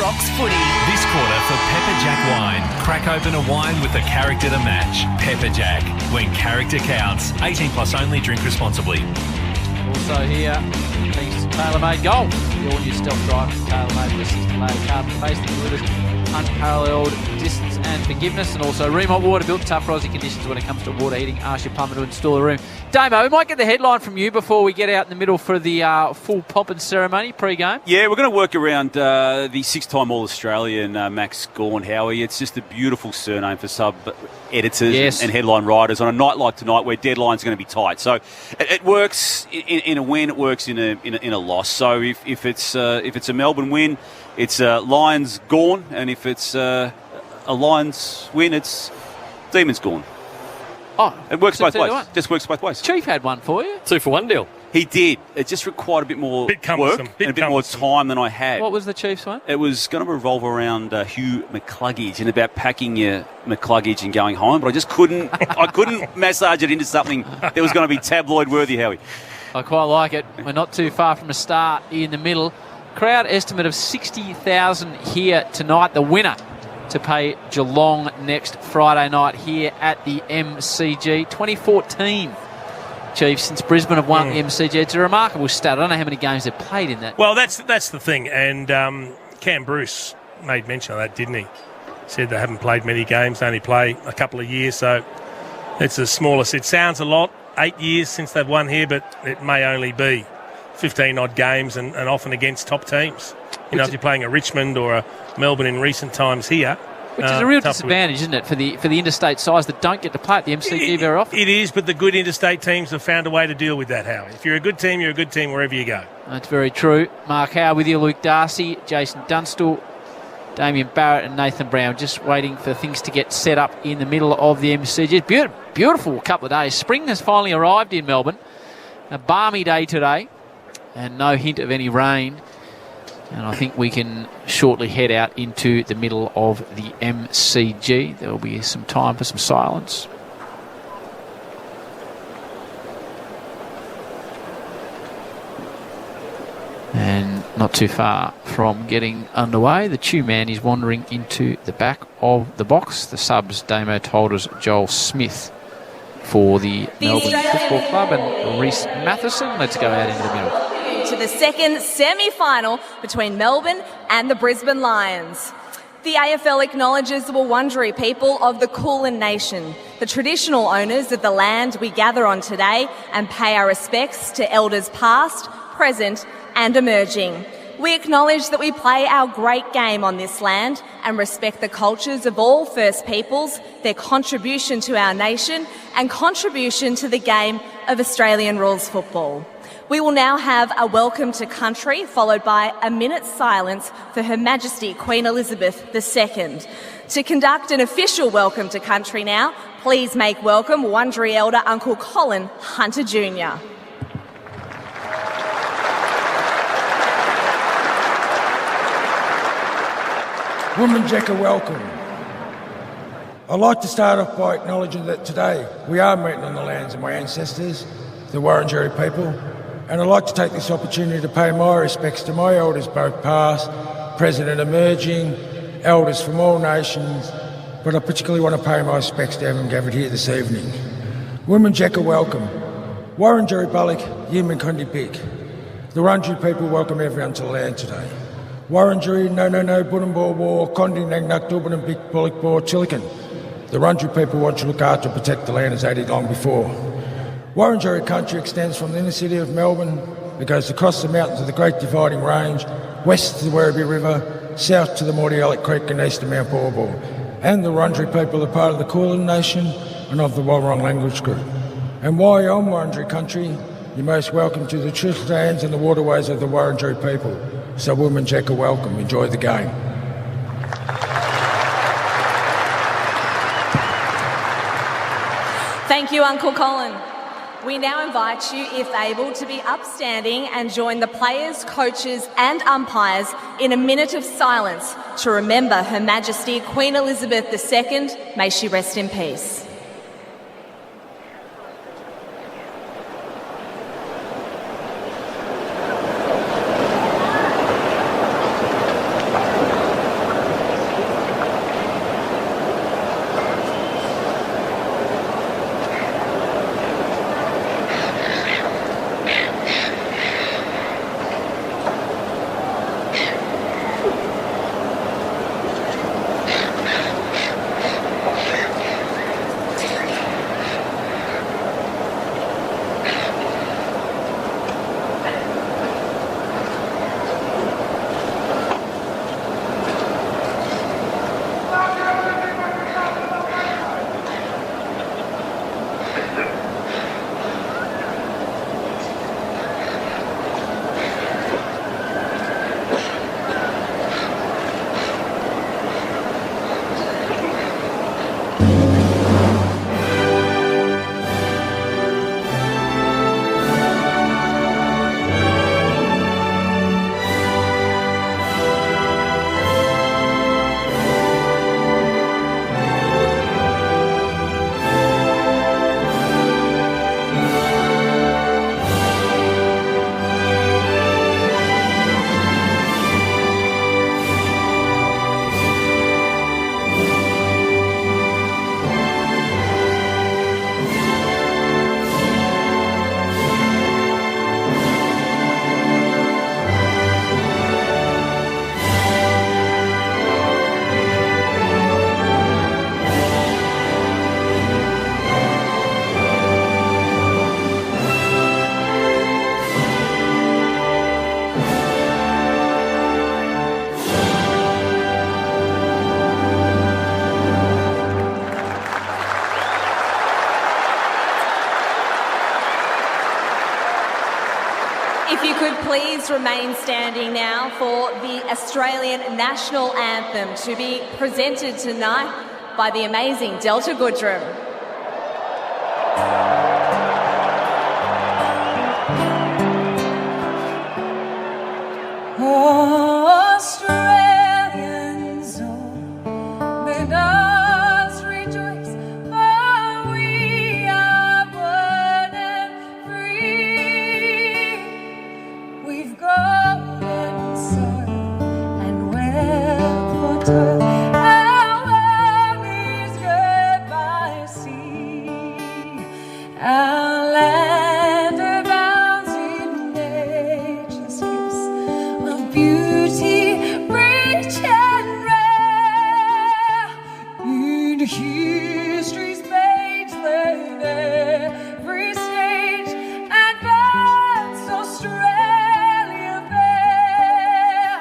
rocks footy. This quarter for Pepper Jack Wine. Crack open a wine with the character to match. Pepper Jack. When character counts. 18 plus only. Drink responsibly. Also here, thanks to TaylorMade Golf. Your new stealth drive from TaylorMade with systematic carbon face that delivers unparalleled distance and forgiveness, and also Remont Water, built tough Aussie conditions when it comes to water heating. Ask your plumber to install a room. Damo, we might get the headline from you before we get out in the middle for the full pomp and ceremony pre-game. Yeah, we're going to work around the six-time All-Australian Max Gawn, Howie. It's just a beautiful surname for sub-editors and headline writers on a night like tonight where deadline's going to be tight. So it works in a win, it works in a loss. So if it's a Melbourne win, it's Lions Gawn, and if it's a Lions win, it's Demons Gawn. Oh, it works both ways. Just works both ways. Chief had one for you. 2-for-1 deal. He did. It just required a bit more work and a bit more time than I had. What was the Chiefs one? It was going to revolve around Hugh McCluggage and about packing your McCluggage and going home, but I just couldn't. I couldn't massage it into something that was going to be tabloid worthy, Howie. I quite like it. We're not too far from a start in the middle. Crowd estimate of 60,000 here tonight. The winner to pay Geelong next Friday night here at the MCG. 2014, Chiefs, since Brisbane have won the MCG. It's a remarkable stat. I don't know how many games they've played in that. Well, that's the thing. And Cam Bruce made mention of that, didn't he? Said they haven't played many games, they only play a couple of years. So it's the smallest. It sounds a lot, 8 years since they've won here, but it may only be 15-odd games and often against top teams. You know, if you're playing a Richmond or a Melbourne in recent times here. Which is a real disadvantage, isn't it, for the interstate sides that don't get to play at the MCG very often? It is, but the good interstate teams have found a way to deal with that, Howie. If you're a good team, you're a good team wherever you go. That's very true. Mark Howe with you, Luke Darcy, Jason Dunstall, Damien Barrett and Nathan Brown, just waiting for things to get set up in the middle of the MCG. It's beautiful couple of days. Spring has finally arrived in Melbourne. A balmy day today and no hint of any rain. And I think we can shortly head out into the middle of the MCG. There will be some time for some silence. And not too far from getting underway, the Chew Man is wandering into the back of the box. The subs, Damo told us, Joel Smith for the Melbourne Football Club and Reece Matheson. Let's go out into the middle. To the second semi-final between Melbourne and the Brisbane Lions. The AFL acknowledges the Wurundjeri people of the Kulin Nation, the traditional owners of the land we gather on today, and pay our respects to elders past, present and emerging. We acknowledge that we play our great game on this land and respect the cultures of all First Peoples, their contribution to our nation and contribution to the game of Australian rules football. We will now have a welcome to country, followed by a minute's silence for Her Majesty Queen Elizabeth II. To conduct an official welcome to country now, please make welcome Wurundjeri Elder Uncle Colin Hunter Jr. Wominjeka, welcome. I'd like to start off by acknowledging that today we are meeting on the lands of my ancestors, the Wurundjeri people, and I'd like to take this opportunity to pay my respects to my elders, both past, present and emerging, elders from all nations, but I particularly want to pay my respects to everyone gathered here this evening. Wominjeka, welcome. Wurundjeri Bullock, Yiman Kundi Big. The Wurundjeri people welcome everyone to the land today. Wurundjeri, no, Bunumbor War, Kondi Nang Nuk Dubin and Big Bullock Bor Chilikan. The Wurundjeri people want to look after and protect the land as they did long before. Wurundjeri country extends from the inner city of Melbourne. It goes across the mountains of the Great Dividing Range, west to the Werribee River, south to the Mordialloc Creek and east to Mount Borbor. And the Wurundjeri people are part of the Kulin Nation and of the Walrong language group. And while you're on Wurundjeri country, you're most welcome to the traditional lands and the waterways of the Wurundjeri people. So Wominjeka, welcome. Enjoy the game. Thank you, Uncle Colin. We now invite you, if able, to be upstanding and join the players, coaches and umpires in a minute of silence to remember Her Majesty Queen Elizabeth II. May she rest in peace. please remain standing now for the Australian National Anthem to be presented tonight by the amazing Delta Goodrum. Australians, oh, let us rejoice, for we are born and free. We've golden sun and wealth for toil. Our home is good by sea. Our land abounds in nature's gifts of beauty, rich and rare. In history's page, let every stage advance Australia fair.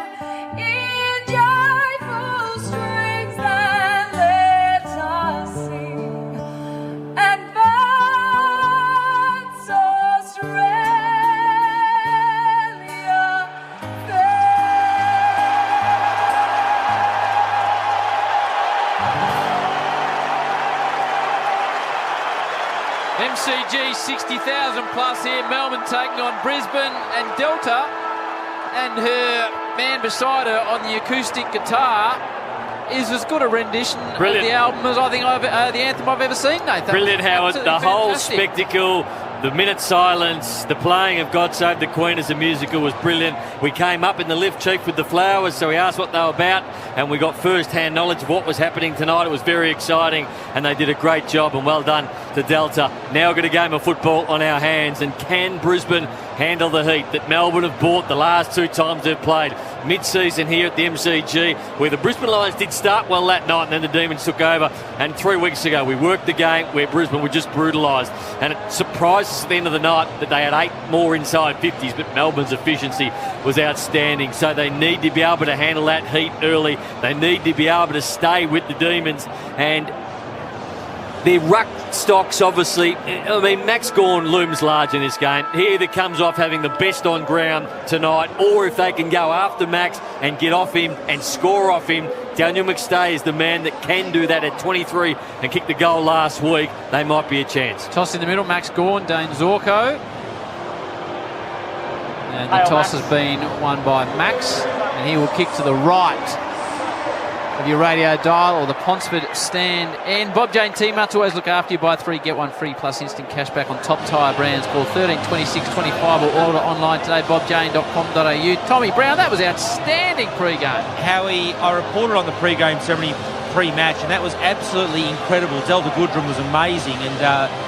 In joyful strings that let us sing, advance Australia fair. MCG 60,000 plus here. Melbourne taking on Brisbane, and Delta and her man beside her on the acoustic guitar is as good a rendition Brilliant. of the album as I think the anthem I've ever seen, Nathan. Brilliant, Howard. Absolutely The whole fantastic. spectacle, the minute silence, the playing of God Save the Queen as a musical was brilliant. We came up in the lift chief with the flowers, so we asked what they were about, and we got first-hand knowledge of what was happening tonight. It was very exciting, and they did a great job, and well done to Delta. Now we've got a game of football on our hands, and can Brisbane handle the heat that Melbourne have brought the last two times they've played mid-season here at the MCG, where the Brisbane Lions did start well that night and then the Demons took over, and 3 weeks ago we worked the game where Brisbane were just brutalised, and it surprised us at the end of the night that they had 8 more inside 50s, but Melbourne's efficiency was outstanding. So they need to be able to handle that heat early. They need to be able to stay with the Demons, and their ruck stocks, obviously, I mean, Max Gawn looms large in this game. He either comes off having the best on ground tonight, or if they can go after Max and get off him and score off him, Daniel McStay is the man that can do that at 23 and kick the goal last week. They might be a chance. Toss in the middle, Max Gawn, Dane Zorko. And the toss has been won by Max, and he will kick to the right of your radio dial or the Ponsford stand. And Bob Jane T-Marts always look after you. Buy 3, get 1 free plus instant cash back on top tyre brands. Call 13 26 25 or order online today, bobjane.com.au. Tommy Brown, that was outstanding pre-game. Howie, I reported on the pre-game ceremony pre-match, and that was absolutely incredible. Delta Goodrum was amazing, and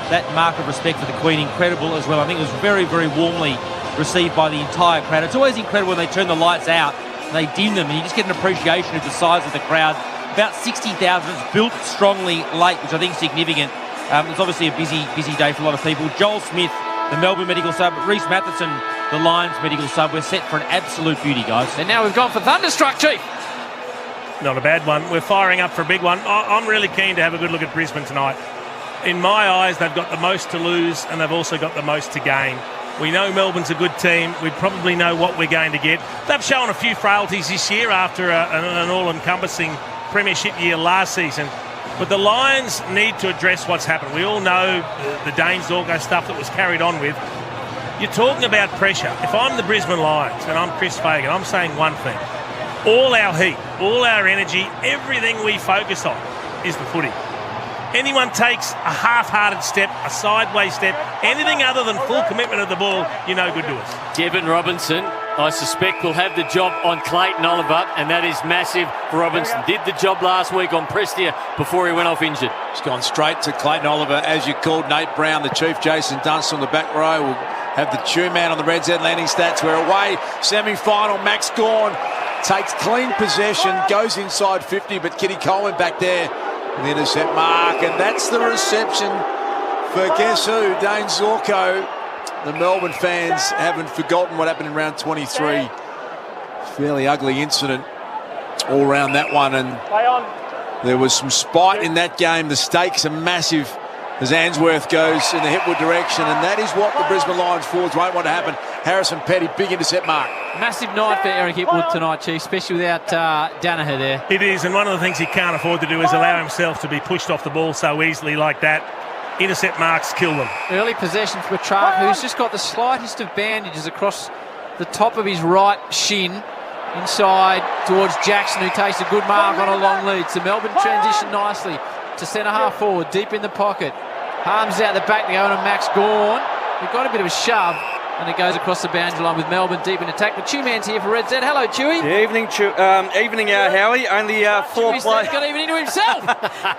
that mark of respect for the Queen, incredible as well. I think it was very, very warmly received by the entire crowd. It's always incredible when they turn the lights out, they dim them, and you just get an appreciation of the size of the crowd. About 60,000. It's built strongly late, which I think is significant. It's obviously a busy day for a lot of people. Joel Smith, the Melbourne medical sub, Reece Matheson, the Lions medical sub. We're set for an absolute beauty, guys. And now we've gone for Thunderstruck, Chief. Not a bad one. We're firing up for a big one. I'm really keen to have a good look at Brisbane tonight. In my eyes, they've got the most to lose, and they've also got the most to gain. We know Melbourne's a good team. We probably know what we're going to get. They've shown a few frailties this year after an all-encompassing premiership year last season. But the Lions need to address what's happened. We all know the Dane Zorko stuff that was carried on with. You're talking about pressure. If I'm the Brisbane Lions and I'm Chris Fagan, I'm saying one thing. All our heat, all our energy, everything we focus on is the footy. Anyone takes a half-hearted step, a sideways step, anything other than full commitment of the ball, you're no good to us. Devin Robinson, I suspect, will have the job on Clayton Oliver, and that is massive for Robinson. Did the job last week on Prestia before he went off injured. He's gone straight to Clayton Oliver, as you called. Nate Brown, the chief, Jason Dunstall on the back row will have the tune man on the Red Z landing stats. We're away, semi-final. Max Gawn takes clean possession, goes inside 50, but Kitty Coleman back there. The intercept mark, and that's the reception for guess who? Dane Zorko. The Melbourne fans haven't forgotten what happened in round 23. Fairly ugly incident all around that one, and there was some spite in that game. The stakes are massive as Answorth goes in the Hipwood direction, and that is what the Brisbane Lions forwards won't want to happen. Harrison Petty, big intercept mark. Massive night for Eric Hipwood tonight, Chief, especially without Danaher there. It is, and one of the things he can't afford to do is allow himself to be pushed off the ball so easily like that. Intercept marks kill them. Early possession for Petrarca, who's just got the slightest of bandages across the top of his right shin. Inside towards Jackson, who takes a good mark on a long lead. So Melbourne transition nicely to centre half forward, deep in the pocket. Harms out the back, they go on Max Gawn. They've got a bit of a shove, and it goes across the boundary line with Melbourne deep in attack. But Chewy's here for Red Z. Hello, Chewy. Yeah, evening, Howie. Only four players. Got even into himself.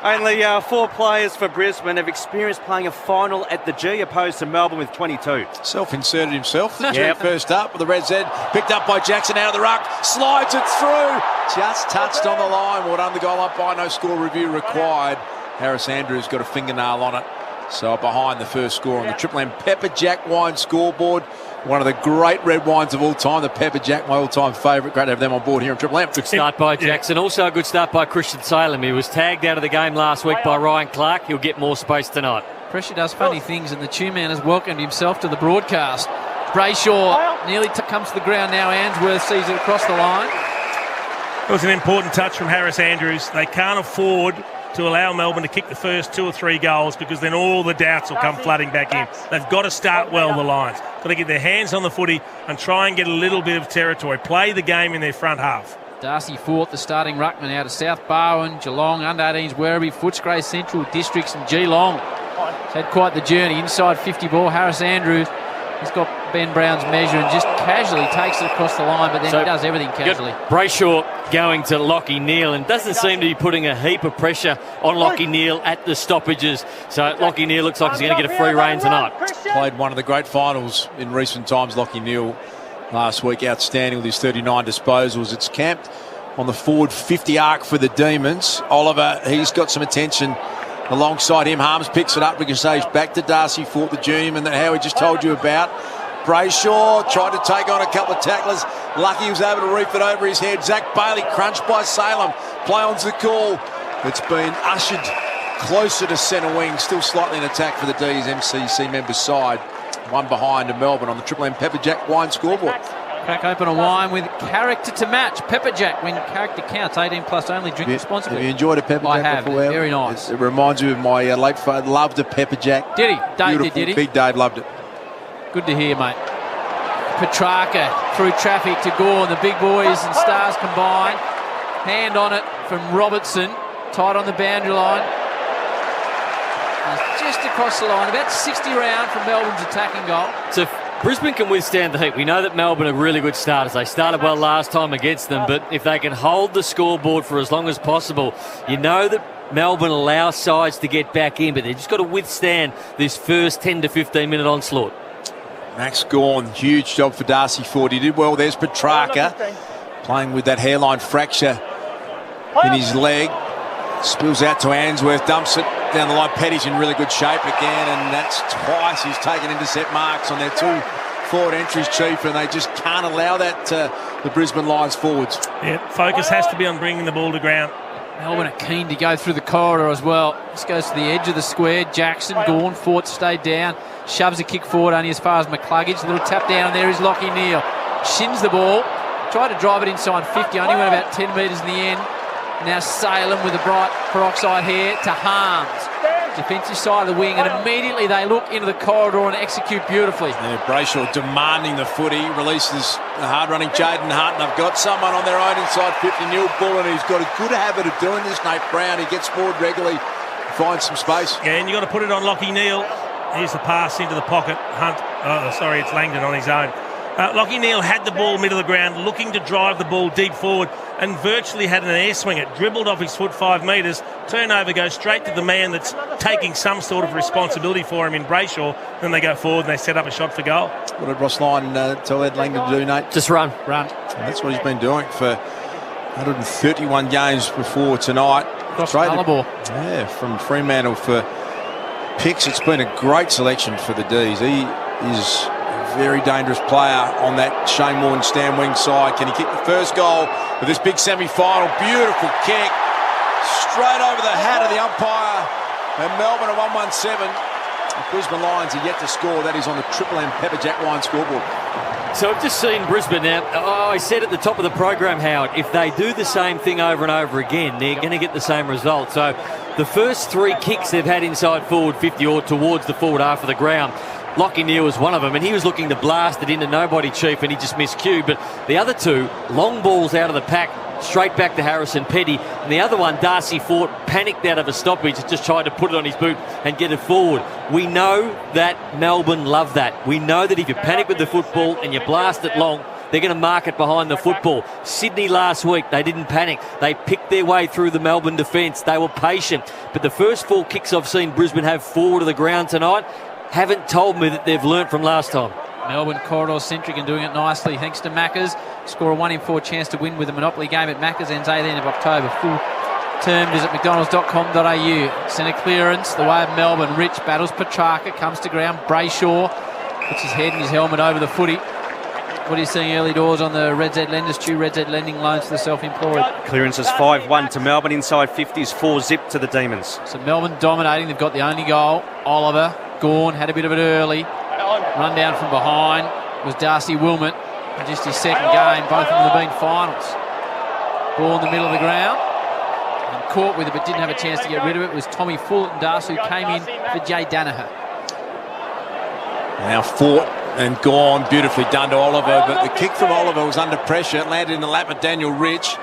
Only 4 players for Brisbane have experienced playing a final at the G, opposed to Melbourne with 22. Self-inserted himself. First up with the Red Z. Picked up by Jackson out of the ruck. Slides it through. Just touched on the line. Well done, the goal up by. No score review required. Harris Andrews got a fingernail on it. So behind the first score on the Triple M Pepper Jack wine scoreboard. One of the great red wines of all time, the Pepper Jack, my all-time favourite. Great to have them on board here on Triple M. Good start by Jackson. Also a good start by Christian Salem. He was tagged out of the game last week by Ryan Clark. He'll get more space tonight. Pressure does funny things, and the Two-Man has welcomed himself to the broadcast. Brayshaw nearly comes to the ground now. Answorth sees it across the line. It was an important touch from Harris Andrews. They can't afford to allow Melbourne to kick the first 2 or 3 goals, because then all the doubts will come flooding back in. They've got to start well, the Lions. Got to get their hands on the footy and try and get a little bit of territory. Play the game in their front half. Darcy Fort, the starting ruckman out of South Barwon, Geelong, Under-18s, Werribee, Footscray Central, Districts and Geelong. He's had quite the journey. Inside 50 ball, Harris Andrews. He's got Ben Brown's measure and just casually takes it across the line, but then he does everything casually. Brayshaw going to Lachie Neale, and doesn't seem to be putting a heap of pressure on Lachie Neale at the stoppages. So Lachie Neale looks like he's going to get a free rein tonight. Played one of the great finals in recent times, Lachie Neale, last week. Outstanding with his 39 disposals. It's camped on the forward 50 arc for the Demons. Oliver, he's got some attention. Alongside him, Harms picks it up. Ricochets back to Darcy Fort, the journeyman that Howie just told you about. Brayshaw tried to take on a couple of tacklers. Lucky he was able to reef it over his head. Zach Bailey crunched by Salem. Play on's the call. It's been ushered closer to centre wing. Still slightly in attack for the D's MCC members' side. One behind to Melbourne on the Triple M Pepper Jack wine scoreboard. Crack open a wine with character to match. Pepper Jack, when character counts, 18 plus only. Drink responsibly. Have you enjoyed a Pepper Jack? I have. Before? Very nice. It reminds you of my late father. Loved a Pepper Jack. Did he? Dave Beautiful. did he? Big Dave loved it. Good to hear, mate. Petrarca through traffic to Gawn. The big boys and Stars combined. Hand on it from Robertson. Tight on the boundary line. He's just across the line. About 60 round from Melbourne's attacking goal. So Brisbane can withstand the heat. We know that Melbourne are really good starters. They started well last time against them, but if they can hold the scoreboard for as long as possible, you know that Melbourne allow sides to get back in, but they've just got to withstand this first 10 to 15 minute onslaught. Max Gawn, huge job for Darcy Ford. He did well. There's Petrarca playing with that hairline fracture in his leg. Spills out to Answorth, dumps it down the line. Petty's in really good shape again, and that's twice he's taken intercept marks on their 2 forward entries, Chief, and they just can't allow that to the Brisbane Lions forwards. Yeah, focus has to be on bringing the ball to ground. Melbourne are keen to go through the corridor as well. This goes to the edge of the square. Jackson, Gawn, Fort stayed down. Shoves a kick forward only as far as McCluggage. A little tap down there is Lachie Neale. Shins the ball. Tried to drive it inside 50. Only went about 10 metres in the end. Now Salem with the bright peroxide hair to Harms. Defensive side of the wing, and immediately they look into the corridor and execute beautifully. Yeah, Brayshaw demanding the footy, releases the hard-running Jaden Hunt, and they've got someone on their own inside 50, Neil Bullen, who's got a good habit of doing this, Nate Brown. He gets forward regularly, finds some space. Yeah, and you've got to put it on Lachie Neale. Here's the pass into the pocket. Hunt, it's Langdon on his own. Lachie Neale had the ball middle of the ground, looking to drive the ball deep forward, and virtually had an air swing. It dribbled off his foot 5 metres. Turnover goes straight to the man that's taking some sort of responsibility for him in Brayshaw. Then they go forward and they set up a shot for goal. What did Ross Lyon tell Ed Langdon to do, Nate? Just run. Run. And that's what he's been doing for 131 games before tonight. Cross Nullarbor. Yeah, from Fremantle for picks. It's been a great selection for the D's. He is very dangerous player on that Shane Warne stand wing side. Can he kick the first goal of this big semi-final? Beautiful kick. Straight over the hat of the umpire. And Melbourne are 1-1-7. The Brisbane Lions are yet to score. That is on the Triple M Pepper Jack Wine scoreboard. So I've just seen Brisbane now. I said at the top of the program, Howard, if they do the same thing over and over again, they're going to get the same result. So the first 3 kicks they've had inside forward 50 or towards the forward half of the ground, Lockie Neal was one of them, and he was looking to blast it into nobody, Chief, and he just missed cue. But the other 2, long balls out of the pack, straight back to Harrison Petty. And the other one, Darcy Fort, panicked out of a stoppage, just tried to put it on his boot and get it forward. We know that Melbourne love that. We know that if you panic with the football and you blast it long, they're going to mark it behind the football. Sydney last week, they didn't panic. They picked their way through the Melbourne defence. They were patient. But the first 4 kicks I've seen Brisbane have forward of the ground tonight haven't told me that they've learnt from last time. Melbourne corridor-centric and doing it nicely thanks to Maccas. Score a 1 in 4 chance to win with a Monopoly game at Maccas. Ends 18th of October. Full term, visit mcdonalds.com.au. Centre clearance, the way of Melbourne. Rich battles Petrarca, comes to ground. Brayshaw puts his head and his helmet over the footy. What are you seeing early doors on the Red Z lenders? Red Z lending loans to the self-employed. Clearance is 5-1 to Melbourne. Inside 50s, 4-zip to the Demons. So Melbourne dominating. They've got the only goal. Oliver Gawn had a bit of it early. Run down from behind was Darcy Wilmot. Just his second game. Both of them have been finals. Ball in the middle of the ground. And caught with it but didn't have a chance to get rid of it. It was Tommy Fullerton Darcy who came in for Jay Danaher. Now Fort and Gawn, beautifully done to Oliver, but the kick from Oliver was under pressure. It landed in the lap of Daniel Rich.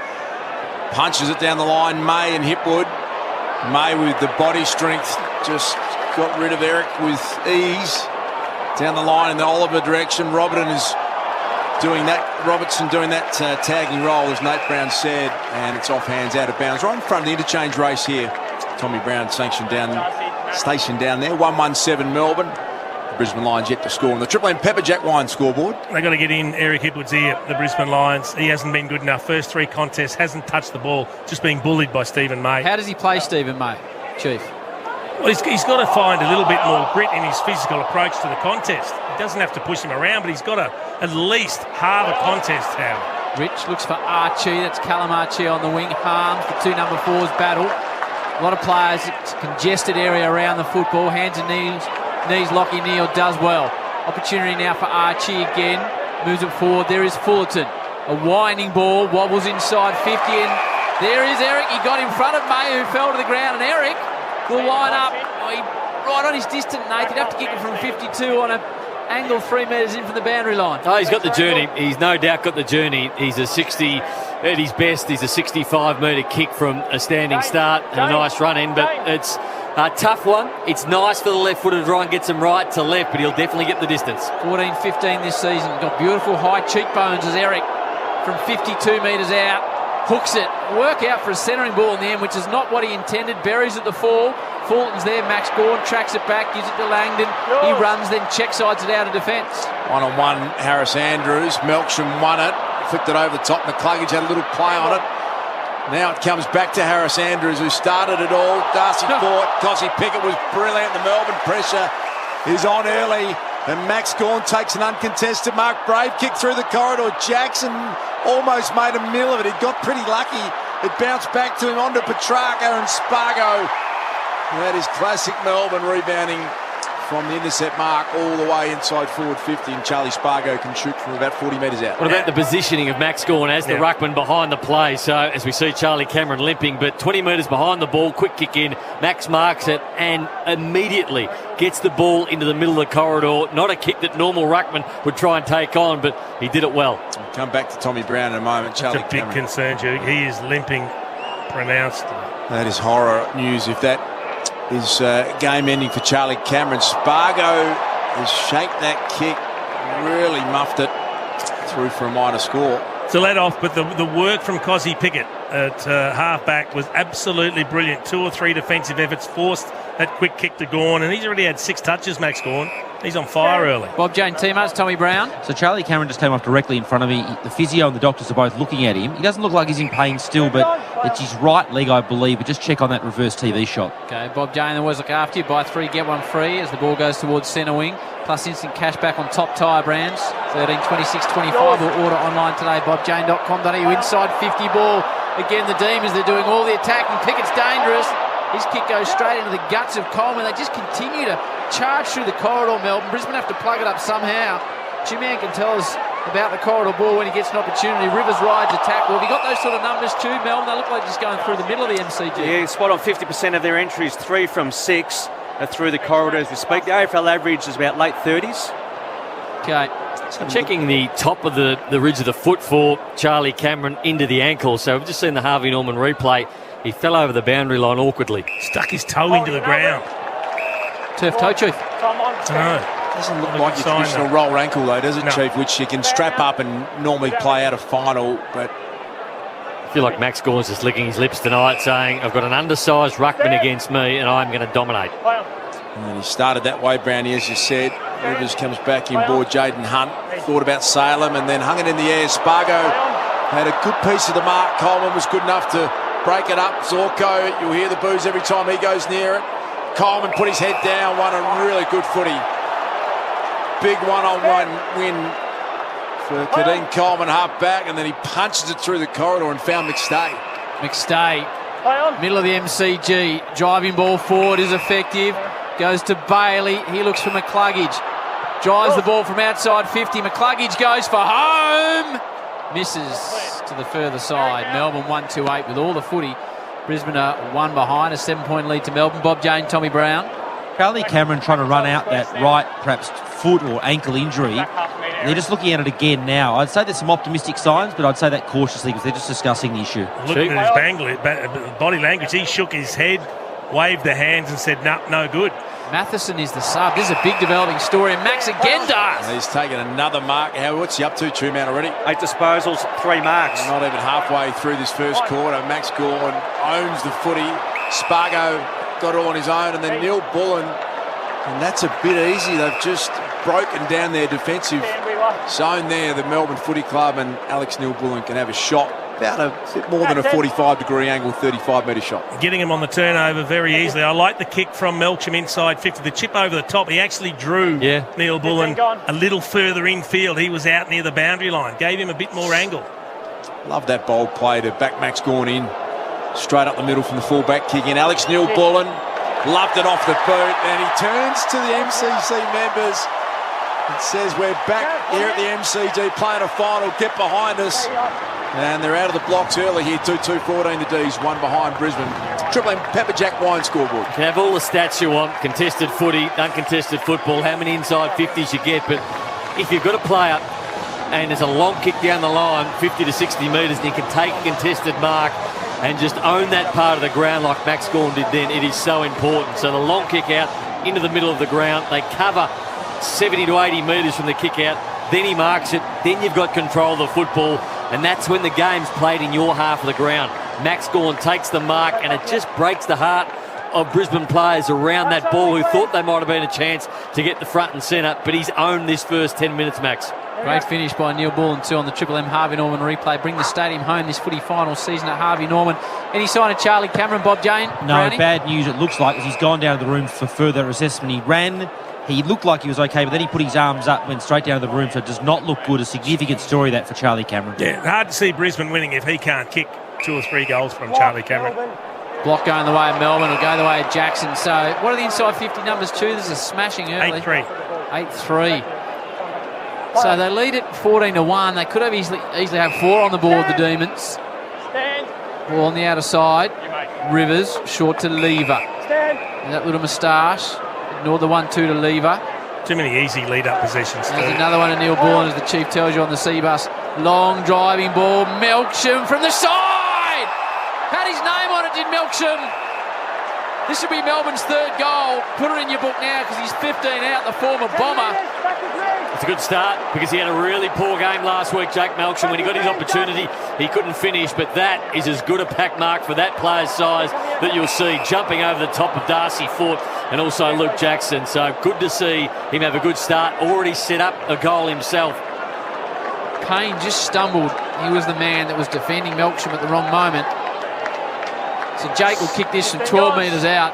Punches it down the line. May and Hipwood. May with the body strength just got rid of Eric with ease. Down the line in the Oliver direction. Robertson doing that tagging role, as Nate Brown said, and it's off hands, out of bounds. Right in front of the interchange race here. Tommy Brown stationed down there. 1-1-7 Melbourne. The Brisbane Lions yet to score on the Triple M Pepper Jack Wine scoreboard. They've got to get in Eric Hipwood's ear, the Brisbane Lions. He hasn't been good enough. First 3 contests, hasn't touched the ball, just being bullied by Stephen May. How does he play Stephen May, Chief? Well, he's got to find a little bit more grit in his physical approach to the contest. He doesn't have to push him around, but he's got to at least halve a contest, Howard. Rich looks for Archie. That's Callum Archie on the wing. Harms, the 2 number 4s battle. A lot of players, it's a congested area around the football. Hands and knees. Lockie Neal does well. Opportunity now for Archie again. Moves it forward. There is Fullerton. A winding ball. Wobbles inside 50. And there is Eric. He got in front of May, who fell to the ground. And Eric will line up. Right on his distant, Nate. He'd have to kick it from 52 on an angle 3 metres in from the boundary line. Oh, he's got the journey. He's no doubt got the journey. He's a 60, at his best, he's a 65-metre kick from a standing start and a nice run in, but it's a tough one. It's nice for the left-footer to try and get some right to left, but he'll definitely get the distance. 14-15 this season. Got beautiful high cheekbones as Eric from 52 metres out hooks it. Work out for a centering ball in the end, which is not what he intended. Buries at the fall. Fulton's there. Max Gawn tracks it back, gives it to Langdon. He runs, then check sides it out of defence. 1-on-1, Harris Andrews. Melksham won it. Flicked it over the top. McCluggage had a little play on it. Now it comes back to Harris Andrews, who started it all. Darcy Fort. Cossie Pickett was brilliant. The Melbourne pressure is on early. And Max Gawn takes an uncontested mark. Brave kick through the corridor. Jackson almost made a meal of it. He got pretty lucky. It bounced back to him onto Petrarca and Spargo. That is classic Melbourne rebounding from the intercept mark all the way inside forward 50, and Charlie Spargo can shoot from about 40 metres out. What about the positioning of Max Gawn as the ruckman behind the play? So as we see Charlie Cameron limping, but 20 metres behind the ball, quick kick in, Max marks it and immediately gets the ball into the middle of the corridor. Not a kick that normal ruckman would try and take on, but he did it well. We'll come back to Tommy Brown in a moment. Charlie That's a big Cameron. concern, Duke. He is limping pronounced. That is horror news if that is game ending for Charlie Cameron. Spargo has shaped that kick, really muffed it through for a minor score. To let off, but the work from Cossie Pickett at half-back was absolutely brilliant. 2 or 3 defensive efforts, forced that quick kick to Gawn, and he's already had 6 touches, Max Gawn. He's on fire early. Bob Jane teammates, Tommy Brown. So Charlie Cameron just came off directly in front of me. The physio and the doctors are both looking at him. He doesn't look like he's in pain still, but it's his right leg, I believe. But just check on that reverse TV shot. Okay, Bob Jane always look after you. Buy 3, get 1 free as the ball goes towards centre wing. Plus instant cash back on top tyre brands. 13, 26, 25. Or order online today, bobjane.com.au. Inside 50 ball. Again, the Demons, they're doing all the attacking. Pickett's dangerous. His kick goes straight into the guts of Coleman. They just continue to charge through the corridor, Melbourne. Brisbane have to plug it up somehow. Jimmy can tell us about the corridor ball when he gets an opportunity. Rivers rides a tackle. Have you got those sort of numbers too, Melbourne? They look like just going through the middle of the MCG. Yeah, spot on 50% of their entries, 3 from 6 are through the corridor as we speak. The AFL average is about late 30s. Okay. So checking the top of the ridge of the foot for Charlie Cameron into the ankle. So we've just seen the Harvey Norman replay. He fell over the boundary line awkwardly. Stuck his toe into the ground. Turf toe, Chief. Doesn't look like your traditional roll ankle though, does it, Chief? Which you can strap up and normally play out a final, but I feel like Max Gawn's just licking his lips tonight, saying, "I've got an undersized ruckman against me, and I'm going to dominate." And he started that way, Brownie, as you said. Rivers comes back in board. Jaden Hunt thought about Salem and then hung it in the air. Spargo had a good piece of the mark. Coleman was good enough to break it up. Zorko, you'll hear the boos every time he goes near it. Coleman put his head down, won a really good footy. Big one-on-one win for Kadeem Coleman, half back, and then he punches it through the corridor and found McStay. McStay, middle of the MCG, driving ball forward is effective. Goes to Bailey. He looks for McCluggage. Drives the ball from outside 50. McCluggage goes for home. Misses to the further side. Melbourne 1-2-8 with all the footy. Brisbane are 1 behind. A 7-point lead to Melbourne. Bob Jane, Tommy Brown. Charlie Cameron trying to run out that right, perhaps foot or ankle injury. They're just looking at it again now. I'd say there's some optimistic signs, but I'd say that cautiously because they're just discussing the issue. Looking at his body language, he shook his head, waved the hands and said, no good. Matheson is the sub. This is a big developing story, and Max again does. He's taken another mark. What's he up to, Two-Man, already? 8 disposals, 3 marks. Not even halfway through this first quarter. Max Gawn owns the footy. Spargo got it all on his own, and then Neil Bullen, and that's a bit easy. They've just broken down their defensive zone there, the Melbourne Footy Club, and Alex Neil Bullen can have a shot. About a bit more than a 45-degree angle, 35-metre shot. Getting him on the turnover very easily. I like the kick from Melksham inside 50. The chip over the top, he actually drew Neil Bullen a little further infield. He was out near the boundary line. Gave him a bit more angle. Love that bold play to back Max Gawn in. Straight up the middle from the fullback, kick in. Alex Neil Bullen loved it off the boot, and he turns to the MCC members and says, "We're back here at the MCG playing a final. Get behind us." And they're out of the blocks early here, 2-2-14 the D's, 1 behind Brisbane. Triple M Pepper Jack wine scoreboard. You can have all the stats you want, contested footy, uncontested football, how many inside 50s you get, but if you've got a player and there's a long kick down the line, 50 to 60 metres, and you can take a contested mark and just own that part of the ground like Max Gawn did then, it is so important. So the long kick out into the middle of the ground, they cover 70 to 80 metres from the kick out, then he marks it, then you've got control of the football, and that's when the game's played in your half of the ground. Max Gawn takes the mark, and it just breaks the heart of Brisbane players around that ball who thought they might have been a chance to get the front and centre, but he's owned this first 10 minutes, Max. Great finish by Neil Bullen too on the Triple M Harvey Norman replay. Bring the stadium home this footy final season at Harvey Norman. Any sign of Charlie Cameron, Bob Jane? No, Brownie? bad news it looks like, as he's gone down to the room for further assessment. He ran, he looked like he was okay, but then he put his arms up, went straight down to the room, so it does not look good. A significant story that for Charlie Cameron. Yeah, hard to see Brisbane winning if he can't kick 2 or 3 goals from Charlie Cameron. Block going the way of Melbourne, will go the way of Jackson. So what are the inside 50 numbers too? This is smashing early. 8-3. 8-3. So they lead it 14-1. They could have easily have 4 on the board, the Demons. Ball on the outer side. Rivers, short to Lever. And that little moustache. Ignored the 1-2 to Lever. Too many easy lead-up possessions. There's another one to Neil Bullen, as the Chief tells you on the C-bus. Long driving ball. Melksham from the side! Had his name on it, did Melksham. This should be Melbourne's 3rd goal. Put it in your book now because he's 15 out, the former Bomber. It's a good start because he had a really poor game last week, Jake Melksham. When he got his opportunity, he couldn't finish, but that is as good a pack mark for that player's size that you'll see jumping over the top of Darcy Foote and also Luke Jackson. So good to see him have a good start. Already set up a goal himself. Payne just stumbled. He was the man that was defending Melksham at the wrong moment. So Jake will kick this from 12 metres out.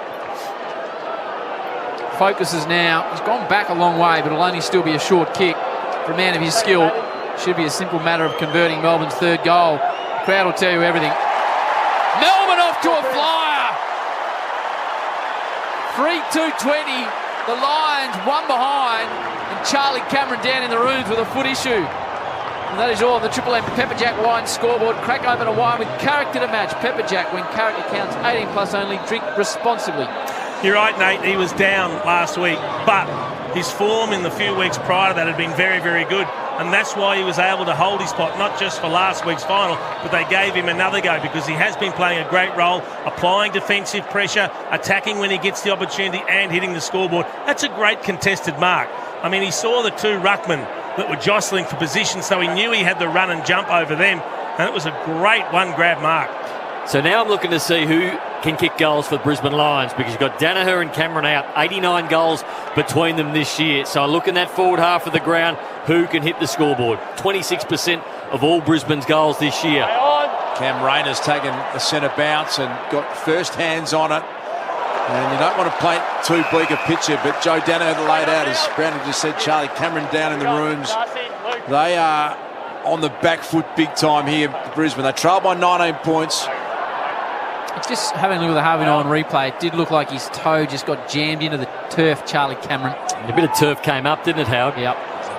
Focuses now. He's gone back a long way, but it'll only still be a short kick. For a man of his skill, should be a simple matter of converting Melbourne's 3rd goal. The crowd will tell you everything. Melbourne off to a flyer. 3-2-20. The Lions 1 behind, and Charlie Cameron down in the rooms with a foot issue. And that is all on the Triple M Pepper Jack wine scoreboard. Crack open a wine with character to match. Pepper Jack, when character counts, 18 plus only. Drink responsibly. You're right, Nate. He was down last week, but his form in the few weeks prior to that had been very, very good. And that's why he was able to hold his spot, not just for last week's final, but they gave him another go because he has been playing a great role, applying defensive pressure, attacking when he gets the opportunity and hitting the scoreboard. That's a great contested mark. I mean, he saw the two ruckmen that were jostling for position, so he knew he had the run and jump over them, and it was a great one-grab mark. So now I'm looking to see who can kick goals for the Brisbane Lions, because you've got Danaher and Cameron out, 89 goals between them this year. So I look in that forward half of the ground, who can hit the scoreboard. 26% of all Brisbane's goals this year. Cam Rayner's taken a centre bounce and got first hands on it. And you don't want to paint too bleak a picture, but Joe Danaher laid out, as Brandon just said, Charlie Cameron down in the rooms. They are on the back foot big time here, Brisbane. They trail by 19 points. Just having a look at the Harvey Norman replay, it did look like his toe just got jammed into the turf, Charlie Cameron. A bit of turf came up, didn't it, Howard? Yep.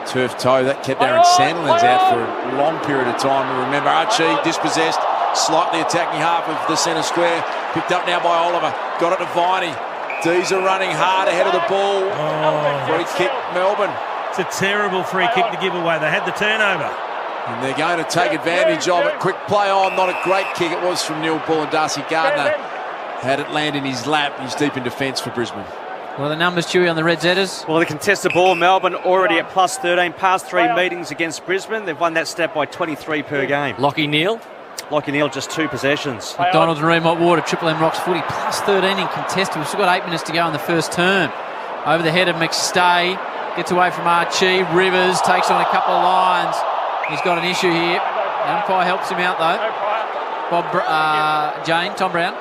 Turf toe, that kept Aaron Sandilands out for a long period of time. And remember, Archie dispossessed, slightly attacking half of the centre square. Picked up now by Oliver. Got it to Viney. D's are running hard ahead of the ball. Free kick, Melbourne. It's a terrible free kick to give away. They had the turnover. And they're going to take advantage of it. Quick play on, not a great kick. It was from Neil Bull, and Darcy Gardner had it land in his lap. He's deep in defence for Brisbane. Well, the numbers, Chewy, on the Red Zetters. Well, the contested ball, Melbourne already at plus 13, past 3 meetings against Brisbane. They've won that stat by 23 per game. Lockie Neal, just 2 possessions. McDonald's and Remont Water, Triple M Rocks footy, plus 13 in contested. We've still got 8 minutes to go in the first term. Over the head of McStay, gets away from Archie. Rivers takes on a couple of lines. He's got an issue here. The umpire helps him out, though. Tom Brown.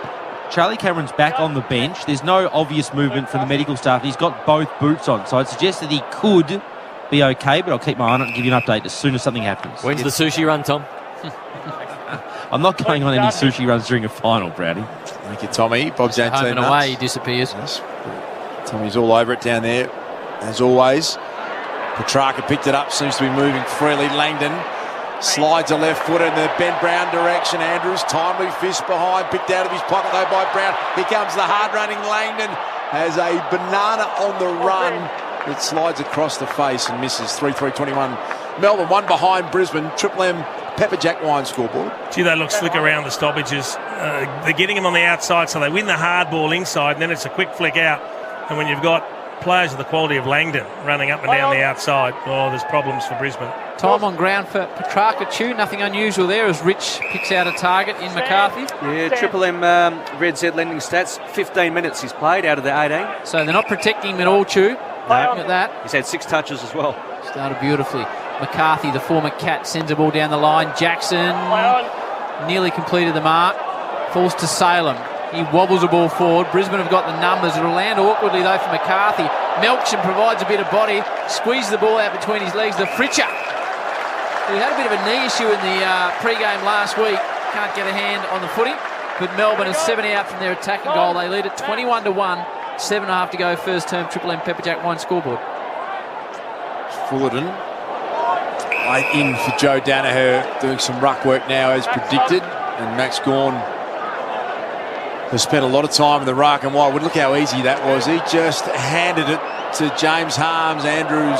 Charlie Cameron's back on the bench. There's no obvious movement from the medical staff. He's got both boots on, so I'd suggest that he could be okay, but I'll keep my eye on it and give you an update as soon as something happens. When's the sushi run, Tom? I'm not going on any sushi runs during a final, Brownie. Thank you, Tommy. Bob's home and away, he disappears. Yes. Tommy's all over it down there, as always. Petrarca picked it up, seems to be moving freely. Langdon slides a left foot in the Ben Brown direction. Andrews, timely fist behind, picked out of his pocket though by Brown. Here comes the hard-running Langdon. Has a banana on the run. It slides across the face and misses. 3-3-21. Melbourne, one behind Brisbane. Triple M Pepper Jack wine scoreboard. Gee, they look slick around the stoppages. They're getting them on the outside, so they win the hard ball inside, and then it's a quick flick out. And when you've got players of the quality of Langdon running up and down the outside, there's problems for Brisbane. Time on ground for Petrarca Chew. Nothing unusual there as Rich picks out a target in McCarthy. Yeah, Triple M Red Z lending stats. 15 minutes he's played out of the 18. So they're not protecting him at all, Chew. No. Look at that. He's had 6 touches as well. Started beautifully. McCarthy, the former Cat, sends the ball down the line. Jackson nearly completed the mark. Falls to Salem. He wobbles the ball forward. Brisbane have got the numbers. It'll land awkwardly, though, for McCarthy. Melksham provides a bit of body. Squeezes the ball out between his legs. The Fritcher, who had a bit of a knee issue in the pre-game last week, can't get a hand on the footy. But Melbourne is 7 out from their attacking goal. They lead it 21-1. 7.5 to go, first term. Triple M Pepper Jack wine scoreboard. Fullerton in for Joe Danaher, doing some ruck work now as predicted. And Max Gawn has spent a lot of time in the ruck, and Wildwood, look how easy that was. He just handed it to James Harms. Andrews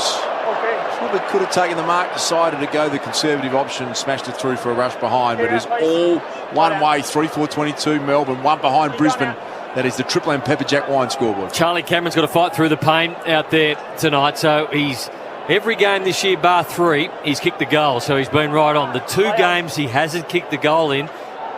probably could have taken the mark, decided to go the conservative option, smashed it through for a rush behind, but it's all one way. 3-4-22 Melbourne, one behind Brisbane. That is the Triple M Pepper Jack wine scoreboard. Charlie Cameron's got to fight through the pain out there tonight, so he's every game this year bar 3 he's kicked the goal, so he's been right on. The 2 games he hasn't kicked the goal in,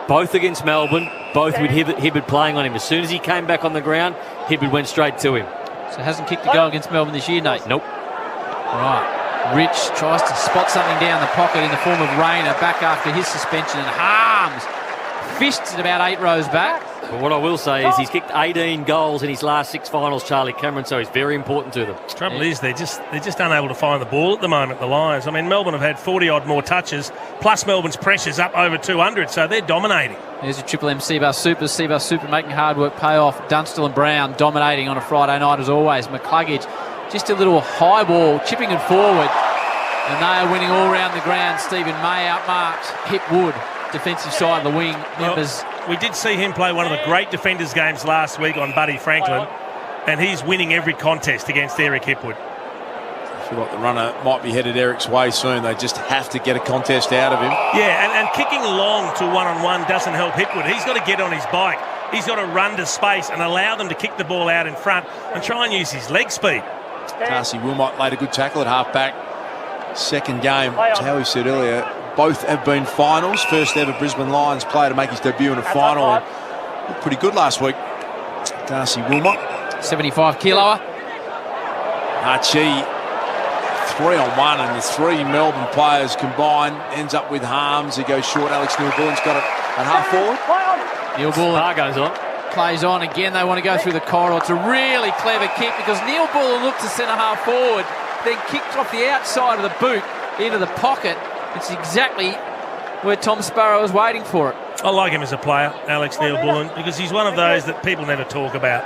both against Melbourne, both with Hibbard playing on him. As soon as he came back on the ground, Hibbard went straight to him. So hasn't kicked the goal against Melbourne this year, Nate? Nope. Right. Rich tries to spot something down the pocket in the form of Rayner, back after his suspension, and Harms fists it about 8 rows back. But what I will say is he's kicked 18 goals in his last 6 finals, Charlie Cameron, so he's very important to them. The trouble is they're just unable to find the ball at the moment, the Lions. I mean, Melbourne have had 40-odd more touches, plus Melbourne's pressure's up over 200, so they're dominating. There's a Triple M Seabar Super. Seabar Super making hard work pay off. Dunstall and Brown dominating on a Friday night as always. McCluggage, just a little high ball, chipping it forward. And they are winning all around the ground. Stephen May outmarks Hipwood, defensive side of the wing members. Well, we did see him play one of the great defenders games last week on Buddy Franklin, and he's winning every contest against Eric Hipwood. I feel like the runner might be headed Eric's way soon. They just have to get a contest out of him. Yeah, and kicking long to one-on-one doesn't help Hipwood. He's got to get on his bike. He's got to run to space and allow them to kick the ball out in front and try and use his leg speed. Darcy Wilmot laid a good tackle at half-back. Second game, as Howie said earlier, both have been finals. First ever Brisbane Lions player to make his debut in a final. And looked pretty good last week. Darcy Wilmot. 75 kiloer. Archie, 3-on-1, and the three Melbourne players combined ends up with harms. He goes short. Alex Neil-Bullen's got it at half forward. Neil-Bullen goes on. Plays on again. They want to go through the corridor. It's a really clever kick because Neil-Bullen looked to centre half forward, then kicked off the outside of the boot into the pocket. It's exactly where Tom Sparrow was waiting for it. I like him as a player, Alex Neil-Bullen, because he's one of those that people never talk about.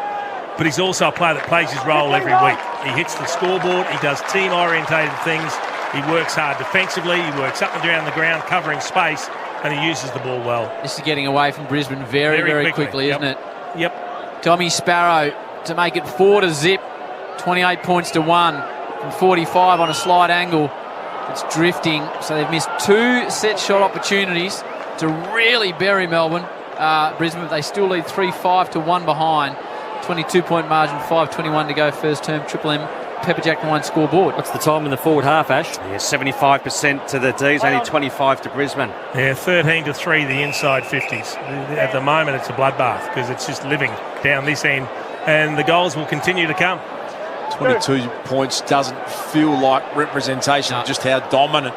But he's also a player that plays his role every week. He hits the scoreboard, he does team-orientated things, he works hard defensively, he works up and down the ground, covering space, and he uses the ball well. This is getting away from Brisbane very quickly, isn't it? Yep. Tommy Sparrow to make it 4-0, 28 points to 1 from 45 on a slight angle. It's drifting, so they've missed 2 set shot opportunities to really bury Melbourne. Brisbane, but they still lead 3-5 to 1 behind. 22-point margin, 5:21 to go, first term. Triple M Pepper Jack Wine scoreboard. What's the time in the forward half, Ash? Yeah, 75% to the D's, only 25 to Brisbane. Yeah, 13-3, the inside 50s. At the moment, it's a bloodbath because it's just living down this end, and the goals will continue to come. 22 points doesn't feel like representation of just how dominant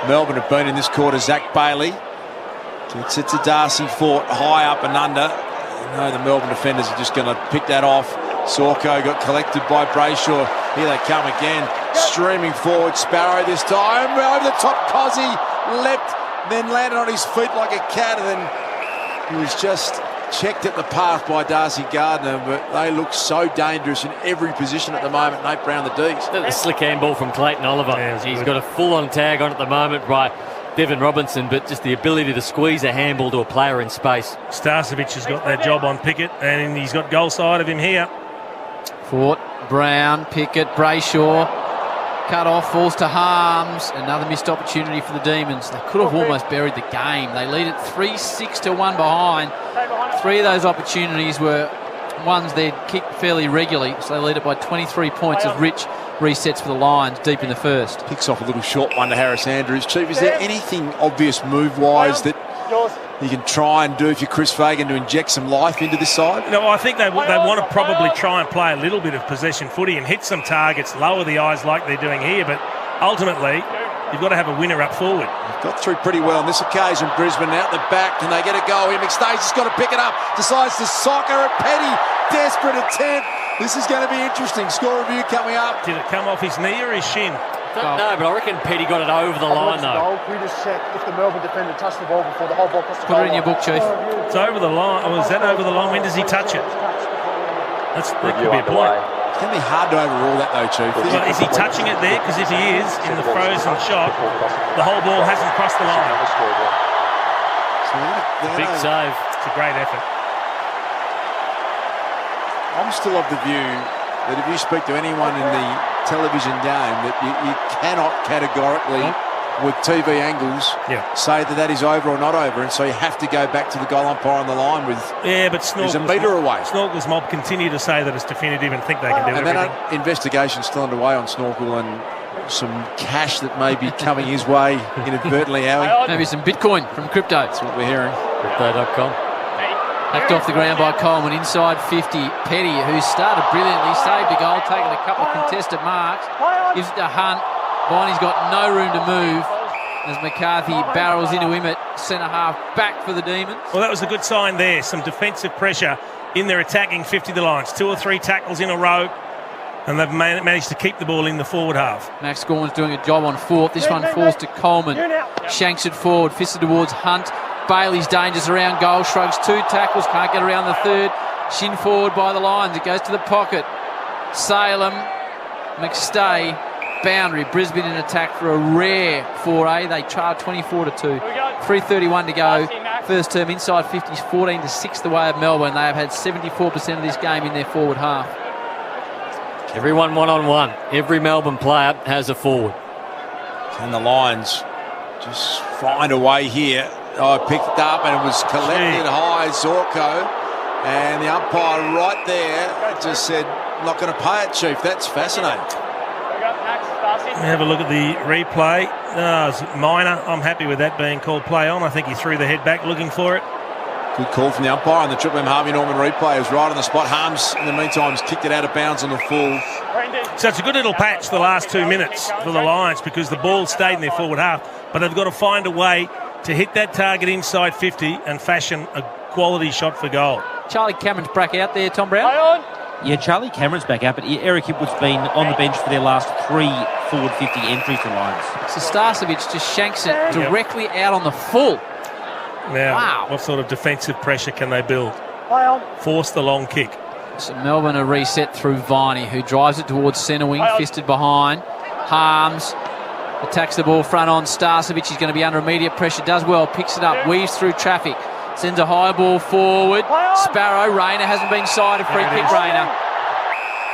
Melbourne have been in this quarter. Zach Bailey gets it to Darcy Fort, high up and under. You know the Melbourne defenders are just going to pick that off. Sorko got collected by Brayshaw. Here they come again, streaming forward. Sparrow this time, over the top. Cozzy leapt, then landed on his feet like a cat, and then he was just checked at the path by Darcy Gardner. But they look so dangerous in every position at the moment. Nate Brown, the D's. The slick handball from Clayton Oliver. Yeah, he's got a full-on tag on at the moment by Devon Robinson, but just the ability to squeeze a handball to a player in space. Starcevic has got that job on Pickett, and he's got goal side of him here. Fort, Brown, Pickett, Brayshaw, cut off, falls to Harms. Another missed opportunity for the Demons. They could have almost buried the game. They lead it 3-6 to 1 behind. 3 of those opportunities were ones they'd kicked fairly regularly, so they lead it by 23 points as Rich resets for the Lions deep in the first. Picks off a little short one to Harris Andrews. Chief, is there anything obvious move-wise that you can try and do if you're Chris Fagan to inject some life into this side? No, I think they want to probably try and play a little bit of possession footy and hit some targets, lower the eyes like they're doing here, but ultimately you've got to have a winner up forward. Got through pretty well on this occasion. Brisbane out the back. Can they get a goal here? McStay's just got to pick it up. Decides to soccer at Petty. Desperate attempt. This is going to be interesting. Score review coming up. Did it come off his knee or his shin? Don't know, but I reckon Petty got it over the line, though. We just check if the Melbourne defender touched the ball before the whole ball crossed the Put goal it in your book, Chief. It's over the line. Oh, is that over the line? When does he touch it? That could be a point. It's going to be hard to overrule that, though, Chief. Well, is he touching it there? Because if he is, in the frozen shot, the whole ball hasn't crossed the line. Big save. It's a great effort. I'm still of the view that if you speak to anyone in the television game, that you cannot categorically, with TV angles, say that is over or not over, and so you have to go back to the goal umpire on the line with. Yeah, but Snorkel's a metre away. Snorkel's mob continue to say that it's definitive and think they can do and everything. And that investigation's still underway on Snorkel, and some cash that may be coming his way inadvertently, Howie. Maybe some Bitcoin from crypto. That's what we're hearing. Crypto.com. Hacked off the ground by Coleman, inside 50. Petty, who started brilliantly, saved a goal, taking a couple of contested marks. Gives it to Hunt. Viney's got no room to move as McCarthy barrels into him at centre-half back for the Demons. Well, that was a good sign there. Some defensive pressure in their attacking 50 the Lions. 2 or 3 tackles in a row, and they've managed to keep the ball in the forward half. Max Gorman's doing a job on fourth. This one falls to Coleman. Shanks it forward, fisted towards Hunt. Bailey's dangerous around goal, shrugs 2 tackles, can't get around the third. Shin forward by the Lions, it goes to the pocket. Salem, McStay, boundary. Brisbane in attack for a rare 4A. They trail 24-2. 3:31 to go. First term inside 50s, 14-6 the way of Melbourne. They have had 74% of this game in their forward half. Everyone one-on-one. Every Melbourne player has a forward. And the Lions just find a way here. Oh, picked it up and it was collected high, Zorko. And the umpire right there just said, not going to pay it, Chief. That's fascinating. We have a look at the replay. It's minor. I'm happy with that being called play on. I think he threw the head back looking for it. Good call from the umpire, and the Triple M Harvey Norman replay was right on the spot. Harms, in the meantime, has kicked it out of bounds on the full. So it's a good little patch the last 2 minutes for the Lions because the ball stayed in their forward half, but they've got to find a way to hit that target inside 50 and fashion a quality shot for goal. Charlie Cameron's back out there, Tom Brown. Yeah, Charlie Cameron's back out, but Eric Hipwood's been on the bench for their last 3 forward 50 entries for Lions. So Starcevic just shanks it directly out on the full. Now, what sort of defensive pressure can they build? Force the long kick. So Melbourne are reset through Viney, who drives it towards centre wing, fisted behind. Harms attacks the ball front on. Starcevic, he's going to be under immediate pressure, does well, picks it up, weaves through traffic, sends a high ball forward. Sparrow, Rayner hasn't been sighted. Free kick, Rayner.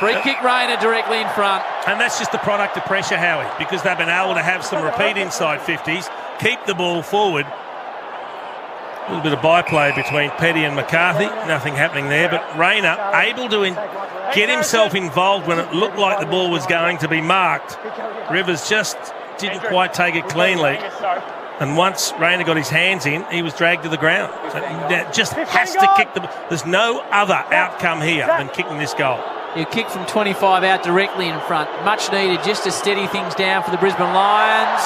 Free kick, Rayner directly in front. And that's just the product of pressure, Howie, because they've been able to have some repeat inside 50s, keep the ball forward. A little bit of byplay between Petty and McCarthy. Nothing happening there, but Rayner able to get himself involved when it looked like the ball was going to be marked. Rivers just didn't quite take it cleanly. And once Rayner got his hands in, he was dragged to the ground. So he just has to kick the... There's no other outcome here than kicking this goal. He'll kick from 25 out directly in front. Much needed just to steady things down for the Brisbane Lions.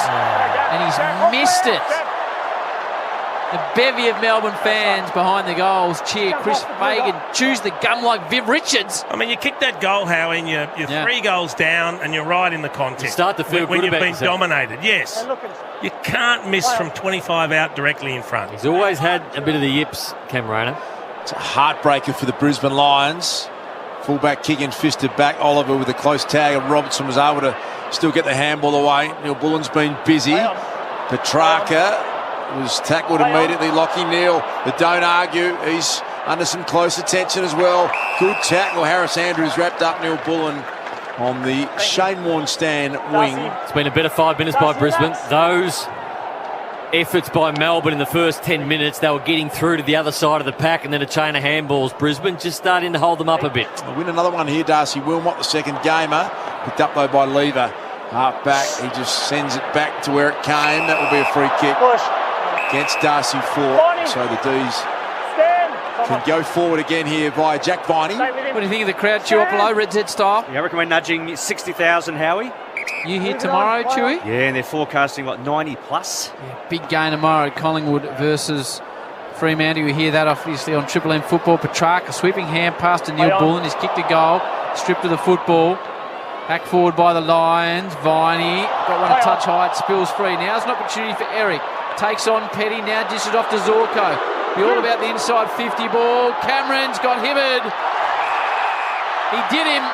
And he's missed it. The bevy of Melbourne fans behind the goals cheer. Chris Fagan chews the gum like Viv Richards. I mean, you kick that goal, Howie, and you're 3 goals down and you're right in the contest. You start to feel when good you've about been yourself. dominated. Yes. You can't miss from 25 out directly in front. He's always had a bit of the yips, Cam Rayner. It's a heartbreaker for the Brisbane Lions. Fullback kicking, fisted back. Oliver with a close tag, and Robertson was able to still get the handball away. Neil Bullen's been busy. Petrarca was tackled immediately. Lockie Neal, but don't argue. He's under some close attention as well. Good tackle. Harris Andrews wrapped up Neil Bullen on the Shane Warne stand wing. It's been a better 5 minutes by Brisbane. Those efforts by Melbourne in the first 10 minutes, they were getting through to the other side of the pack, and then a chain of handballs. Brisbane just starting to hold them up a bit. We'll win another one here, Darcy Wilmot, the second gamer. Picked up though by Lever. Half back, he just sends it back to where it came. That will be a free kick against Darcy Fort. So the D's can go forward again here via Jack Viney. What do you think of the crowd, Chiopolo, Red Z style? Yeah, I reckon we're nudging 60,000, Howie. You here tomorrow, Chewy? Yeah, and they're forecasting like 90 plus. Yeah, big game tomorrow, Collingwood versus Fremantle. You hear that obviously on Triple M football. Petrarca sweeping hand pass to Neil Bullen. He's kicked a goal, stripped of the football. Back forward by the Lions. Viney got one to touch high. It spills free. Now's an opportunity for Eric. Takes on Petty. Now dishes off to Zorko. Be all about the inside 50 ball. Cameron's got Hibbard. He did him,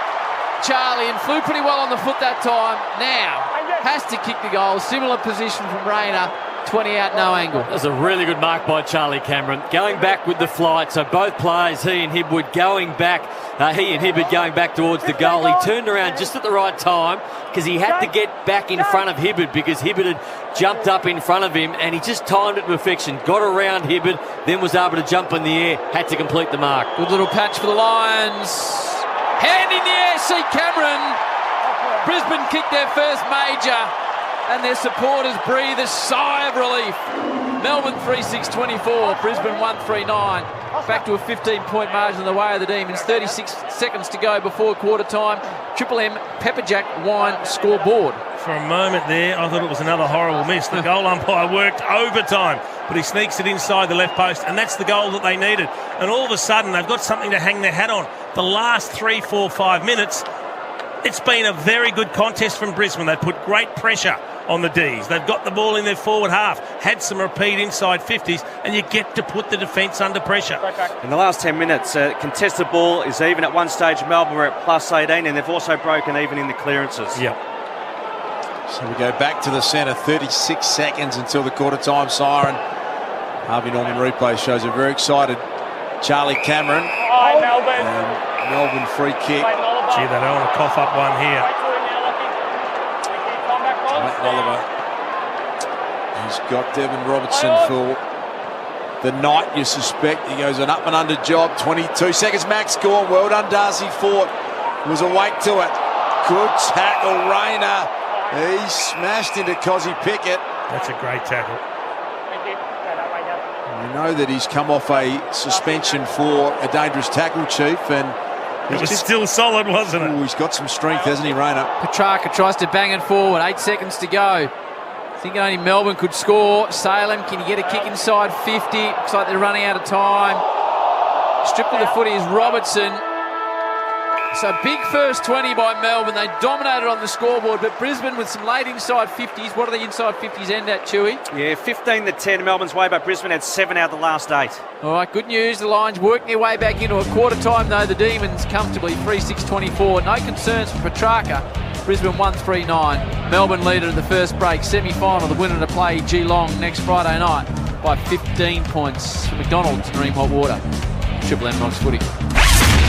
Charlie, and flew pretty well on the foot that time. Now has to kick the goal. Similar position from Rayner. 20 out, no angle. That's a really good mark by Charlie Cameron. Going back with the flight, so both players, he and Hibbard going back towards the goal. He turned around just at the right time because he had to get back in front of Hibbard because Hibbard had jumped up in front of him and he just timed it to perfection. Got around Hibbard, then was able to jump in the air, had to complete the mark. Good little patch for the Lions. Hand in the air, see Cameron. Brisbane kicked their first major. And their supporters breathe a sigh of relief. Melbourne 3-6-24, Brisbane 1-3-9. Back to a 15-point margin in the way of the Demons. 36 seconds to go before quarter time. Triple M Pepperjack Wine scoreboard. For a moment there, I thought it was another horrible miss. The goal umpire worked overtime, but he sneaks it inside the left post, and that's the goal that they needed. And all of a sudden, they've got something to hang their hat on. The last 3, 4, 5 minutes, it's been a very good contest from Brisbane. They've put great pressure on the D's. They've got the ball in their forward half, had some repeat inside 50s, and you get to put the defence under pressure. In the last 10 minutes, contested ball is even at one stage. Melbourne were at plus 18, and they've also broken even in the clearances. Yep. So we go back to the centre, 36 seconds until the quarter-time siren. Harvey Norman replay shows a very excited Charlie Cameron. Melbourne free kick. Gee, they don't want to cough up one here. Matt Oliver. He's got Devon Robertson for the night, you suspect. He goes an up and under job. 22 seconds. Max Gawn. Well done, Darcy Fort. Was awake to it. Good tackle, Rayner. He smashed into Cozzy Pickett. That's a great tackle. We know that he's come off a suspension for a dangerous tackle, Chief, and it was still solid, wasn't it? Ooh, he's got some strength, hasn't he, Rayner? Petrarca tries to bang it forward. 8 seconds to go. Thinking only Melbourne could score. Salem, can you get a kick inside 50? Looks like they're running out of time. Stripped of the footy is Robertson. So big first 20 by Melbourne. They dominated on the scoreboard, but Brisbane with some late inside 50s. What do the inside 50s end at, Chewy? Yeah, 15-10 Melbourne's way, but Brisbane had 7 out of the last 8. All right, good news. The Lions working their way back into a quarter time, though. The Demons comfortably 3-6-24. No concerns for Petrarca. Brisbane 1-3-9. Melbourne leader in the first break. Semi-final, the winner to play Geelong next Friday night by 15 points for McDonald's and Ream Hot Water. Triple M Rocks Footy.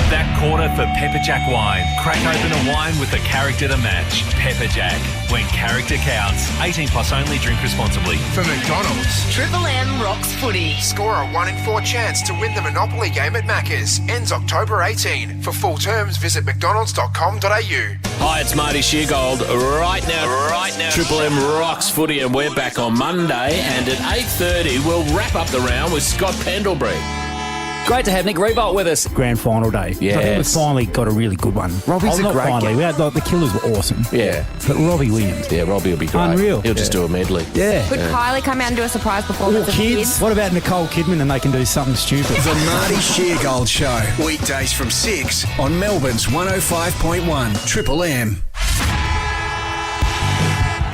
That quarter for Pepper Jack Wine. Crack open a wine with the character to match. Pepper Jack. When character counts. 18 plus only. Drink responsibly. For McDonald's. Triple M Rocks Footy. Score a 1 in 4 chance to win the Monopoly game at Macca's. Ends October 18. For full terms, visit mcdonalds.com.au. Hi, it's Marty Sheargold. Right now, Triple M Rocks Footy, and we're back on Monday. And at 8:30, we'll wrap up the round with Scott Pendlebury. Great to have Nick Reebolt with us. Grand final day. Yes. I think we finally got a really good one. Robbie's a great finally. We had, the Killers were awesome. Yeah. But Robbie Williams. Yeah, Robbie will be great. Unreal. He'll just do a medley. Yeah. Could Kylie come out and do a surprise performance? Or kids. What about Nicole Kidman and they can do something stupid? The Marty Sheargold Show. Weekdays from 6 on Melbourne's 105.1 Triple M.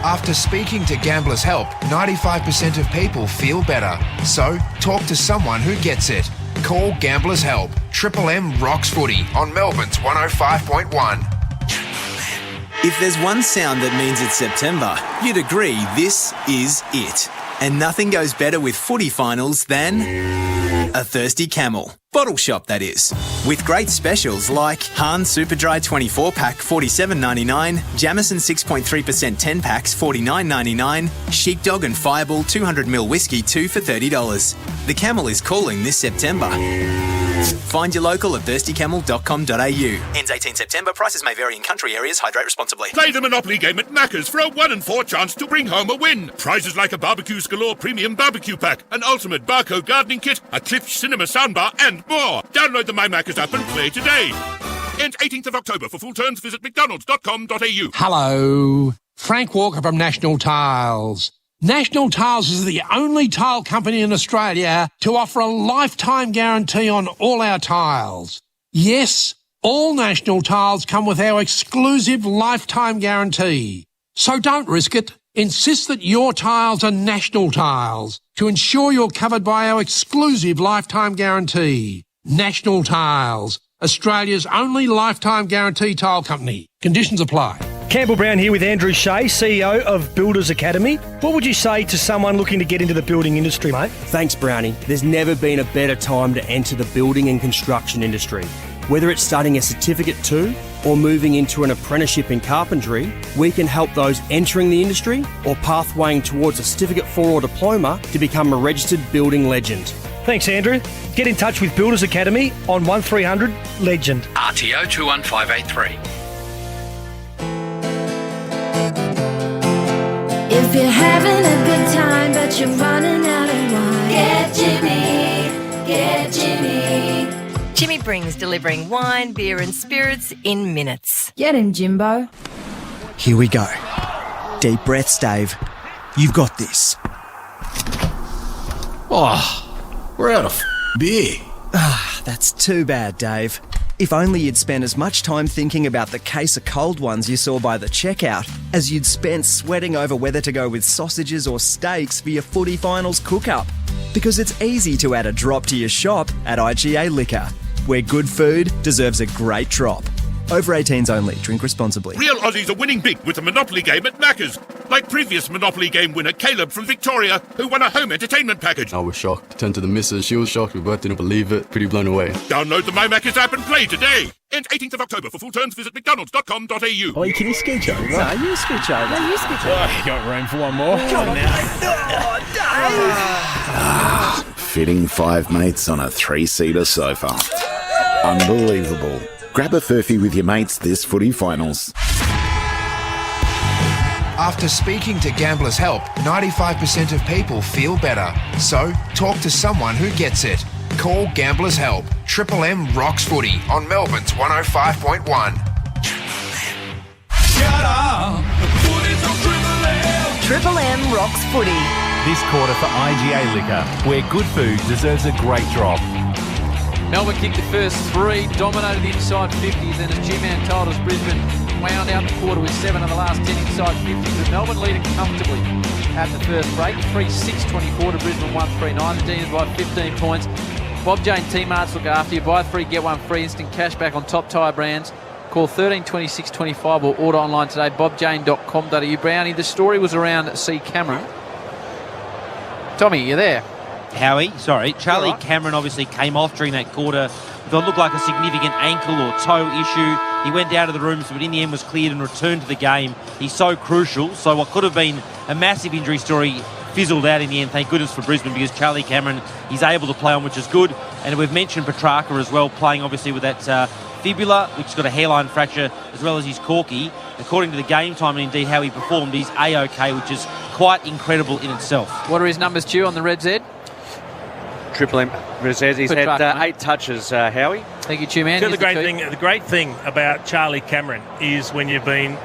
After speaking to Gamblers Help, 95% of people feel better. So, talk to someone who gets it. Call Gamblers Help. Triple M Rocks Footy on Melbourne's 105.1. If there's one sound that means it's September, you'd agree this is it. And nothing goes better with footy finals than a Thirsty Camel. Bottle shop, that is. With great specials like Han Superdry 24-pack, $47.99, Jameson 6.3% 10-packs, $49.99, Sheepdog and Fireball 200ml whiskey, 2 for $30. The Camel is calling this September. Find your local at thirstycamel.com.au. Ends 18 September. Prices may vary in country areas. Hydrate responsibly. Play the Monopoly game at Macca's for a 1 in 4 chance to bring home a win. Prizes like a Barbecues Galore Premium Barbecue Pack, an Ultimate Barcode Gardening Kit, a Klipsch Cinema Soundbar, and more. Download the My Macca's app and play today. Ends 18th of October. For full terms, visit mcdonalds.com.au. Hello. Frank Walker from National Tiles. National Tiles is the only tile company in Australia to offer a lifetime guarantee on all our tiles. Yes, all National Tiles come with our exclusive lifetime guarantee. So don't risk it. Insist that your tiles are National Tiles to ensure you're covered by our exclusive lifetime guarantee. National Tiles, Australia's only lifetime guarantee tile company. Conditions apply. Campbell Brown here with Andrew Shea, CEO of Builders Academy. What would you say to someone looking to get into the building industry, mate? Thanks, Brownie. There's never been a better time to enter the building and construction industry. Whether it's starting a Certificate 2 or moving into an apprenticeship in carpentry, we can help those entering the industry or pathwaying towards a Certificate 4 or diploma to become a registered building legend. Thanks, Andrew. Get in touch with Builders Academy on 1300 Legend. RTO 21583. If you're having a good time but you're running out of wine, get Jimmy, get Jimmy. Jimmy brings delivering wine, beer and spirits in minutes. Get him, Jimbo. Here we go. Deep breaths, Dave. You've got this. Oh, we're out of beer. That's too bad, Dave. If only you'd spent as much time thinking about the case of cold ones you saw by the checkout as you'd spent sweating over whether to go with sausages or steaks for your footy finals cook-up. Because it's easy to add a drop to your shop at IGA Liquor, where good food deserves a great drop. Over 18s only. Drink responsibly. Real Aussies are winning big with the Monopoly game at Macca's. Like previous Monopoly game winner Caleb from Victoria, who won a home entertainment package. I was shocked. Turned to the missus. She was shocked. We both didn't believe it. Pretty blown away. Download the My Macca's app and play today. End 18th of October. For full terms, visit mcdonalds.com.au. Oh, can you scooch over? No, you scooch over. No, you scooch over. Oh, you got room for one more? Come on now. Fitting 5 mates on a 3-seater sofa. Unbelievable. Grab a furphy with your mates this footy finals. After speaking to Gamblers Help, 95% of people feel better. So, talk to someone who gets it. Call Gamblers Help. Triple M rocks footy on Melbourne's 105.1. Shut up! The footy's on Triple M! Triple M rocks footy. This quarter for IGA Liquor, where good food deserves a great drop. Melbourne kicked the first 3, dominated the inside 50s, and as G-Man told us, Brisbane wound out the quarter with 7 of the last 10 inside 50s, with Melbourne leading comfortably at the first break. 3-6-24 to Brisbane 1-3-9. The Demons by 15 points. Bob Jane T-Marts look after you. Buy 3, get 1 free. Instant cash back on top tyre brands. Call 13 26 25 or order online today, bobjane.com.au. Brownie, the story was around C. Cameron. Tommy, you there? Howie, sorry. Charlie Cameron obviously came off during that quarter. It looked like a significant ankle or toe issue. He went out of the rooms, but in the end was cleared and returned to the game. He's so crucial. So what could have been a massive injury story fizzled out in the end. Thank goodness for Brisbane, because Charlie Cameron is able to play on, which is good. And we've mentioned Petrarca as well, playing obviously with that fibula, which has got a hairline fracture, as well as his corky. According to the game time and indeed how he performed, he's A-OK, which is quite incredible in itself. What are his numbers, Stu, on the Red Z? Triple M Reserves. He's had 8 touches, Howie. Thank you, Two Man. The great thing about Charlie Cameron is when you've been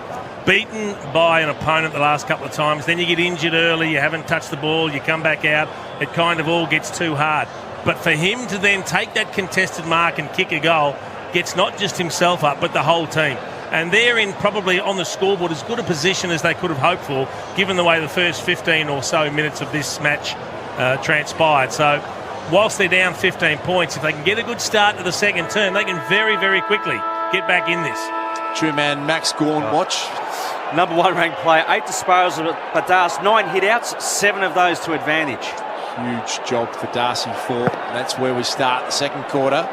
beaten by an opponent the last couple of times, then you get injured early, you haven't touched the ball, you come back out, it kind of all gets too hard. But for him to then take that contested mark and kick a goal gets not just himself up, but the whole team. And they're in probably on the scoreboard as good a position as they could have hoped for, given the way the first 15 or so minutes of this match transpired. So whilst they're down 15 points, if they can get a good start to the second term, they can very, very quickly get back in this. True man, Max Gawn, watch. Number 1 ranked player, 8 disposals, but Darcy 9 hit-outs, 7 of those to advantage. Huge job for Darcy Fort. That's where we start the second quarter.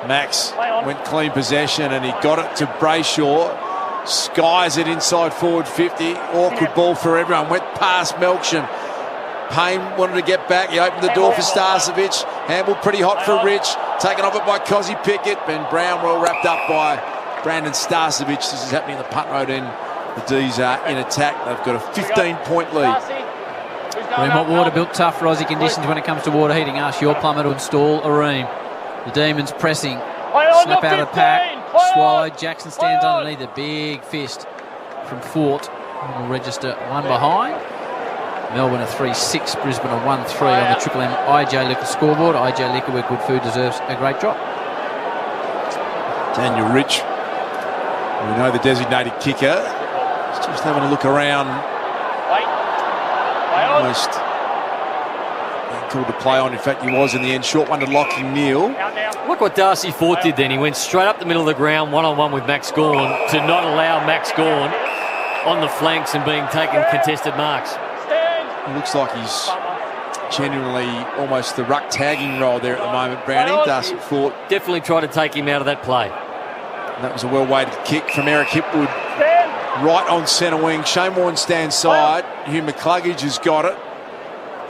Max went clean possession and he got it to Brayshaw. Skies it inside forward 50. Awkward ball for everyone. Went past Melksham. Payne wanted to get back. He opened the door for Starcevic. Handball pretty hot for Rich. Taken off it by Cozzy Pickett. Ben Brown well wrapped up by Brandon Starcevic. This is happening in the punt road end. The D's are in attack. They've got a 15-point lead. Remote Water built tough for Aussie conditions when it comes to water heating. Ask your plumber to install a ream. The Demons pressing. Snap out of the pack. Swallow. Jackson stands underneath a big fist from Fort. And will register 1 behind. Melbourne a 3-6. Brisbane a 1-3 on the Triple M IJ Liquor scoreboard. IJ Liquor, where good food deserves a great drop. Daniel Rich, we know the designated kicker. He's just having a look around. Almost called to play on. In fact, he was in the end. Short one to Lockie Neal. Look what Darcy Fort did then. He went straight up the middle of the ground, one-on-one with Max Gawn, to not allow Max Gawn on the flanks and being taken contested marks. It looks like he's genuinely almost the ruck tagging role there at the moment, Brownie. Darcy Fort definitely tried to take him out of that play. And that was a well-weighted kick from Eric Hipwood. Right on centre wing. Shane Warne stands side. Hugh McCluggage has got it.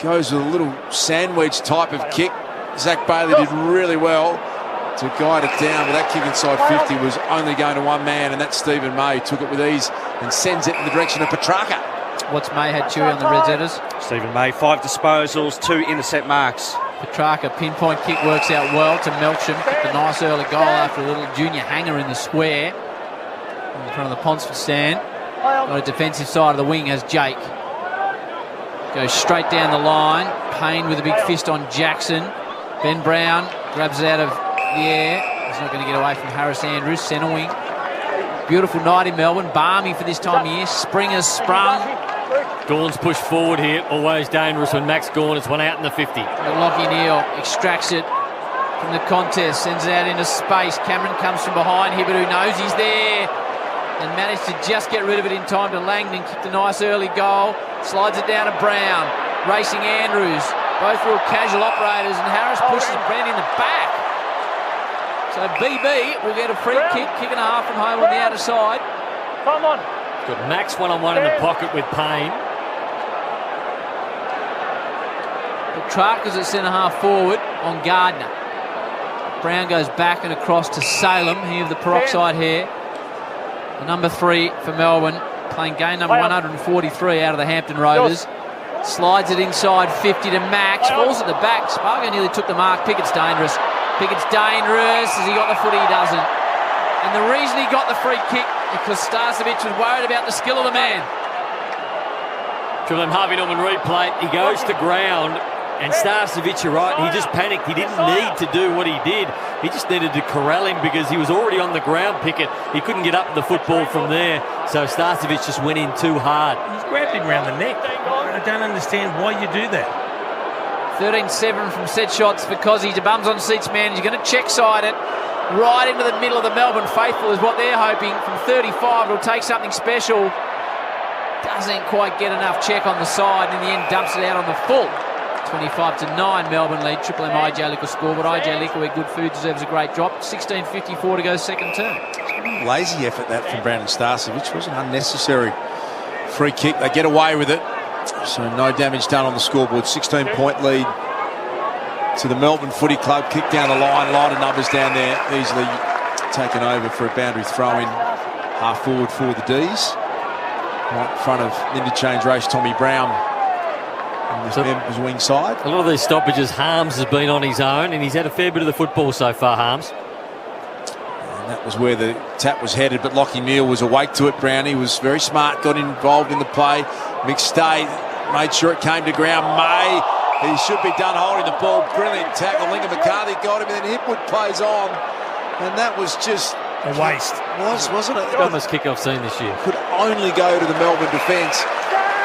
Goes with a little sandwich type of kick. Zach Bailey did really well to guide it down, but that kick inside 50 was only going to one man, and that's Stephen May. Took it with ease and sends it in the direction of Petrarca. What's May had, Chewy, on the Red Zetters? Stephen May, 5 disposals, 2 intercept marks. Petrarca, pinpoint kick works out well to Melksham. Kicked a nice early goal after a little junior hanger in the square. In front of the Ponsford stand. On a defensive side of the wing has Jake. Goes straight down the line. Payne with a big fist on Jackson. Ben Brown grabs it out of the air. He's not going to get away from Harris Andrews, centre wing. Beautiful night in Melbourne. Balmy for this time of year. Springer's sprung. Gawn's pushed forward here. Always dangerous when Max Gawn has one out in the 50. Lockie Neal extracts it. from the contest. Sends it out into space. Cameron comes from behind. Hibbert, who knows he's there, and managed to just get rid of it in time to Langdon. Kicked a nice early goal. Slides it down to Brown. Racing Andrews. Both real casual operators, and Harris pushes Brand in the back. So BB will get a free kick and a half from home on the outer side. Come on. Got Max one-on-one in the pocket with Payne. Petrarca's at centre-half forward on Gardner. Brown goes back and across to Salem, here with the peroxide hair. The number 3 for Melbourne, playing game number 143 out of the Hampton Rovers. Slides it inside 50 to Max, falls at the back. Spargo nearly took the mark. Pickett's dangerous. Pickett's dangerous. Has he got the footy? He doesn't. And the reason he got the free kick because Starcevic was worried about the skill of the man. Triple M Harvey Norman replay. He goes to ground, and Starcevic, you're right, he just panicked. He didn't need to do what he did. He just needed to corral him because he was already on the ground, Pickett. He couldn't get up the football from there, so Starcevic just went in too hard. He's grabbed him around the neck. I don't understand why you do that. 13-7 from set shots because he's a bums on seats man. He's going to check side it right into the middle of the Melbourne faithful is what they're hoping. From 35, it'll take something special. Doesn't quite get enough check on the side, and in the end dumps it out on the full. 25-9 Melbourne lead. Triple M IJ Liquor scoreboard. IJ Liquor, where good food deserves a great drop. 16:54 to go second term. Lazy effort that from Brandon Starcevic. Wasn't unnecessary. Free kick. They get away with it. So no damage done on the scoreboard. 16-point lead to the Melbourne Footy Club. Kick down the line. Line of numbers down there. Easily taken over for a boundary throw-in. Half forward for the D's. Right in front of interchange race Tommy Brown on this Members wing side. A lot of these stoppages, Harms has been on his own, and he's had a fair bit of the football so far, Harms. And that was where the tap was headed, but Lockie Neal was awake to it. Brownie was very smart, got involved in the play. McStay made sure it came to ground. May, he should be done holding the ball. Brilliant tackle. Lincoln McCarthy got him, and then Hipwood plays on. And that was just a waste. Wasn't it? Dumbest kick I've seen this year. Could only go to the Melbourne defence.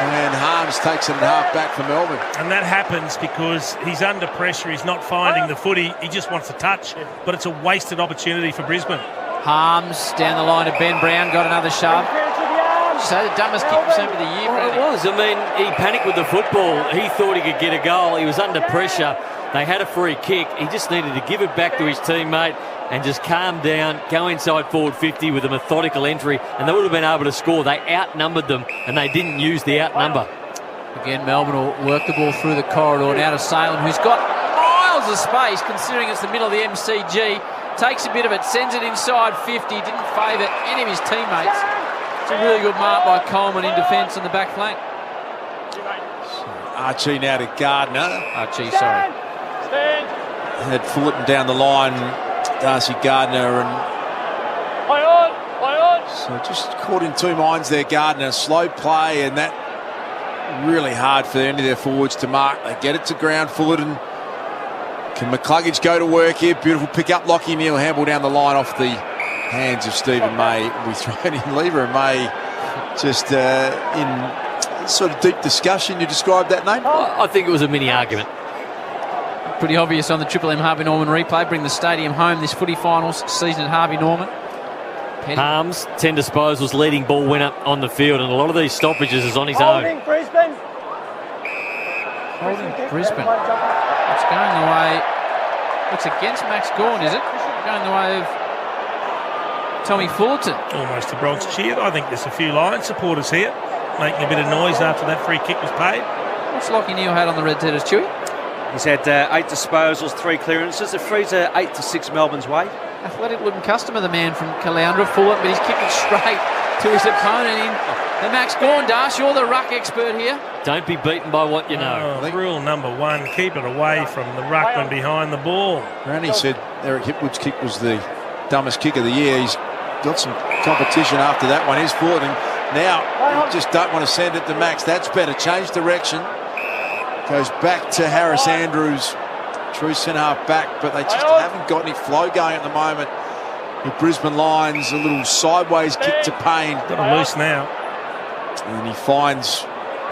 And Harms takes it in half back for Melbourne. And that happens because he's under pressure. He's not finding the footy. He just wants to touch. But it's a wasted opportunity for Brisbane. Harms down the line to Ben Brown. Got another shove. So the dumbest kick we've seen for the year. Well, it was. I mean, he panicked with the football. He thought he could get a goal. He was under pressure. They had a free kick. He just needed to give it back to his teammate and just calm down, go inside forward 50 with a methodical entry, and they would have been able to score. They outnumbered them, and they didn't use the outnumber. Again, Melbourne will work the ball through the corridor now to Salem, who's got miles of space, considering it's the middle of the MCG. Takes a bit of it, sends it inside 50, didn't favour any of his teammates. It's a really good mark by Coleman in defence on the back flank. Archie now to Gardner. Archie, sorry. Had Fullerton down the line, Darcy Gardner, and so just caught in two minds there. Gardner, slow play, and that really hard for any of their forwards to mark. They get it to ground. Fullerton, can McCluggage go to work here? Beautiful pick up. Lockie Neal handball down the line off the hands of Stephen May. We thrown in Lever and May just in sort of deep discussion. You described that, name? I think it was a mini argument. Pretty obvious on the Triple M Harvey Norman replay. Bring the stadium home this footy finals season at Harvey Norman. Harms, 10 disposals, leading ball winner on the field, and a lot of these stoppages is on his own. Brisbane. Holding Brisbane. It's going the way. It's against Max Gawn, is it? Going the way of Tommy Fullerton. Almost a Bronx cheer. I think there's a few Lions supporters here making a bit of noise after that free kick was paid. What's Lockie Neal had on the red headers, Chewy? He's had 8 disposals, 3 clearances. The frees are 8-6 Melbourne's way. Athletic looking customer, the man from Caloundra, Fullerton, but he's kicked it straight to his opponent in the Max Gawn. Dash, you're the ruck expert here. Don't be beaten by what you know. Rule number 1, keep it away from the ruckman behind the ball. Randy said Eric Hipwood's kick was the dumbest kick of the year. He's got some competition after that one. Here's Fullerton. Now, you just don't want to send it to Max. That's better. Change direction. Goes back to Harris Andrews. True centre-half back, but they just haven't got any flow going at the moment. The Brisbane Lions, a little sideways kick to Payne. Got a loose now. And he finds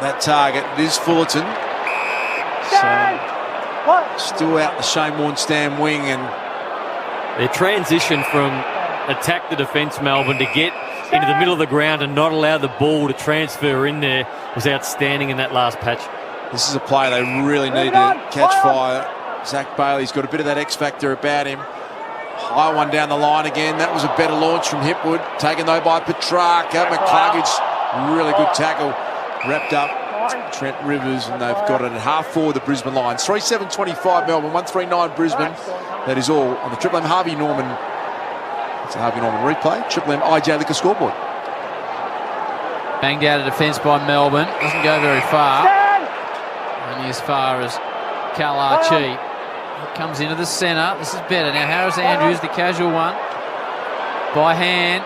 that target. It is Fullerton. So Still out the Shane Warne stand wing, and their transition from attack the defence, Melbourne, to get into the middle of the ground and not allow the ball to transfer in there was outstanding in that last patch. this is a play they really need to catch fire. Zach Bailey's got a bit of that X factor about him. High one down the line again. That was a better launch from Hipwood. Taken though by Petrarca. McCluggage, really good tackle. Wrapped up Trent Rivers, and they've got it at half forward the Brisbane Lions. 3-7-25 Melbourne, 139 Brisbane. That is all on the Triple M Harvey Norman. It's a Harvey Norman replay. Triple M IJ Liquor scoreboard. Banged out of defence by Melbourne. Doesn't go very far. Only as far as Cal Archie. Comes into the centre. This is better. Now Harris Andrews, the casual one. By hand.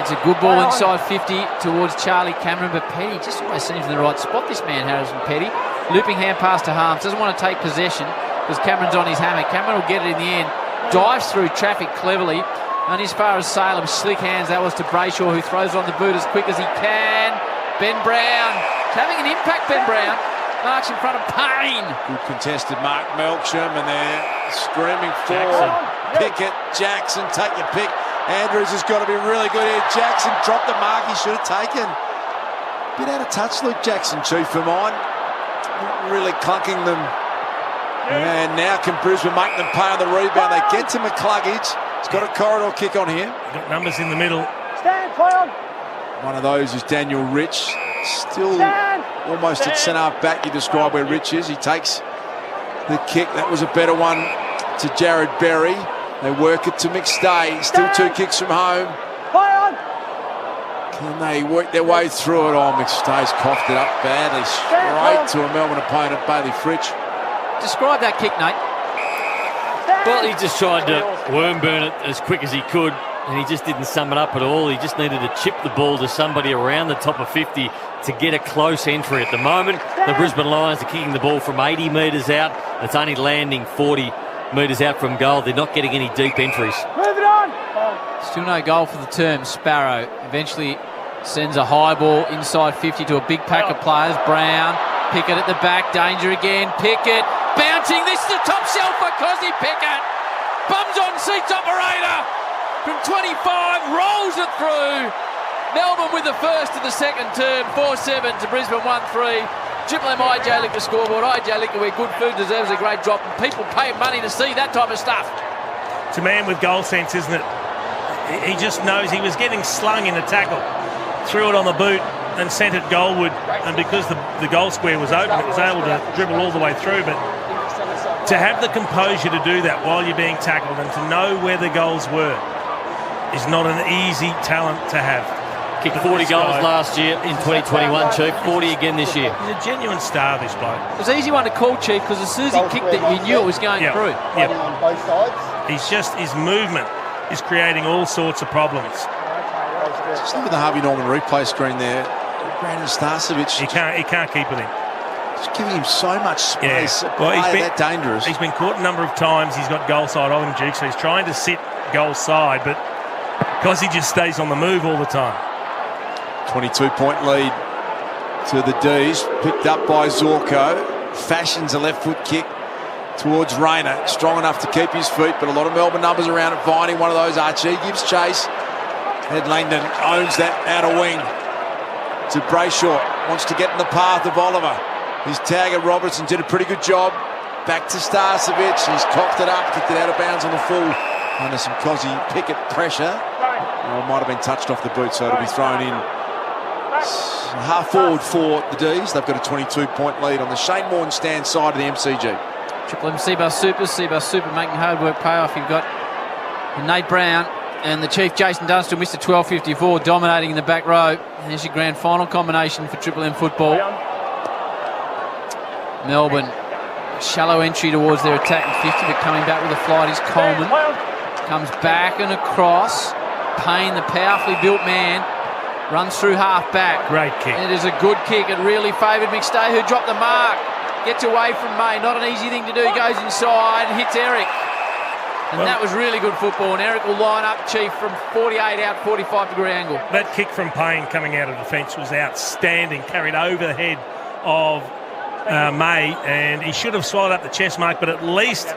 It's a good ball inside 50 towards Charlie Cameron, but Petty just always seems in the right spot, this man, Harrison Petty. Looping hand pass to Harms. Doesn't want to take possession because Cameron's on his hammer. Cameron will get it in the end. Dives through traffic cleverly. Only as far as Salem. Slick hands. That was to Brayshaw, who throws on the boot as quick as he can. Ben Brown. Having an impact, Ben Brown. Marks in front of Payne. Good contested Mark Melksham, and they're screaming forward. Pickett, Jackson, take your pick. Andrews has got to be really good here. Jackson dropped the mark he should have taken. Bit out of touch, Luke Jackson, chief for mine. Not really clunking them. And now can Brisbane make them pay on the rebound. They get to McCluggage. He's got a corridor kick on here. Got numbers in the middle. One of those is Daniel Rich. Still almost at centre back. You describe where Rich is. He takes the kick. That was a better one to Jared Berry. They work it to McStay. Still 2 kicks from home. Can they work their way through it? Oh, McStay's coughed it up badly. Straight to a Melbourne opponent, Bailey Fritsch. Describe that kick, Nate. Well, he just tried to worm burn it as quick as he could, and he just didn't sum it up at all. He just needed to chip the ball to somebody around the top of 50 to get a close entry. At the moment, the Brisbane Lions are kicking the ball from 80 metres out. It's only landing 40 metres out from goal. They're not getting any deep entries. Move it on. Still no goal for the term. Sparrow eventually sends a high ball inside 50 to a big pack of players. Brown, Pickett at the back, danger again. Pickett bouncing. This is the top shelf for Cosy Pickett. Bums on seats operator from 25, rolls it through. Melbourne with the first of the second term, 4-7 to Brisbane 1-3. Triple M IJ Liquor scoreboard. IJ Liquor, where good food deserves a great drop, and people pay money to see that type of stuff. It's a man with goal sense, isn't it? He just knows he was getting slung in the tackle, threw it on the boot and sent it goalward, and because the goal square was open, it was able to dribble all the way through. But to have the composure to do that while you're being tackled and to know where the goals were is not an easy talent to have. Kicked 40 goals last year in 2021, Chief. 40 again this year. He's a genuine star, this bloke. It was an easy one to call, Chief, because as soon as he kicked it, you knew it was going through. Yep. He's just, his movement is creating all sorts of problems. Just look at the Harvey Norman replay screen there. Brandon Starcevic. He can't keep with him. Just giving him so much space. Yeah. Well, he's been that dangerous. He's been caught a number of times. He's got goal side on him, Duke, so he's trying to sit goal side, but because he just stays on the move all the time. 22-point lead to the D's, picked up by Zorko. Fashions a left foot kick towards Rayner. Strong enough to keep his feet, but a lot of Melbourne numbers around it. Finding one of those. Archie gives chase. Ed Langdon owns that outer wing to Brayshaw. Wants to get in the path of Oliver. His tagger Robertson did a pretty good job. Back to Starcevic. He's cocked it up, kicked it out of bounds on the full. Under some Cosy Pickett pressure. Oh, it might have been touched off the boot, so it'll be thrown in. Half forward for the D's. They've got a 22-point lead on the Shane Warne stand side of the MCG. Triple M Seabus Super making hard work pay off. You've got Nate Brown and the Chief Jason Dunstall, Mr. 1254, dominating in the back row. And there's your grand final combination for Triple M football. Melbourne, shallow entry towards their attacking 50, but coming back with a flight is Coleman. Comes back and across. Payne, the powerfully built man, runs through half back. Great kick. It is a good kick. It really favoured McStay, who dropped the mark. Gets away from May. Not an easy thing to do. Goes inside and hits Eric. And that was really good football. And Eric will line up, Chief, from 48 out, 45-degree angle. That kick from Payne coming out of defence was outstanding. Carried over the head of May, and he should have swallowed up the chest mark, but at least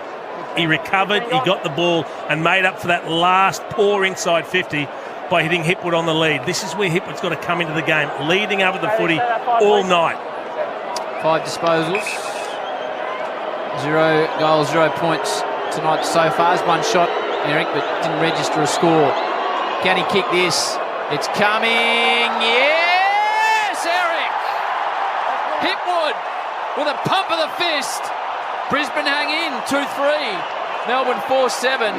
he recovered, he got the ball and made up for that last poor inside 50 by hitting Hipwood on the lead. This is where Hipwood's got to come into the game, leading over the footy all night. 5 disposals, 0 goals, 0 points tonight so far. There's one shot, Eric, but didn't register a score. Can he kick this? It's coming. Yes, Eric! Hipwood with a pump of the fist. Brisbane hang in, 2-3. Melbourne 4-7.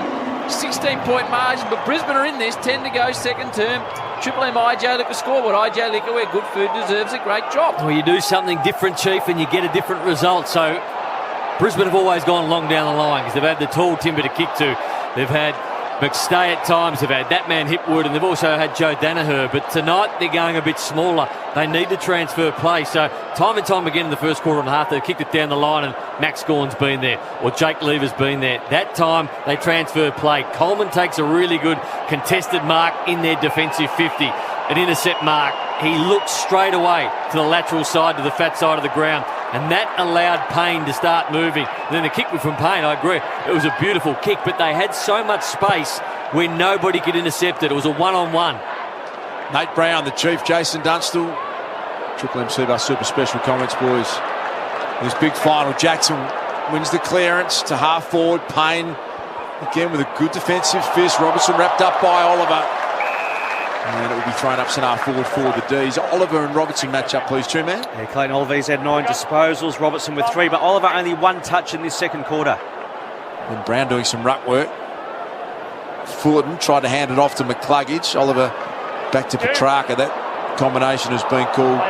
16-point margin, but Brisbane are in this. 10 to go, second term. Triple M IJ Liquor scoreboard. IJ Liquor, where good food deserves a great job. Well, you do something different, Chief, and you get a different result. So Brisbane have always gone long down the line because they've had the tall timber to kick to. They've had McStay at times, they've had that man Hipwood, and they've also had Joe Danaher. But tonight they're going a bit smaller. They need to transfer play. So time and time again in the first quarter and a half, they've kicked it down the line and Max Gawn's been there or Jake Lever's been there. That time they transfer play. Coleman takes a really good contested mark in their defensive 50. An intercept mark. He looks straight away to the lateral side, to the fat side of the ground, and that allowed Payne to start moving. And then the kick from Payne, I agree, it was a beautiful kick, but they had so much space where nobody could intercept it. It was a one-on-one. Nate Brown, the Chief, Jason Dunstall. Triple M Super Special comments, boys. This big final, Jackson wins the clearance to half forward. Payne, again with a good defensive fist. Robertson wrapped up by Oliver. And it will be thrown up centre forward for the D's. Oliver and Robertson match up, please, two man. Yeah, Clayton Oliver's had 9 disposals, Robertson with 3, but Oliver only 1 touch in this second quarter. And Brown doing some ruck work. Fullerton tried to hand it off to McCluggage. Oliver back to Petrarca. That combination has been called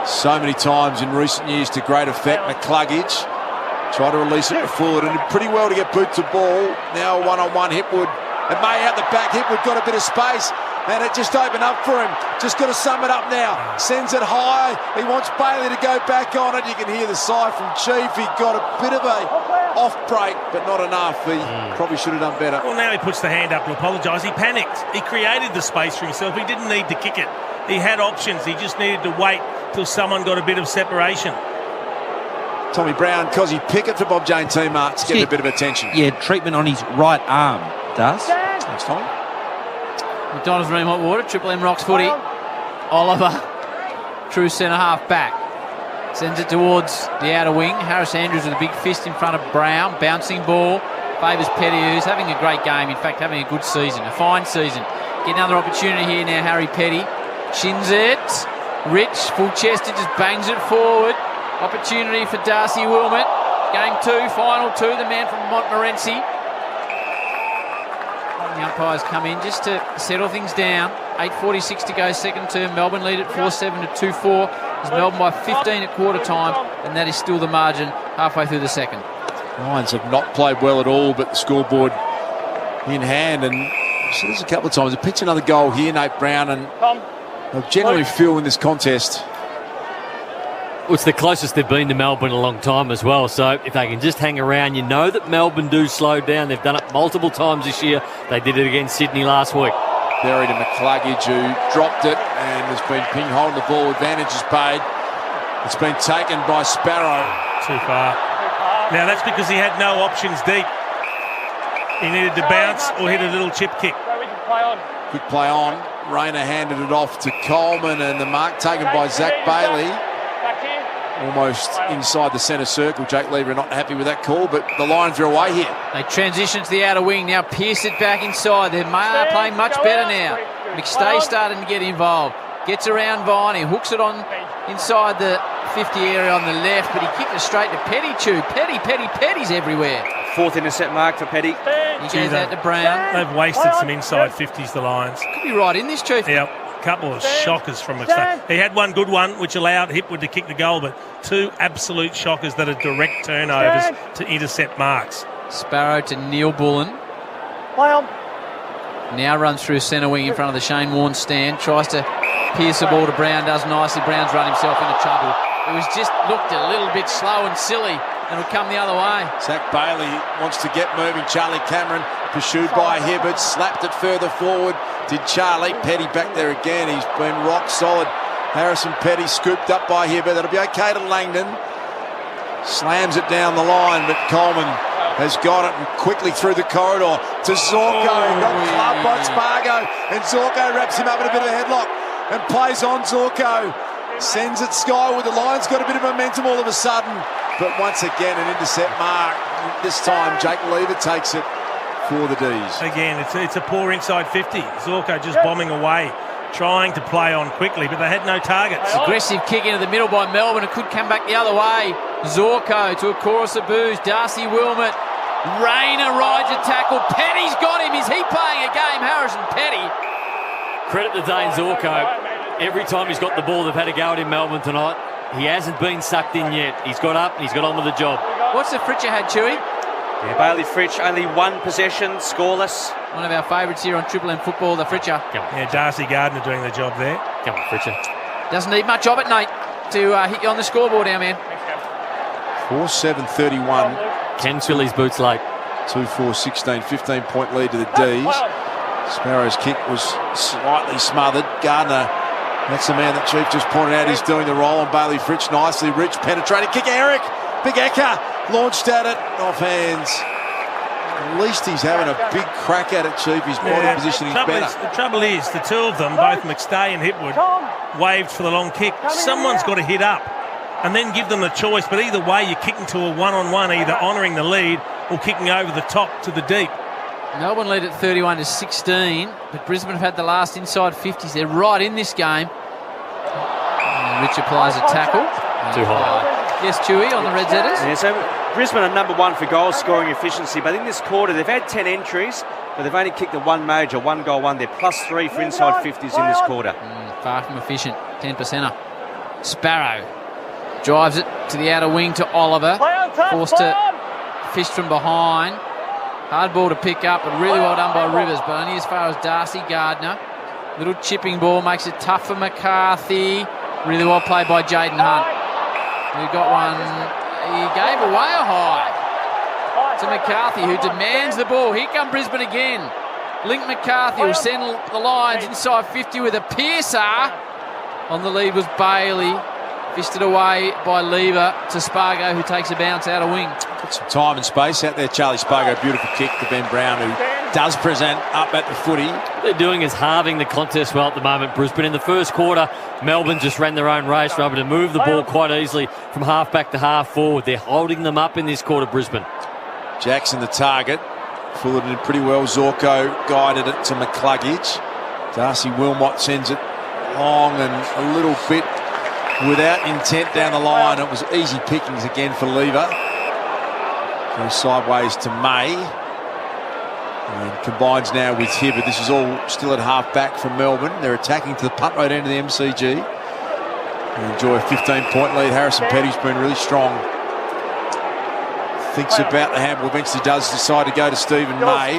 so many times in recent years to great effect. McCluggage tried to release it to Fullerton. Did pretty well to get boot to ball. Now a one-on-one. Hipwood. And May out the back. Hipwood got a bit of space. And it just opened up for him. Just got to sum it up now. Sends it high. He wants Bailey to go back on it. You can hear the sigh from Chief. He got a bit of a off break, but not enough. He probably should have done better. Well, now he puts the hand up to apologise. He panicked. He created the space for himself. He didn't need to kick it. He had options. He just needed to wait till someone got a bit of separation. Tommy Brown, Cozzy Pickett for Bob Jane teammates, getting a bit of attention. Yeah, treatment on his right arm, does. Thanks, Tommy. McDonald's Room Hot Water, Triple M Rocks footy. Oliver, true centre half back. Sends it towards the outer wing. Harris Andrews with a big fist in front of Brown. Bouncing ball. Favours Petty, who's having a great game. In fact, having a good season. A fine season. Get another opportunity here now, Harry Petty. Shins it. Rich, full-chested, just bangs it forward. Opportunity for Darcy Wilmot. Game 2, final 2. The man from Montmorency. The umpires come in just to settle things down. 8:46 to go, second term. Melbourne lead at 4-7 to 2-4. It's Melbourne by 15 at quarter time, and that is still the margin halfway through the second. Lions have not played well at all, but the scoreboard in hand. And so there's a couple of times. They pitch another goal here, Nate Brown, and they'll generally feel in this contest. Well, it's the closest they've been to Melbourne in a long time as well. So if they can just hang around, you know that Melbourne do slow down. They've done it multiple times this year. They did it against Sydney last week. Berry to McCluggage, who dropped it and has been ping-holding the ball. Advantage is paid. It's been taken by Sparrow. Too far. Now that's because he had no options deep. He needed to bounce or hit a little chip kick. Quick play on. Rayner handed it off to Coleman, and the mark taken by Zach Bailey. Almost inside the centre circle. Jake Lever not happy with that call, but the Lions are away here. They transition to the outer wing. Now Pierce it back inside. They're playing much better now. McStay starting to get involved. Gets around Vine. He hooks it on inside the 50 area on the left, but he kicked it straight to Petty. Petty's everywhere. 4th intercept mark for Petty. He goes out to Brown. They've wasted some inside 50s, the Lions. Could be right in this, Chief. Yep. Couple of shockers from McStay. He had one good one which allowed Hipwood to kick the goal, but 2 absolute shockers that are direct turnovers to intercept marks. Sparrow to Neil Bullen. Now runs through centre wing in front of the Shane Warne stand. Tries to pierce the ball to Brown. Does nicely. Brown's run himself into trouble. It was just looked a little bit slow and silly, and it'll come the other way. Zach Bailey wants to get moving. Charlie Cameron pursued by Hibbert, slapped it further forward. Did Charlie. Petty back there again. He's been rock solid. Harrison Petty scooped up by Hibbert. That'll be okay to Langdon. slams it down the line, but Coleman has got it and quickly through the corridor to Zorko. Got clubbed by Spargo, and Zorko wraps him up in a bit of a headlock and plays on Zorko. Sends it skyward. The Lions got a bit of momentum all of a sudden, but once again an intercept mark. This time Jake Lever takes it for the D's. Again, it's a poor inside 50. Zorko just bombing away, trying to play on quickly, but they had no targets. Aggressive kick into the middle by Melbourne. It could come back the other way. Zorko to a chorus of boos. Darcy Wilmot. Rayner rides a tackle. Petty's got him. Is he playing a game? Harrison Petty. Credit to Dane Zorko. Every time he's got the ball, they've had a go at him, Melbourne, tonight. He hasn't been sucked in yet. He's got up and he's got on with the job. What's the Fritcher had, Chewy? Yeah, Bailey Fritsch, only one possession, scoreless. One of our favourites here on Triple M Football, the Fritcher. Yeah, Darcy Gardner doing the job there. Come on, Fritcher. Doesn't need much of it, Nate, to hit you on the scoreboard, our man. 4-7-31. Ken Philly's boots late. 2-4, 16, 15-point lead to the D's. Sparrow's kick was slightly smothered. Gardner, that's the man that Chief just pointed out, he's doing the roll on Bailey Fritsch nicely. Rich penetrating kick. Eric, big Eka, launched at it, off hands. At least he's having a big crack at it, Chief. His body positioning is better. The trouble is, the two of them, both McStay and Hipwood, waved for the long kick. Someone's got to hit up and then give them the choice. But either way, you're kicking to a one-on-one, either honouring the lead or kicking over the top to the deep. Melbourne lead at 31-16, but Brisbane have had the last inside 50s. They're right in this game. And Rich applies a tackle. Too high. Yes, Chewy, on the Red Zetters. Yeah, so Brisbane are number one for goal scoring efficiency, but in this quarter they've had 10 entries, but they've only kicked the one major, one goal one. They're +3 for inside 50s in this quarter. Far from efficient, 10%er. Sparrow drives it to the outer wing to Oliver. Forced to fish from behind. Hard ball to pick up, but really well done by Rivers, but only as far as Darcy Gardner. Little chipping ball makes it tough for McCarthy. Really well played by Jaden Hunt. We've got one. He gave away a high to McCarthy, who demands the ball. Here come Brisbane again. Link McCarthy will send the Lions inside 50 with a piercer. On the lead was Bailey. Fisted away by Lever to Spargo, who takes a bounce out of wing. Put some time and space out there, Charlie Spargo. Beautiful kick to Ben Brown, who does present up at the footy. What they're doing is halving the contest well at the moment, Brisbane. In the first quarter, Melbourne just ran their own race, were able to move the ball quite easily from half back to half forward. They're holding them up in this quarter, Brisbane. Jackson the target. Fooled it in pretty well. Zorko guided it to McCluggage. Darcy Wilmot sends it long and a little bit without intent down the line. It was easy pickings again for Lever. Goes sideways to May. And combines now with Hibberd. This is all still at half back from Melbourne. They're attacking to the punt road end of the MCG. They enjoy a 15-point lead. Harrison Petty's been really strong. Thinks about the handball. Eventually does decide to go to Stephen May.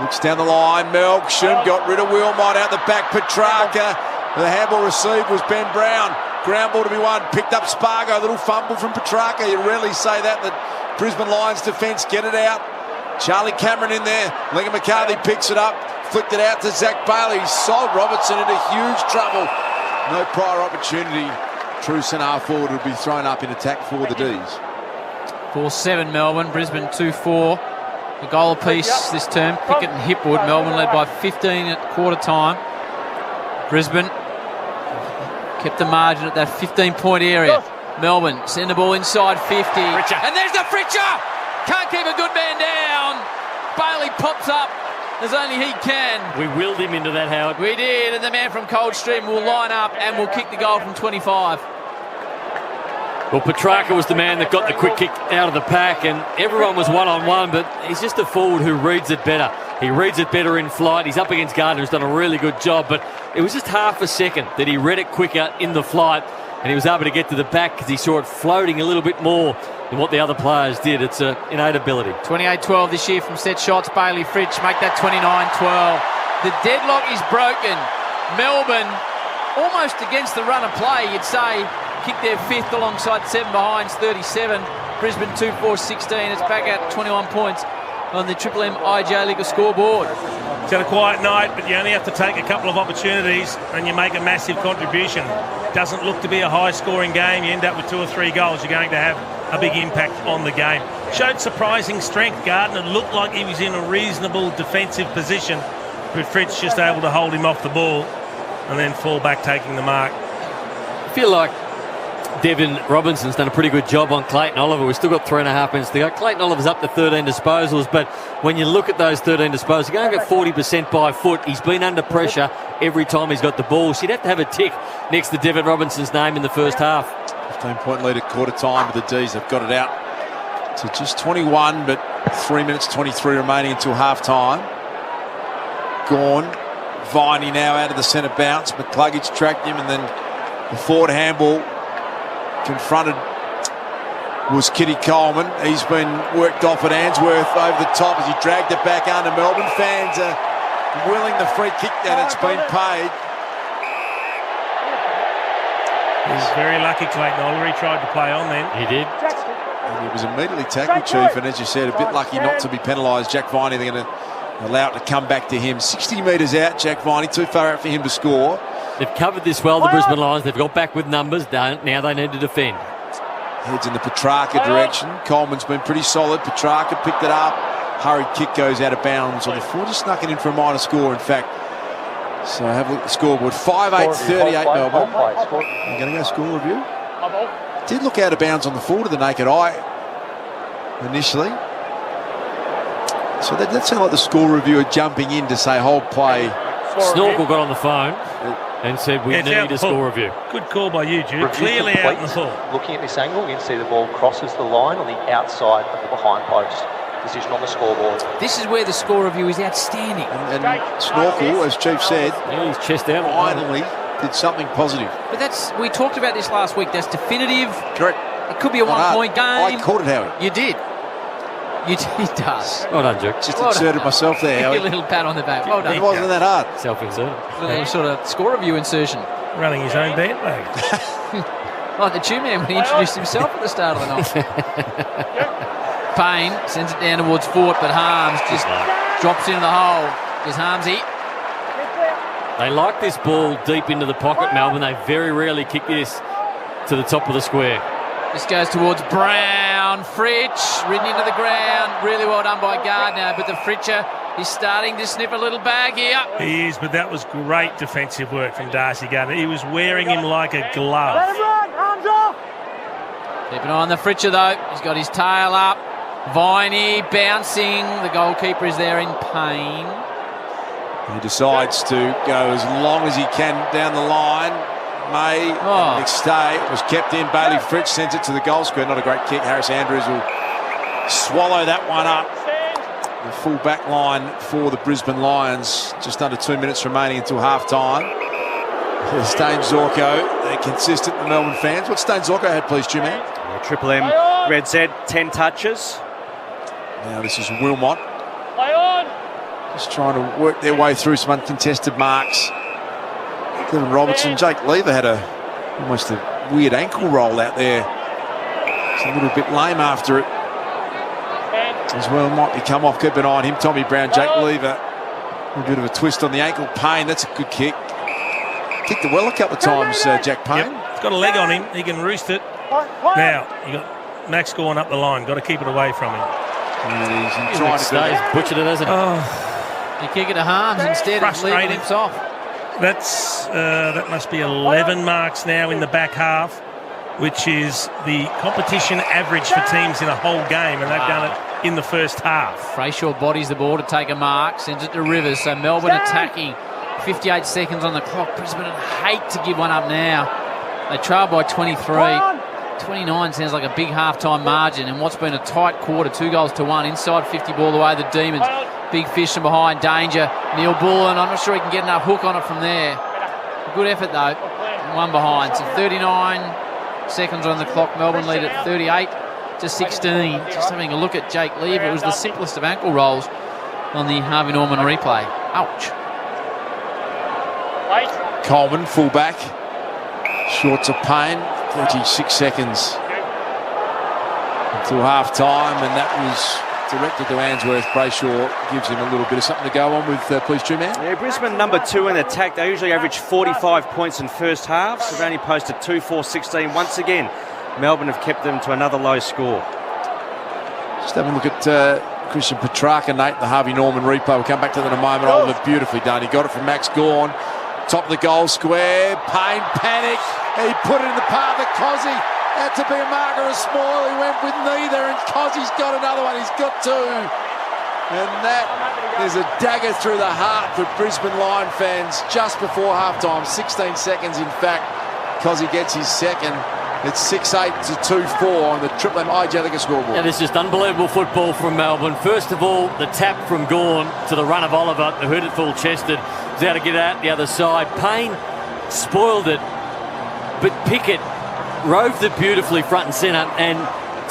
Looks down the line. Melksham got rid of Wilmot out the back. Petrarca. The handball received was Ben Brown. Ground ball to be won. Picked up Spargo. A little fumble from Petrarca. You rarely say that. The Brisbane Lions defence get it out. Charlie Cameron in there. Lincoln McCarthy picks it up. Flicked it out to Zach Bailey. Sold Robertson into huge trouble. No prior opportunity. True centre forward would be thrown up in attack for the D's. 4-7 Melbourne. Brisbane 2-4. A goal apiece this term. Pickett and Hipwood. Melbourne led by 15 at quarter time. Brisbane kept the margin at that 15-point area. Melbourne send the ball inside 50. Fritcher. And there's the Fritcher! Can't keep a good man down. Bailey pops up as only he can. We willed him into that, Howard. We did, and the man from Coldstream will line up and will kick the goal from 25. Well, Petrarca was the man that got the quick kick out of the pack, and everyone was one-on-one, but he's just a forward who reads it better. He reads it better in flight. He's up against Gardner, who's done a really good job, but it was just half a second that he read it quicker in the flight, and he was able to get to the back because he saw it floating a little bit more than what the other players did. It's an innate ability. 28-12 this year from set shots. Bailey Fritsch make that 29-12. The deadlock is broken. Melbourne, almost against the run of play, you'd say, kicked their fifth alongside 7 behinds, 37. Brisbane 2-4-16. It's back at 21 points on the Triple M IJ Liga scoreboard. It's had a quiet night, but you only have to take a couple of opportunities and you make a massive contribution. Doesn't look to be a high-scoring game. You end up with 2 or 3 goals. You're going to have a big impact on the game. Showed surprising strength. Gardner looked like he was in a reasonable defensive position, but Fritz just able to hold him off the ball and then fall back taking the mark. I feel like Devin Robinson's done a pretty good job on Clayton Oliver. We've still got 3.5 minutes to go. Clayton Oliver's up to 13 disposals, but when you look at those 13 disposals, going at 40% by foot, he's been under pressure every time he's got the ball. So you'd have to have a tick next to Devin Robinson's name in the first half. 15-point lead at quarter time, but the D's have got it out to just 21, but 3 minutes 23 remaining until half time. Gone. Viney now out of the centre bounce. McCluggage tracked him, and then the forward handball confronted was Kitty Coleman. He's been worked off at Ainsworth over the top as he dragged it back under Melbourne. Fans are willing the free kick, and it's been paid. He's very lucky, Clayton Oliver. He tried to play on then. He did. And he was immediately tackled, Chief, and as you said, a bit lucky not to be penalised. Jack Viney, they're going to allow it to come back to him. 60 metres out, Jack Viney, too far out for him to score. They've covered this well, the Brisbane Lions. They've got back with numbers. Now they need to defend. Heads in the Petrarca direction. Coleman's been pretty solid. Petrarca picked it up. Hurried kick goes out of bounds on the floor. Just snuck it in for a minor score, in fact. So have a look at the scoreboard. 5-8-38 Melbourne. I'm going to go score review. Did look out of bounds on the floor to the naked eye initially. So that sounded like the score reviewer jumping in to say hold play. Snorkel got on the phone and said we need a score review. Good call by you, Jude. Clearly out in the full. Looking at this angle, you can see the ball crosses the line on the outside of the behind post. Decision on the scoreboard. This is where the score review is outstanding. And Snorkel, as Chief said, he's chest out. Finally did something positive. But we talked about this last week. That's definitive. Correct. It could be a one-point game. I caught it, Howie. You did. You did. He does. Well done, Duke. Just inserted myself there, Howie. A little pat on the back. Well done. It wasn't that hard. Self-inserted. A little sort of score review insertion. Running his own bandbag. Like the two-man when he introduced himself at the start of the night. Payne sends it down towards Fort, but Harms just drops into the hole. Because Harmsy. They like this ball deep into the pocket, Melbourne. They very rarely kick this to the top of the square. This goes towards Brown. Fritsch ridden into the ground. Really well done by Gardner, but the Fritcher is starting to sniff a little bag here. He is, but that was great defensive work from Darcy Gardner. He was wearing him like a glove. Keep an eye on the Fritcher, though. He's got his tail up. Viney bouncing. The goalkeeper is there in pain. He decides to go as long as he can down the line. Next stay. It was kept in. Bailey Fritsch sends it to the goal square. Not a great kick. Harris Andrews will swallow that one up. The full back line for the Brisbane Lions. Just under 2 minutes remaining until half time. Here's Dane Zorko. They're consistent, the Melbourne fans. What Dane Zorko had, please, Jim-Man? Triple M, Red Z, 10 touches. Now this is Wilmot. Just trying to work their way through some uncontested marks. Kevin Robertson, Jake Lever had almost a weird ankle roll out there. It's a little bit lame after it. As well, might be come off. Keep an eye on him. Tommy Brown, Jake Lever. A bit of a twist on the ankle. Payne, that's a good kick. Kicked it well a couple of times, Jack Payne. Yep. He's got a leg on him. He can roost it. Now, you got Max going up the line. Got to keep it away from him. And he's trying to do it. Butchered it, hasn't he? You kick it to Harms instead of leaving him off. That must be 11 marks now in the back half, which is the competition average for teams in a whole game, and they've done it in the first half. Brayshaw bodies the ball to take a mark, sends it to Rivers. So Melbourne attacking. 58 seconds on the clock. Brisbane would hate to give one up now. They trail by 23. 29 sounds like a big half-time margin, and what's been a tight quarter, 2-1. Inside 50 ball away, the Demons. Big fish from behind, danger. Neil Bullen, I'm not sure he can get enough hook on it from there. Good effort, though. One behind. So 39 seconds on the clock. Melbourne lead at 38 to 16. Just having a look at Jake Lever. It was the simplest of ankle rolls on the Harvey Norman replay. Ouch. Coleman, fullback. Shorts of Payne. 36 seconds until half-time, and that was directed to Ainsworth. Brayshaw gives him a little bit of something to go on with, please, Two-Man. Yeah, Brisbane number 2 in attack. They usually average 45 points in first halves. They've only posted 2-4-16. Once again, Melbourne have kept them to another low score. Just having a look at Christian Petrarca, Nate, the Harvey Norman replay. We'll come back to that in a moment. Oliver, beautifully done. He got it from Max Gawn. Top of the goal square. Payne panic. He put it in the path of Cozzy. Had to be a marker of small. He went with neither, and Cozzy's got another one. He's got two. And that is a dagger through the heart for Brisbane Lion fans just before halftime. 16 seconds, in fact. Cozzy gets his second. It's 6-8 to 2-4 on the Triple M IJ Liquor scoreboard. And it's just unbelievable football from Melbourne. First of all, the tap from Gawn to the run of Oliver, who hit it full chested. Was able to get out the other side. Payne spoiled it, but Pickett roved it beautifully front and centre. And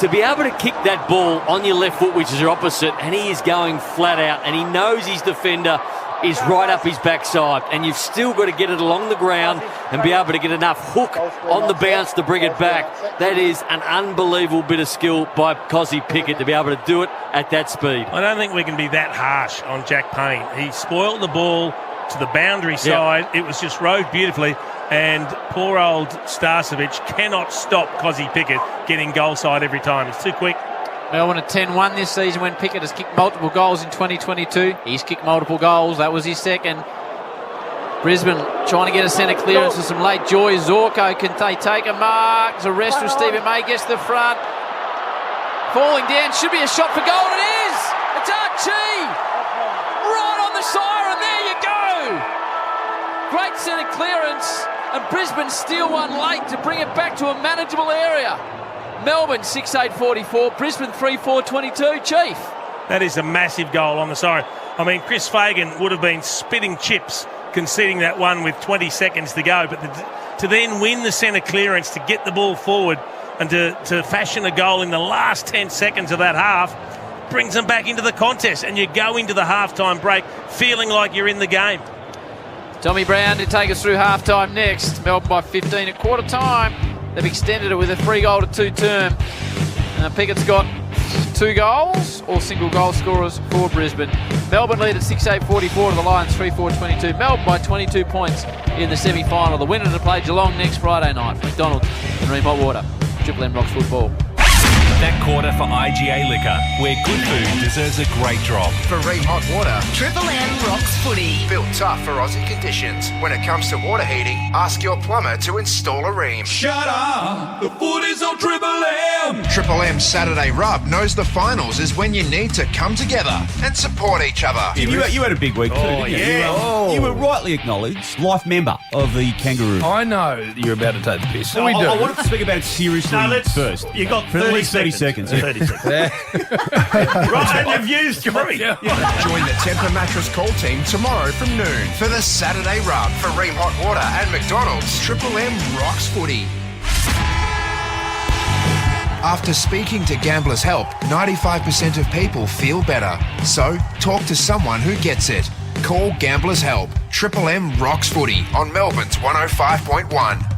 to be able to kick that ball on your left foot, which is your opposite, and he is going flat out, and he knows his defender is right up his backside, and you've still got to get it along the ground and be able to get enough hook on the bounce to bring it back. That is an unbelievable bit of skill by Cozzy Pickett to be able to do it at that speed. I don't think we can be that harsh on Jack Payne. He spoiled the ball to the boundary side. It was just rode beautifully, and poor old Starcevic cannot stop Cozzy Pickett getting goal side every time. It's too quick. Melbourne at 10-1 this season when Pickett has kicked multiple goals in 2022. He's kicked multiple goals. That was his second. Brisbane trying to get a centre clearance with some late joy. Zorko, can they take a mark? There's a rest with Stephen May, gets to the front. Falling down, should be a shot for goal. It is! It's Archie! Right on the siren, there you go! Great centre clearance, and Brisbane steal one late to bring it back to a manageable area. Melbourne 6-8-44, Brisbane 3-4-22. Chief. That is a massive goal on the siren. I mean, Chris Fagan would have been spitting chips conceding that one with 20 seconds to go, but to then win the centre clearance, to get the ball forward and to fashion a goal in the last 10 seconds of that half brings them back into the contest, and you go into the halftime break feeling like you're in the game. Tommy Brown to take us through halftime next. Melbourne by 15 at quarter time. They've extended it with a 3-goal-to-2 term. Pickett's got 2 goals, all single goal scorers for Brisbane. Melbourne lead at 6-8-44 to the Lions 3-4-22. Melbourne by 22 points in the semi-final. The winner to play Geelong next Friday night. McDonald's and Ream Hot Water. Triple M rocks football. That quarter for IGA Liquor, where good food deserves a great drop. For Ream Hot Water, Triple M rocks footy. built tough for Aussie conditions. When it comes to water heating, ask your plumber to install a Ream. Shut up! The footy's on Triple M! Triple M Saturday Rub knows the finals is when you need to come together and support each other. You had a big week too, didn't you? yeah. You were rightly acknowledged life member of the Kangaroo. I know you're about to take the piss. I wanted to speak about it seriously first. You got for 30 at least 30 seconds. 30 seconds. Right, and you've used 3. Join the Tempur Mattress call team tomorrow from noon for the Saturday Rub. For Ream Hot Water and McDonald's, Triple M rocks footy. After speaking to Gamblers Help, 95% of people feel better. So, talk to someone who gets it. Call Gamblers Help. Triple M rocks footy on Melbourne's 105.1.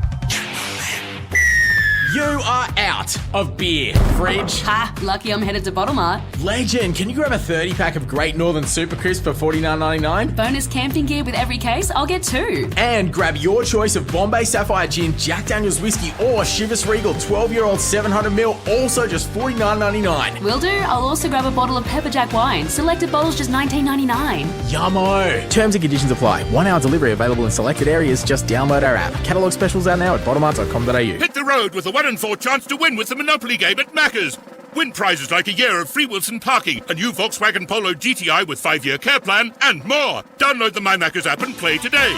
You are out of beer. Fridge. Ha, lucky I'm headed to Bottle Mart. Legend, can you grab a 30-pack of Great Northern Super Crisp for $49.99? Bonus camping gear with every case, I'll get 2. And grab your choice of Bombay Sapphire Gin, Jack Daniel's Whiskey, or Chivas Regal 12-year-old 700ml, also just $49.99. Will do. I'll also grab a bottle of Pepper Jack wine. Selected bottles just $19.99. Yummo. Terms and conditions apply. 1 hour delivery available in selected areas. Just download our app. Catalogue specials out now at bottlemart.com.au. Hit the road with a 1 in 4 chance to win with the Monopoly game at Macca's. Win prizes like a year of free Wilson parking, a new Volkswagen Polo GTI with 5-year care plan, and more. Download the My Macca's app and play today.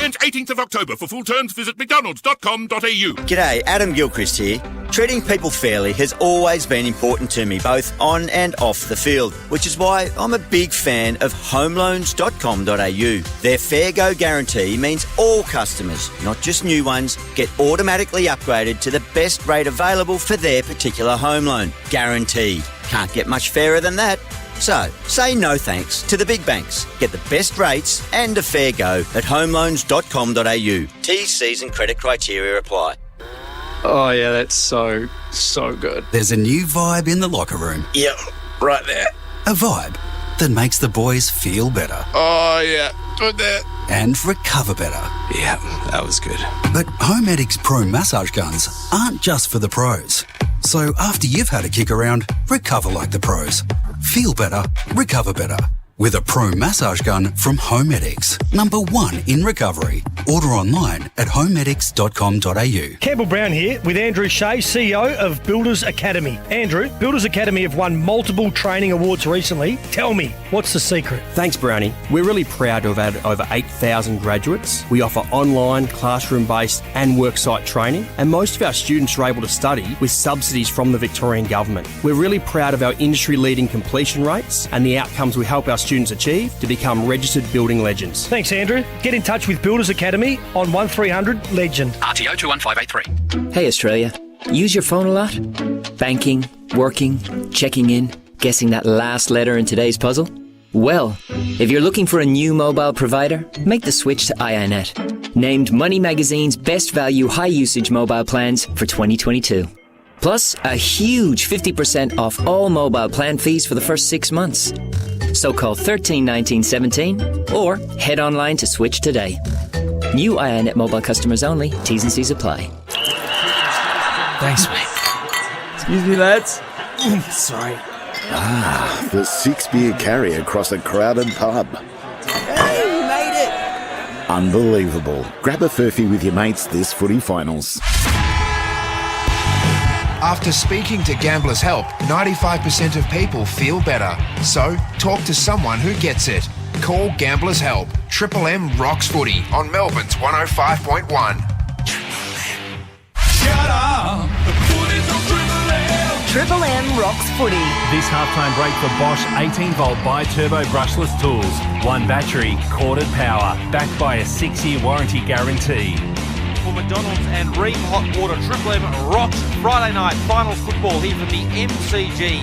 Ends 18th of October. For full terms, visit mcdonalds.com.au. G'day, Adam Gilchrist here. Treating people fairly has always been important to me, both on and off the field, which is why I'm a big fan of homeloans.com.au. Their Fair Go guarantee means all customers, not just new ones, get automatically upgraded to the best rate available for their particular home loan. Guaranteed. Can't get much fairer than that. So, say no thanks to the big banks. Get the best rates and a fair go at homeloans.com.au. T's and credit criteria apply. Oh, yeah, that's so good. There's a new vibe in the locker room. Yep, right there. A vibe that makes the boys feel better. Oh, yeah. Good there. And recover better. Yeah, that was good. But Home Medic's Pro massage guns aren't just for the pros. So after you've had a kick around, recover like the pros. Feel better, recover better. With a Pro massage gun from Home Medics. #1 in recovery. Order online at homemedics.com.au. Campbell Brown here with Andrew Shea, CEO of Builders Academy. Andrew, Builders Academy have won multiple training awards recently. Tell me, what's the secret? Thanks, Brownie. We're really proud to have added over 8,000 graduates. We offer online, classroom-based and worksite training, and most of our students are able to study with subsidies from the Victorian Government. We're really proud of our industry-leading completion rates and the outcomes we help our students achieve to become registered building legends. Thanks, Andrew. Get in touch with Builders Academy on 1300 Legend. RTO 21583. Hey Australia, use your phone a lot? Banking, working, checking in, guessing that last letter in today's puzzle? Well, if you're looking for a new mobile provider, make the switch to iiNet. Named Money Magazine's best value high usage mobile plans for 2022. Plus, a huge 50% off all mobile plan fees for the first 6 months. So call 13 19 17 or head online to switch today. New iiNet mobile customers only. T's and C's apply. Thanks, mate. Excuse me, lads. Sorry. Ah, the 6-beer carry across a crowded pub. Hey, we made it! Unbelievable. Grab a furphy with your mates this footy finals. After speaking to Gamblers Help, 95% of people feel better. So, talk to someone who gets it. Call Gamblers Help. Triple M rocks footy on Melbourne's 105.1. Shut up! The footy's on Triple M! Triple M rocks footy. This halftime break for Bosch 18-volt bi-turbo brushless tools. One battery, corded power, backed by a 6-year warranty guarantee. For McDonald's and Ream Hot Water, Triple M rocks Friday night final football here from the MCG,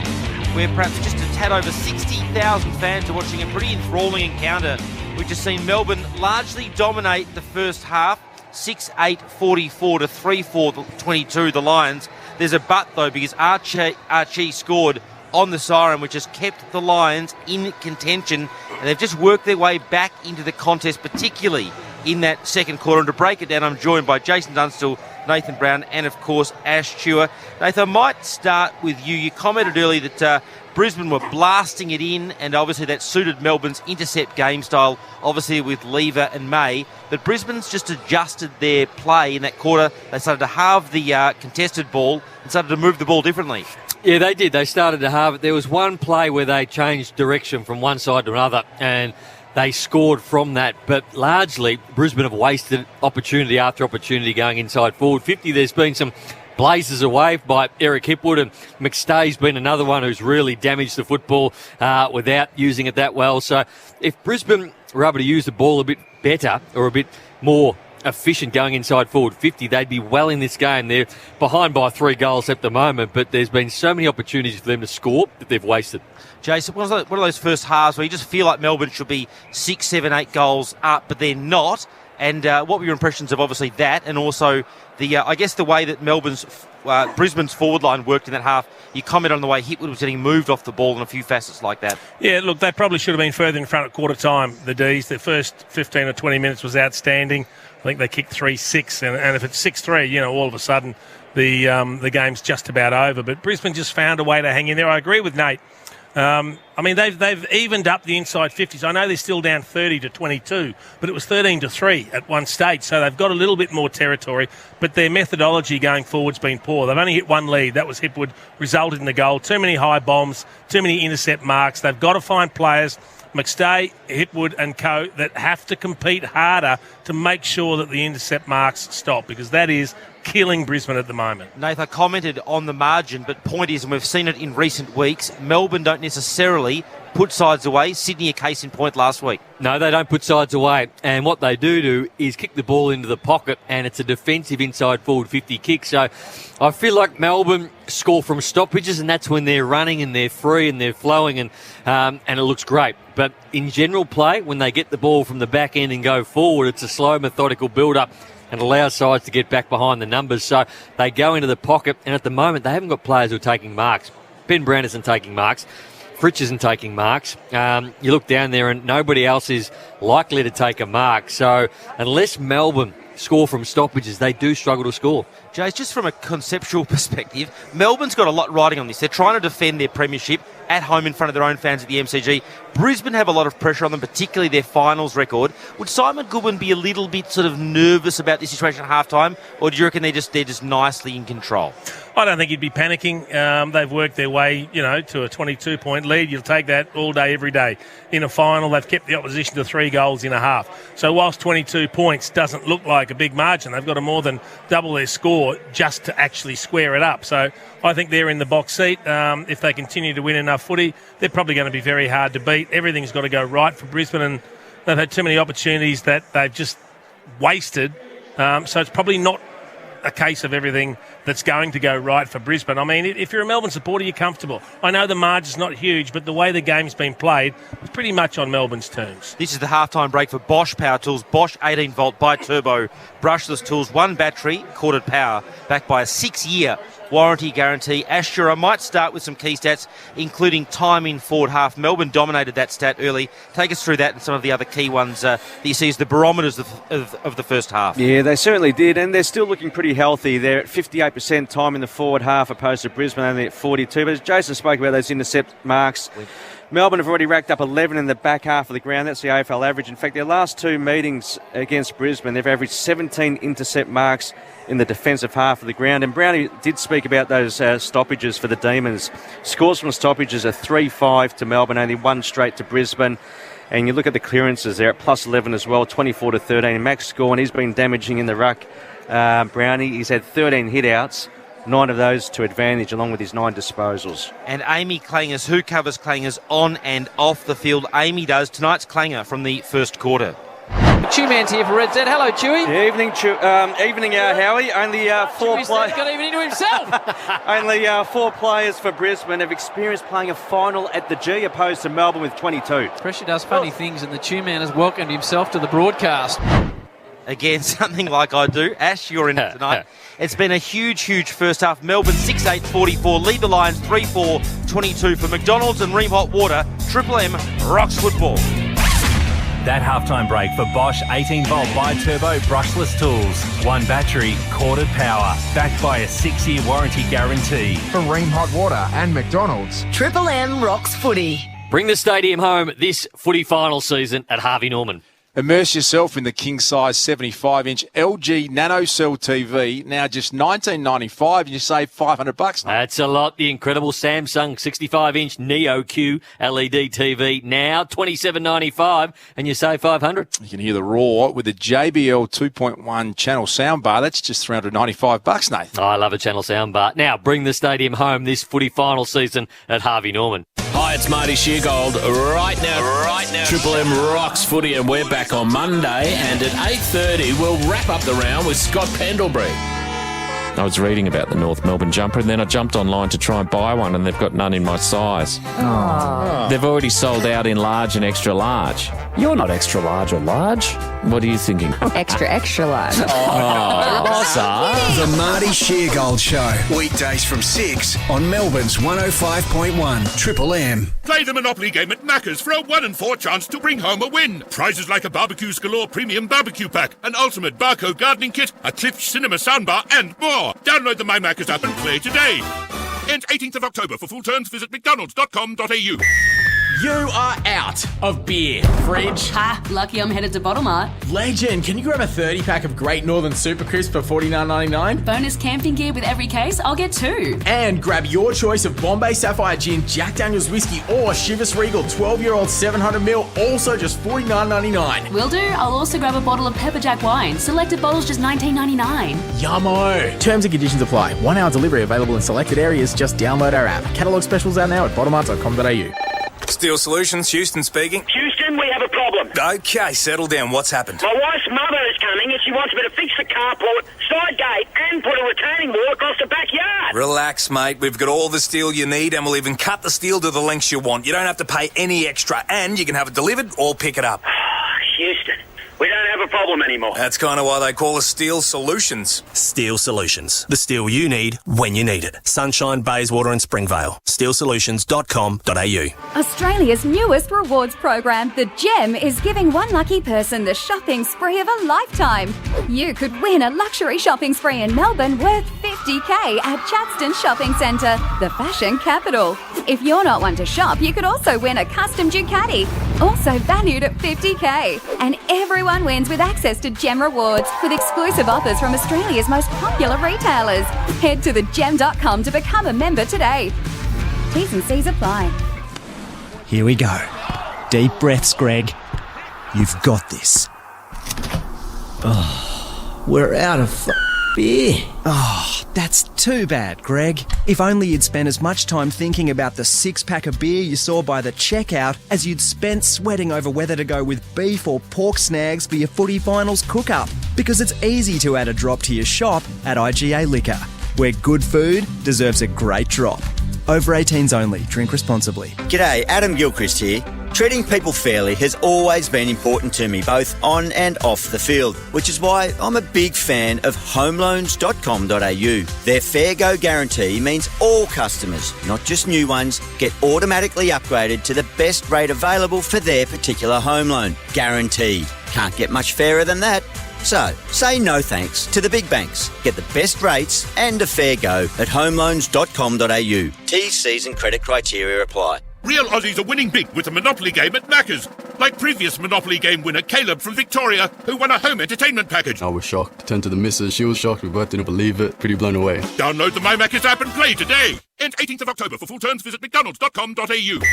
where perhaps just a tad over 60,000 fans are watching a pretty enthralling encounter. We've just seen Melbourne largely dominate the first half, 6-8, 44 to 3-4, 22, the Lions. There's a but though, because Archie scored on the siren, which has kept the Lions in contention, and they've just worked their way back into the contest, particularly in that second quarter. And to break it down, I'm joined by Jason Dunstall, Nathan Brown, and of course Ash Chua. Nathan, I might start with you. You commented earlier that Brisbane were blasting it in, and obviously that suited Melbourne's intercept game style, obviously with Lever and May. But Brisbane's just adjusted their play in that quarter. They started to halve the contested ball and started to move the ball differently. Yeah, they did. They started to halve it. There was one play where they changed direction from one side to another, and they scored from that. But largely, Brisbane have wasted opportunity after opportunity going inside forward 50. There's been some blazers away by Eric Hipwood, and McStay's been another one who's really damaged the football without using it that well. So if Brisbane were able to use the ball a bit better or a bit more efficient going inside forward 50, they'd be well in this game. They're behind by 3 goals at the moment, but there's been so many opportunities for them to score that they've wasted. Jason, one of those first halves where you just feel like Melbourne should be 6, 7, 8 goals up, but they're not? And what were your impressions of obviously that, and also the I guess the way that Brisbane's forward line worked in that half? You comment on the way Hipwood was getting moved off the ball and a few facets like that. Yeah, look, they probably should have been further in front at quarter time, the Ds. Their first 15 or 20 minutes was outstanding. I think they kicked 3-6, and if it's 6-3, all of a sudden the game's just about over. But Brisbane just found a way to hang in there. I agree with Nate. They've evened up the inside 50s. I know they're still down 30-22, but it was 13-3 at one stage, so they've got a little bit more territory, but their methodology going forward's been poor. They've only hit one lead. That was Hipwood, resulted in the goal. Too many high bombs, too many intercept marks. They've got to find players, McStay, Hipwood and co, that have to compete harder to make sure that the intercept marks stop, because that is killing Brisbane at the moment. Nathan commented on the margin, but point is, and we've seen it in recent weeks, Melbourne don't necessarily put sides away. Sydney a case in point last week. No, they don't put sides away, and what they do is kick the ball into the pocket, and it's a defensive inside forward 50 kick. So I feel like Melbourne score from stoppages, and that's when they're running and they're free and they're flowing, and it looks great. But in general play, when they get the ball from the back end and go forward, it's a slow, methodical build-up and allow sides to get back behind the numbers. So they go into the pocket, and at the moment they haven't got players who are taking marks. Ben Brown isn't taking marks. Fritsch isn't taking marks. You look down there and nobody else is likely to take a mark. So unless Melbourne score from stoppages, they do struggle to score. Jace, just from a conceptual perspective, Melbourne's got a lot riding on this. They're trying to defend their premiership at home in front of their own fans at the MCG. Brisbane have a lot of pressure on them, particularly their finals record. Would Simon Goodwin be a little bit sort of nervous about this situation at halftime, or do you reckon they're just nicely in control? I don't think he'd be panicking. They've worked their way, to a 22-point lead. You'll take that all day, every day. In a final, they've kept the opposition to 3 goals in a half. So whilst 22 points doesn't look like a big margin, they've got to more than double their score just to actually square it up. So I think they're in the box seat. If they continue to win enough footy, they're probably going to be very hard to beat. Everything's got to go right for Brisbane, and they've had too many opportunities that they've just wasted. So it's probably not a case of everything that's going to go right for Brisbane. I mean, if you're a Melbourne supporter, you're comfortable. I know the margin's not huge, but the way the game's been played is pretty much on Melbourne's terms. This is the halftime break for Bosch Power Tools. Bosch 18-volt bi-turbo brushless tools, 1 battery, corded power, backed by a 6-year warranty guarantee. Ashur, I might start with some key stats, including time in forward half. Melbourne dominated that stat early. Take us through that and some of the other key ones that you see as the barometers of the first half. Yeah, they certainly did, and they're still looking pretty healthy. They're at 58% time in the forward half, opposed to Brisbane only at 42%. But as Jason spoke about those intercept marks, Melbourne have already racked up 11 in the back half of the ground. That's the AFL average. In fact, their last 2 meetings against Brisbane, they've averaged 17 intercept marks in the defensive half of the ground. And Brownie did speak about those stoppages for the Demons. Scores from stoppages are 3-5 to Melbourne, only 1 straight to Brisbane. And you look at the clearances, they're at plus 11 as well, 24-13. And Max Gawn, he's been damaging in the ruck. Brownie, he's had 13 hit-outs. 9 of those to advantage, along with his 9 disposals. And Amy Clangers, who covers Clangers on and off the field? Amy does. Tonight's Clanger from the first quarter. Chew-man's here for Red Z. Hello, Chewy. Yeah, evening, Howie. Only 4 players. Got even into himself. Only 4 players for Brisbane have experienced playing a final at the G, opposed to Melbourne with 22. Pressure does funny things, and the Chew-man has welcomed himself to the broadcast. Again, something like I do. Ash, you're in it tonight. It's been a huge first half. Melbourne 6-8-44. Lead the Lions 3-4-22 for McDonald's and Ream Hot Water. Triple M rocks football. That halftime break for Bosch 18-volt bi-turbo brushless tools. 1 battery, corded power, backed by a 6-year warranty guarantee. For Ream Hot Water and McDonald's. Triple M rocks footy. Bring the stadium home this footy final season at Harvey Norman. Immerse yourself in the king-size 75-inch LG NanoCell TV, now just $19.95, and you save $500. That's a lot. The incredible Samsung 65-inch Neo Q LED TV, now $27.95, and you save $500. You can hear the roar with the JBL 2.1 channel soundbar. That's just $395, Nathan. I love a channel soundbar. Now, bring the stadium home this footy final season at Harvey Norman. Hi, it's Marty Sheargold. Right now, Triple M rocks footy, and we're back on Monday, and at 8:30 we'll wrap up the round with Scott Pendlebury. I was reading about the North Melbourne jumper, and then I jumped online to try and buy one, and they've got none in my size. Aww. They've already sold out in large and extra large. You're not extra large or large. What are you thinking? Extra large. The Marty Sheargold Show. Weekdays from 6 on Melbourne's 105.1 Triple M. Play the Monopoly game at Macca's for a 1 in 4 chance to bring home a win. Prizes like a Barbecues Galore Premium Barbecue Pack, an Ultimate Barco Gardening Kit, a Cliff Cinema Soundbar, and more. Download the My Macca's app and play today. Ends 18th of October. For full terms, visit mcdonalds.com.au. You are out of beer. Fridge. Ha, lucky I'm headed to Bottle Mart. Legend, can you grab a 30-pack of Great Northern Super Crisp for $49.99? Bonus camping gear with every case, I'll get 2. And grab your choice of Bombay Sapphire Gin, Jack Daniel's Whiskey, or Chivas Regal 12-year-old 700ml, also just $49.99. Will do. I'll also grab a bottle of Pepper Jack wine. Selected bottles just $19.99. Yummo. Terms and conditions apply. 1 hour delivery available in selected areas. Just download our app. Catalogue specials out now at bottlemart.com.au. Steel Solutions, Houston speaking. Houston, we have a problem. Okay, settle down. What's happened? My wife's mother is coming and she wants me to fix the carport, side gate and put a retaining wall across the backyard. Relax, mate. We've got all the steel you need and we'll even cut the steel to the lengths you want. You don't have to pay any extra and you can have it delivered or pick it up. Houston, we don't have a problem anymore. That's kind of why they call us Steel Solutions. Steel Solutions. The steel you need when you need it. Sunshine, Bayswater and Springvale. steelsolutions.com.au. Australia's newest rewards program, The Gem, is giving one lucky person the shopping spree of a lifetime. You could win a luxury shopping spree in Melbourne worth $50,000 at Chadstone Shopping Centre, the fashion capital. If you're not one to shop, you could also win a custom Ducati, also valued at $50,000. And everyone wins with access to Gem Rewards with exclusive offers from Australia's most popular retailers. Head to thegem.com to become a member today. T's and C's apply. Here we go. Deep breaths, Greg. You've got this. Oh, we're out of beer. Oh, that's too bad, Greg. If only you'd spent as much time thinking about the six-pack of beer you saw by the checkout as you'd spent sweating over whether to go with beef or pork snags for your footy finals cook-up. Because it's easy to add a drop to your shop at IGA Liquor, where good food deserves a great drop. Over 18s only. Drink responsibly. G'day, Adam Gilchrist here. Treating people fairly has always been important to me, both on and off the field, which is why I'm a big fan of homeloans.com.au. Their Fair Go guarantee means all customers, not just new ones, get automatically upgraded to the best rate available for their particular home loan. Guaranteed. Can't get much fairer than that. So, say no thanks to the big banks. Get the best rates and a fair go at homeloans.com.au. T's, C's and credit criteria apply. Real Aussies are winning big with the Monopoly game at Macca's. Like previous Monopoly game winner Caleb from Victoria, who won a home entertainment package. I was shocked. Turned to the missus. She was shocked. We both didn't believe it. Pretty blown away. Download the My Macca's app and play today. End 18th of October. For full terms, visit mcdonalds.com.au.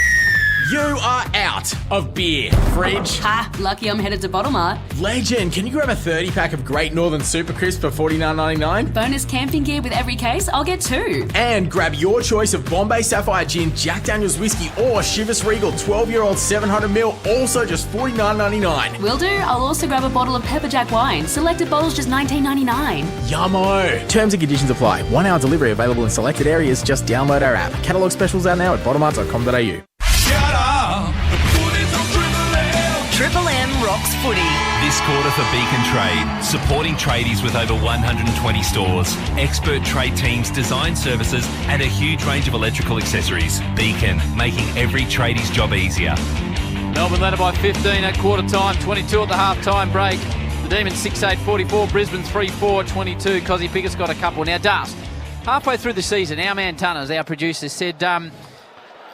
You are out of beer. Fridge. Ha, lucky I'm headed to Bottle Mart. Legend, can you grab a 30-pack of Great Northern Super Crisp for $49.99? Bonus camping gear with every case, I'll get 2. And grab your choice of Bombay Sapphire Gin, Jack Daniel's Whiskey or Chivas Regal 12-year-old 700ml, also just $49.99. Will do. I'll also grab a bottle of Pepperjack wine. Selected bottles just $19.99. Yummo. Terms and conditions apply. 1 hour delivery available in selected areas. Just download our app. Catalogue specials out now at bottlemart.com.au. Triple M rocks footy. This quarter for Beacon Trade, supporting tradies with over 120 stores, expert trade teams, design services and a huge range of electrical accessories. Beacon, making every tradie's job easier. Melbourne led by 15 at quarter time, 22 at the half-time break. The Demons 6-8-44, Brisbane 3-4-22. Cozzy Pickett's got a couple. Now, Dust, halfway through the season, our man Tunners, our producer, said,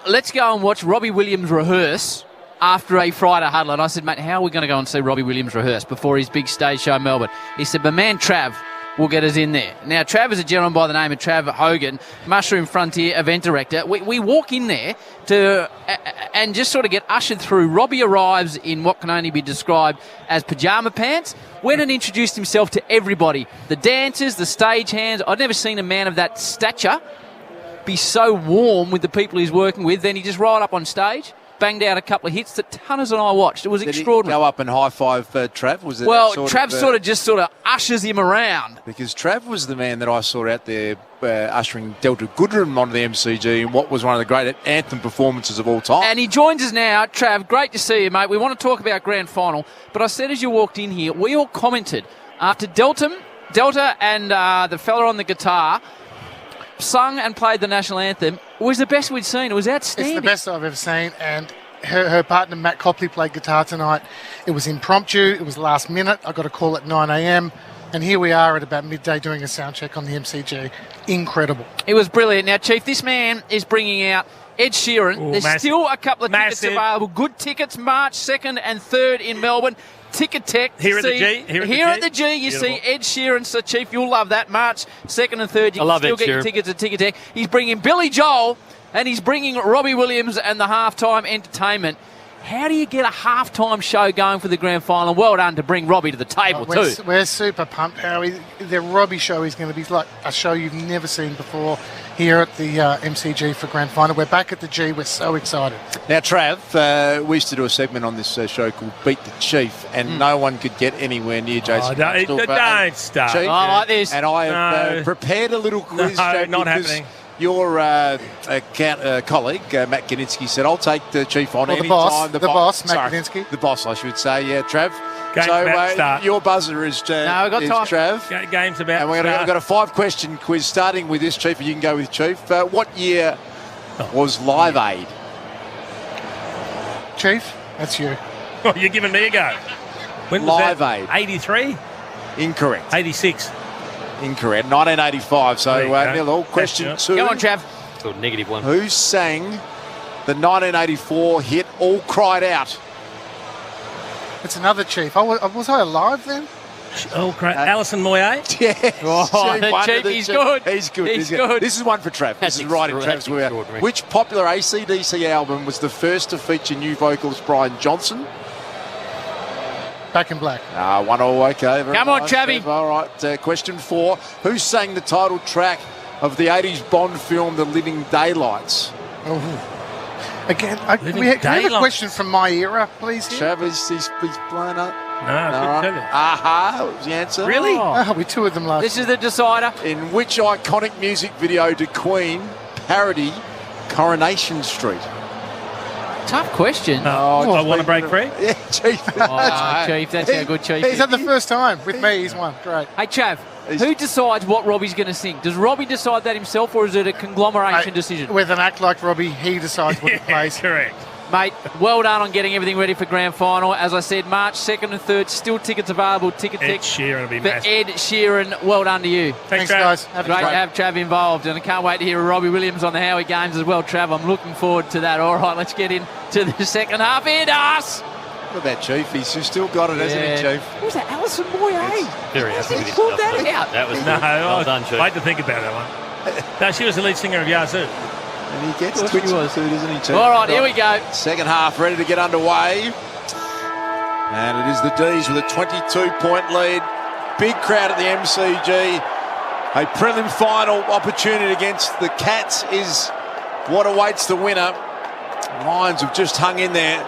let's go and watch Robbie Williams rehearse after a Friday huddle. And I said, mate, how are we going to go and see Robbie Williams rehearse before his big stage show in Melbourne? He said, my man Trav will get us in there. Now, Trav is a gentleman by the name of Trav Hogan, Mushroom Frontier event director. We walk in there and just sort of get ushered through. Robbie arrives in what can only be described as pyjama pants, went and introduced himself to everybody. The dancers, the stagehands. I'd never seen a man of that stature be so warm with the people he's working with. Then he just rolled up on stage, banged out a couple of hits that Tunners and I watched. It was extraordinary. Did he go up and high-five Trav? Was it Trav sort of ushers him around. Because Trav was the man that I saw out there ushering Delta Goodrem onto the MCG in what was one of the great anthem performances of all time. And he joins us now. Trav, great to see you, mate. We want to talk about grand final. But I said as you walked in here, we all commented after Delta and the fella on the guitar sung and played the national anthem, it was the best we'd seen. It was outstanding. It's the best I've ever seen, and her partner Matt Copley played guitar tonight. It was impromptu, it was last minute. I got a call at 9 a.m, and here we are at about midday doing a sound check on the MCG. Incredible. It was brilliant. Now, Chief, this man is bringing out Ed Sheeran. Ooh, There's still a couple of tickets available. Good tickets, March 2nd and 3rd in Melbourne. Ticket Tech. Here at the G. You see Ed Sheeran. So, Chief, you'll love that. March 2nd and 3rd. You can still get your tickets at Ticket Tech. He's bringing Billy Joel and he's bringing Robbie Williams and the halftime entertainment. How do you get a halftime show going for the grand final? Well done to bring Robbie to the table too. We're super pumped, Howie. The Robbie show is going to be like a show you've never seen before here at the MCG for grand final. We're back at the G. We're so excited. Now, Trav, we used to do a segment on this show called Beat the Chief, and no one could get anywher near Jason. Don't start. Chief, I like this. And I have prepared a little quiz. No, not happening. Your colleague, Matt Gininsky, said, I'll take the Chief on any boss, time. Matt Gininsky. The boss, I should say. Yeah, Trav. Game's about to start. Your buzzer is, No, we've got time. Trav. Game's about And to start. we've got a 5-question quiz starting with this, Chief. You can go with Chief. What year was Live Aid? Chief, that's you. Oh, you're giving me a go. When was Live that? Aid. 83? Incorrect. 86. Incorrect. 1985. So, There you go. nil. Question That's 2. Go on, Trav. So -1. Who sang the 1984 hit All Cried Out? It's another Chief. Was I alive then? Oh, great. Alison Moyet? Yeah. Oh, the Chief, he's good. He's good. He's good. This is one for Trav. That's This is right in Trav's wheelhouse. extraordinary. Which popular AC/DC album was the first to feature new vocalist Brian Johnson? Back in Black. 1-all, okay. Very Come on, nice, Chavy. Trav. All right, question 4. Who sang the title track of the 80s Bond film The Living Daylights? Oh. Again, Living we have a Daylights. question from my era, please. Here? Trav, he's blown up. No, I couldn't tell you. Aha, was the answer. Really? Oh, we toured them last. This is the decider. In which iconic music video did Queen parody Coronation Street? Tough question. I want to break free. Yeah, Chief. Oh, Chief, that's how good Chief He's is. had the first time with me. He's won. Great. Hey, Chav, who decides what Robbie's going to sing? Does Robbie decide that himself, or is it a conglomeration decision? With an act like Robbie, he decides what he plays. Correct. Mate, well done on getting everything ready for grand final. As I said, March 2nd and 3rd, still tickets available. Ticket Ed Sheeran will be for massive. Ed Sheeran. Well done to you. Thanks, Trav. guys. Have a Great great to have Trav involved, and I can't wait to hear Robbie Williams on the Howie Games as well, Trav. I'm looking forward to that. All right, let's get into the second half. Here, us. Look at that, Chief. He's still got it, hasn't he, Chief? What was that, Alison Moyet? Very happy with He his pulled stuff, that mate. out. That was No, well done, Chief. wait to think about that one. No, she was the lead singer of Yazoo. And he gets Of course he twitched was. too, doesn't he, Chief? All right, here we go. Second half ready to get underway. And it is the D's with a 22-point lead. Big crowd at the MCG. A prelim final opportunity against the Cats is what awaits the winner. Lions have just hung in there.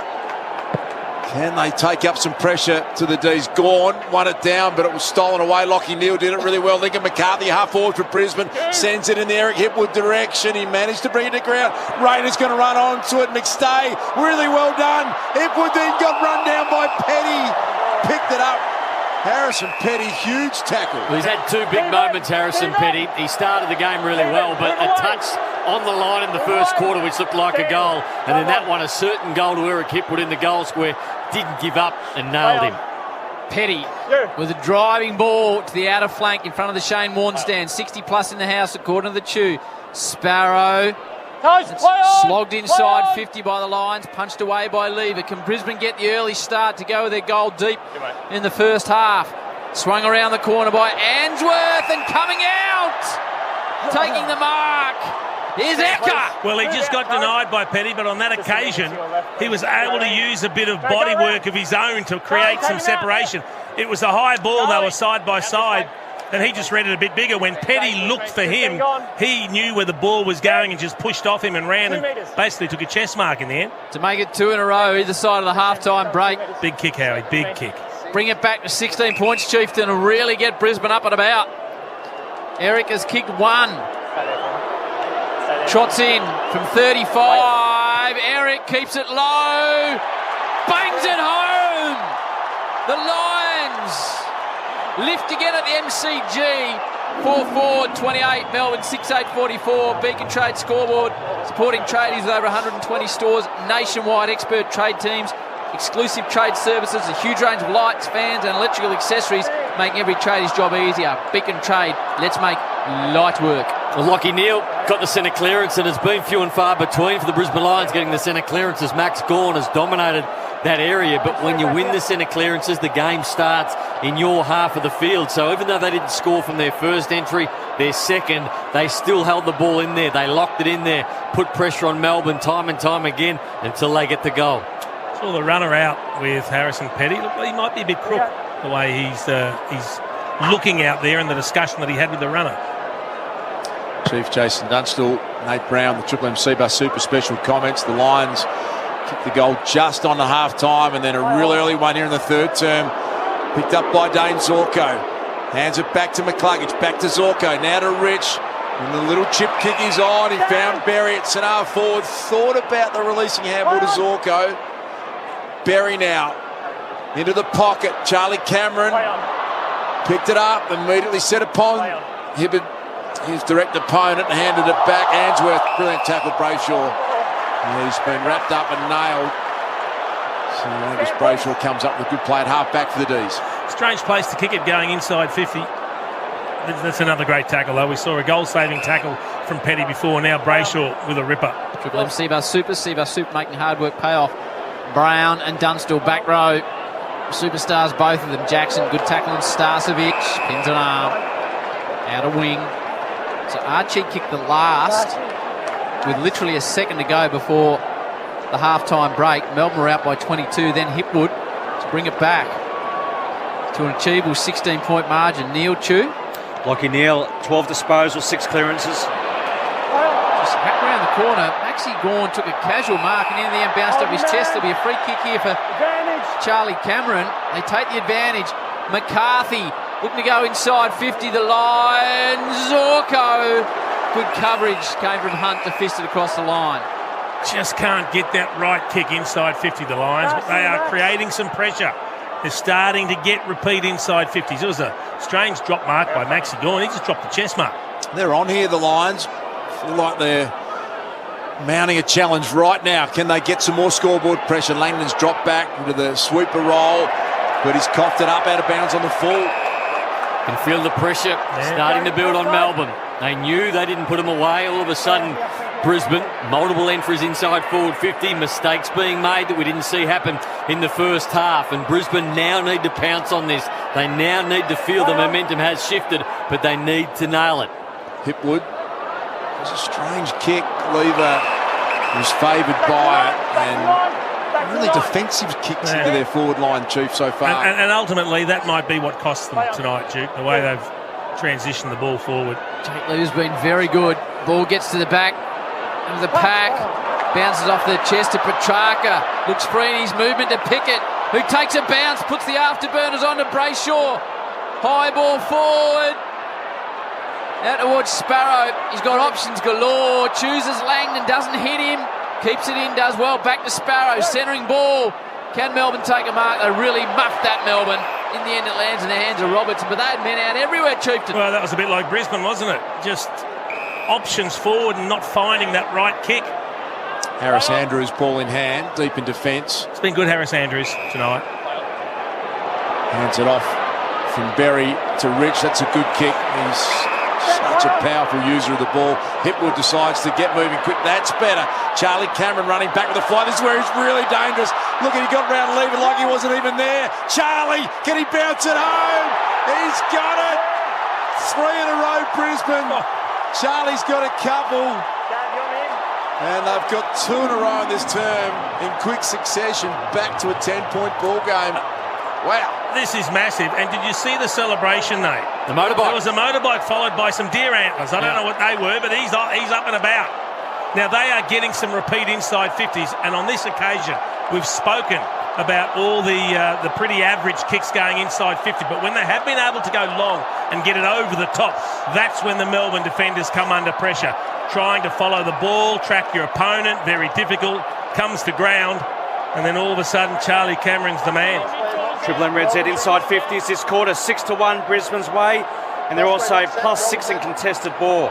Can they take up some pressure to the D's? Gorn won it down, but it was stolen away. Lockie Neal did it really well. Lincoln McCarthy, half forward for Brisbane, sends it in the Eric Hipwood direction. He managed to bring it to ground. Rayner's going to run onto it. McStay, really well done. Hipwood then got run down by Petty. Picked it up. Harrison Petty, huge tackle. Well, he's had two big moments, Harrison Petty. He started the game really well, but a touch on the line in the first quarter, which looked like a goal. And then that one, a certain goal to Eric Hipwood in the goal square, didn't give up and nailed him. Petty with a driving ball to the outer flank in front of the Shane Warne stand. 60 plus in the house, according to the Chew. Sparrow. It's slogged inside, 50 by the Lions, punched away by Lever. Can Brisbane get the early start to go with their goal deep in the first half? Swung around the corner by Answorth and coming out, taking the mark. Here's Ecker. Well, he just got denied by Petty, but on that occasion, he was able to use a bit of body work of his own to create some separation. It was a high ball, they were side by side, and he just read it a bit bigger. When Petty looked for him, he knew where the ball was going and just pushed off him and ran and basically took a chest mark in the end. To make it 2 in a row, either side of the half-time break. Big kick, Howie, big kick. Bring it back to 16 points, Chieftain, and really get Brisbane up and about. Eric has kicked 1. Trots in from 35. Eric keeps it low. Bangs it home. The Lions lift again at the MCG. 4-4-28, Melbourne 6-8-44. Beacon Trade scoreboard. Supporting tradies with over 120 stores. Nationwide expert trade teams. Exclusive trade services. A huge range of lights, fans and electrical accessories. Making every tradie's job easier. Beacon Trade. Let's make light work. Well, Lockie Neal got the centre clearance, and it's been few and far between for the Brisbane Lions getting the centre clearances. Max Gawn has dominated that area, but when you win the centre clearances, the game starts in your half of the field. So even though they didn't score from their first entry, their second, they still held the ball in there. They locked it in there, put pressure on Melbourne time and time again until they get the goal. Saw the runner out with Harrison Petty. Look, he might be a bit crook the way he's looking out there and the discussion that he had with the runner. Chief Jason Dunstall, Nate Brown, the Triple MC Bus Super Special comments. The Lions kicked the goal just on the half-time, and then a real early one here in the third term. Picked up by Dane Zorko. Hands it back to McCluggage, back to Zorko, now to Rich. And the little chip kick is on. He found Berry at centre forward. Thought about the releasing handball to Zorko. Berry now into the pocket. Charlie Cameron picked it up, immediately set upon Hibbard, his direct opponent, handed it back. Answorth, brilliant tackle, Brayshaw. He's been wrapped up and nailed. So Angus Brayshaw comes up with a good play at half-back for the D's. Strange place to kick it going inside 50. That's another great tackle, though. We saw a goal-saving tackle from Petty before. Now Brayshaw with a ripper. Triple M Seabar Super making hard work pay off. Brown and Dunstall back row. Superstars, both of them. Jackson, good tackle on Starcevic. Pins an arm. Out of wing. So Archie kicked the last with literally a second to go before the half-time break. Melbourne were out by 22, then Hipwood to bring it back to an achievable 16-point margin. Neil Chew. Lockie Neal, 12 disposals, 6 clearances. Just hacked around the corner. Maxie Gawn took a casual mark and in the end bounced up his chest. There'll be a free kick here for Charlie Cameron. They take the advantage. McCarthy looking to go inside 50. The line. Zorko. Good coverage came from Hunt to fist it across the line. Just can't get that right kick inside 50, the Lions, but they are creating some pressure. They're starting to get repeat inside 50s. It was a strange drop mark by Maxie Gawn. He just dropped the chest mark. They're on here, the Lions. Feel like they're mounting a challenge right now. Can they get some more scoreboard pressure? Langdon's dropped back into the sweeper roll, but he's coughed it up out of bounds on the full. Can feel the pressure starting to build on Melbourne. They knew they didn't put them away. All of a sudden, Brisbane, multiple entries inside forward 50, mistakes being made that we didn't see happen in the first half, and Brisbane now need to pounce on this. They now need to feel the momentum has shifted, but they need to nail it. Hipwood, it was a strange kick. Lever was favoured by it, and really defensive kicks into their forward line, Chief, so far. And ultimately, that might be what costs them tonight, Duke, the way they've transitioned the ball forward. Jake Lever's been very good. Ball gets to the back of the pack, bounces off the chest to Petrarca, looks free in his movement to Pickett, who takes a bounce, puts the afterburners on to Brayshaw. High ball forward. Out towards Sparrow. He's got options galore. Chooses Langdon, doesn't hit him. Keeps it in, does well. Back to Sparrow, centering ball. Can Melbourne take a mark? They really muffed that, Melbourne. In the end, it lands in the hands of Robertson, but they had men out everywhere, Chieftain. Well, that was a bit like Brisbane, wasn't it? Just options forward and not finding that right kick. Harris Andrews, ball in hand, deep in defence. It's been good, Harris Andrews, tonight. Hands it off from Berry to Rich. That's a good kick. He's such a powerful user of the ball. Hipwood decides to get moving quick. That's better. Charlie Cameron running back with a fly. This is where he's really dangerous. Look at he got round leaving like he wasn't even there. Charlie, can he bounce it home? He's got it. 3 in a row, Brisbane. Charlie's got a couple. And they've got 2 in a row in this term in quick succession. Back to a 10-point ball game. Wow. This is massive. And did you see the celebration, Nate? The motorbike. There was a motorbike followed by some deer antlers. I don't know what they were, but he's up and about. Now, they are getting some repeat inside 50s. And on this occasion, we've spoken about all the pretty average kicks going inside 50. But when they have been able to go long and get it over the top, that's when the Melbourne defenders come under pressure. Trying to follow the ball, track your opponent, very difficult, comes to ground, and then all of a sudden Charlie Cameron's the man. Triple M Reds head inside 50s this quarter, 6-1 Brisbane's way, and they're also +6 in contested ball.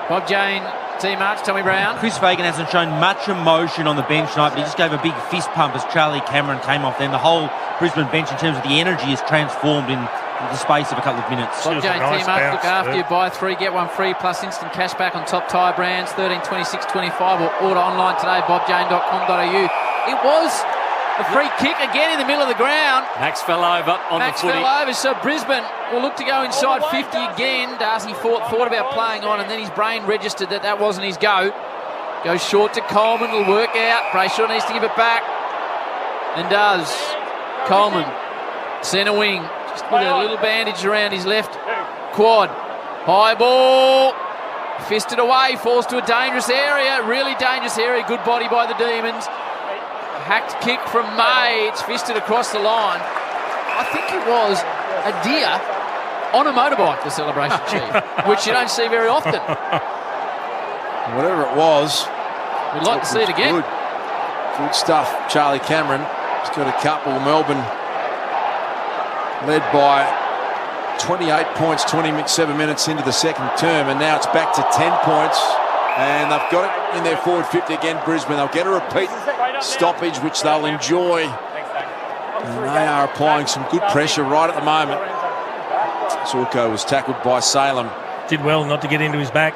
Bob Jane, Team Arch, Tommy Brown. Chris Fagan hasn't shown much emotion on the bench tonight, but he just gave a big fist pump as Charlie Cameron came off. Then the whole Brisbane bench, in terms of the energy, is transformed in the space of a couple of minutes. Bob Jane, Team Arch, look after you. Buy 3, get 1 free, plus instant cash back on top tyre brands, 13.26.25, or order online today, bobjane.com.au. It was a free kick again in the middle of the ground. Max fell over on the footy. Max fell over, so Brisbane will look to go inside 50 again. Darcy thought about playing on, and then his brain registered that wasn't his go. Goes short to Coleman, will work out. Brayshaw needs to give it back, and does. Coleman, centre wing, just with a little bandage around his left quad. High ball, fisted away, falls to a dangerous area, really dangerous area. Good body by the Demons. Hacked kick from May. It's fisted across the line. I think it was a deer on a motorbike, the celebration, Chief, which you don't see very often. Whatever it was, we'd like to see it again. Good stuff. Charlie Cameron has got a couple. Melbourne led by 28 points, 27 minutes into the second term, and now it's back to 10 points. And they've got it in their forward 50 again, Brisbane. They'll get a repeat stoppage, which they'll enjoy. And they are applying some good pressure right at the moment. Zorko was tackled by Salem. Did well not to get into his back.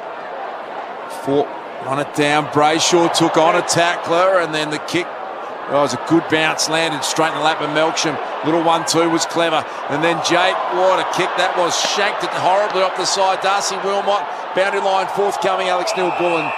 On it down, Brayshaw took on a tackler, and then the kick. Oh, it was a good bounce, landed straight in the lap of Melksham. Little 1-2 was clever. And then Jake, what a kick that was. Shanked it horribly off the side. Darcy Wilmot, boundary line forthcoming. Alex Neil-Bullen.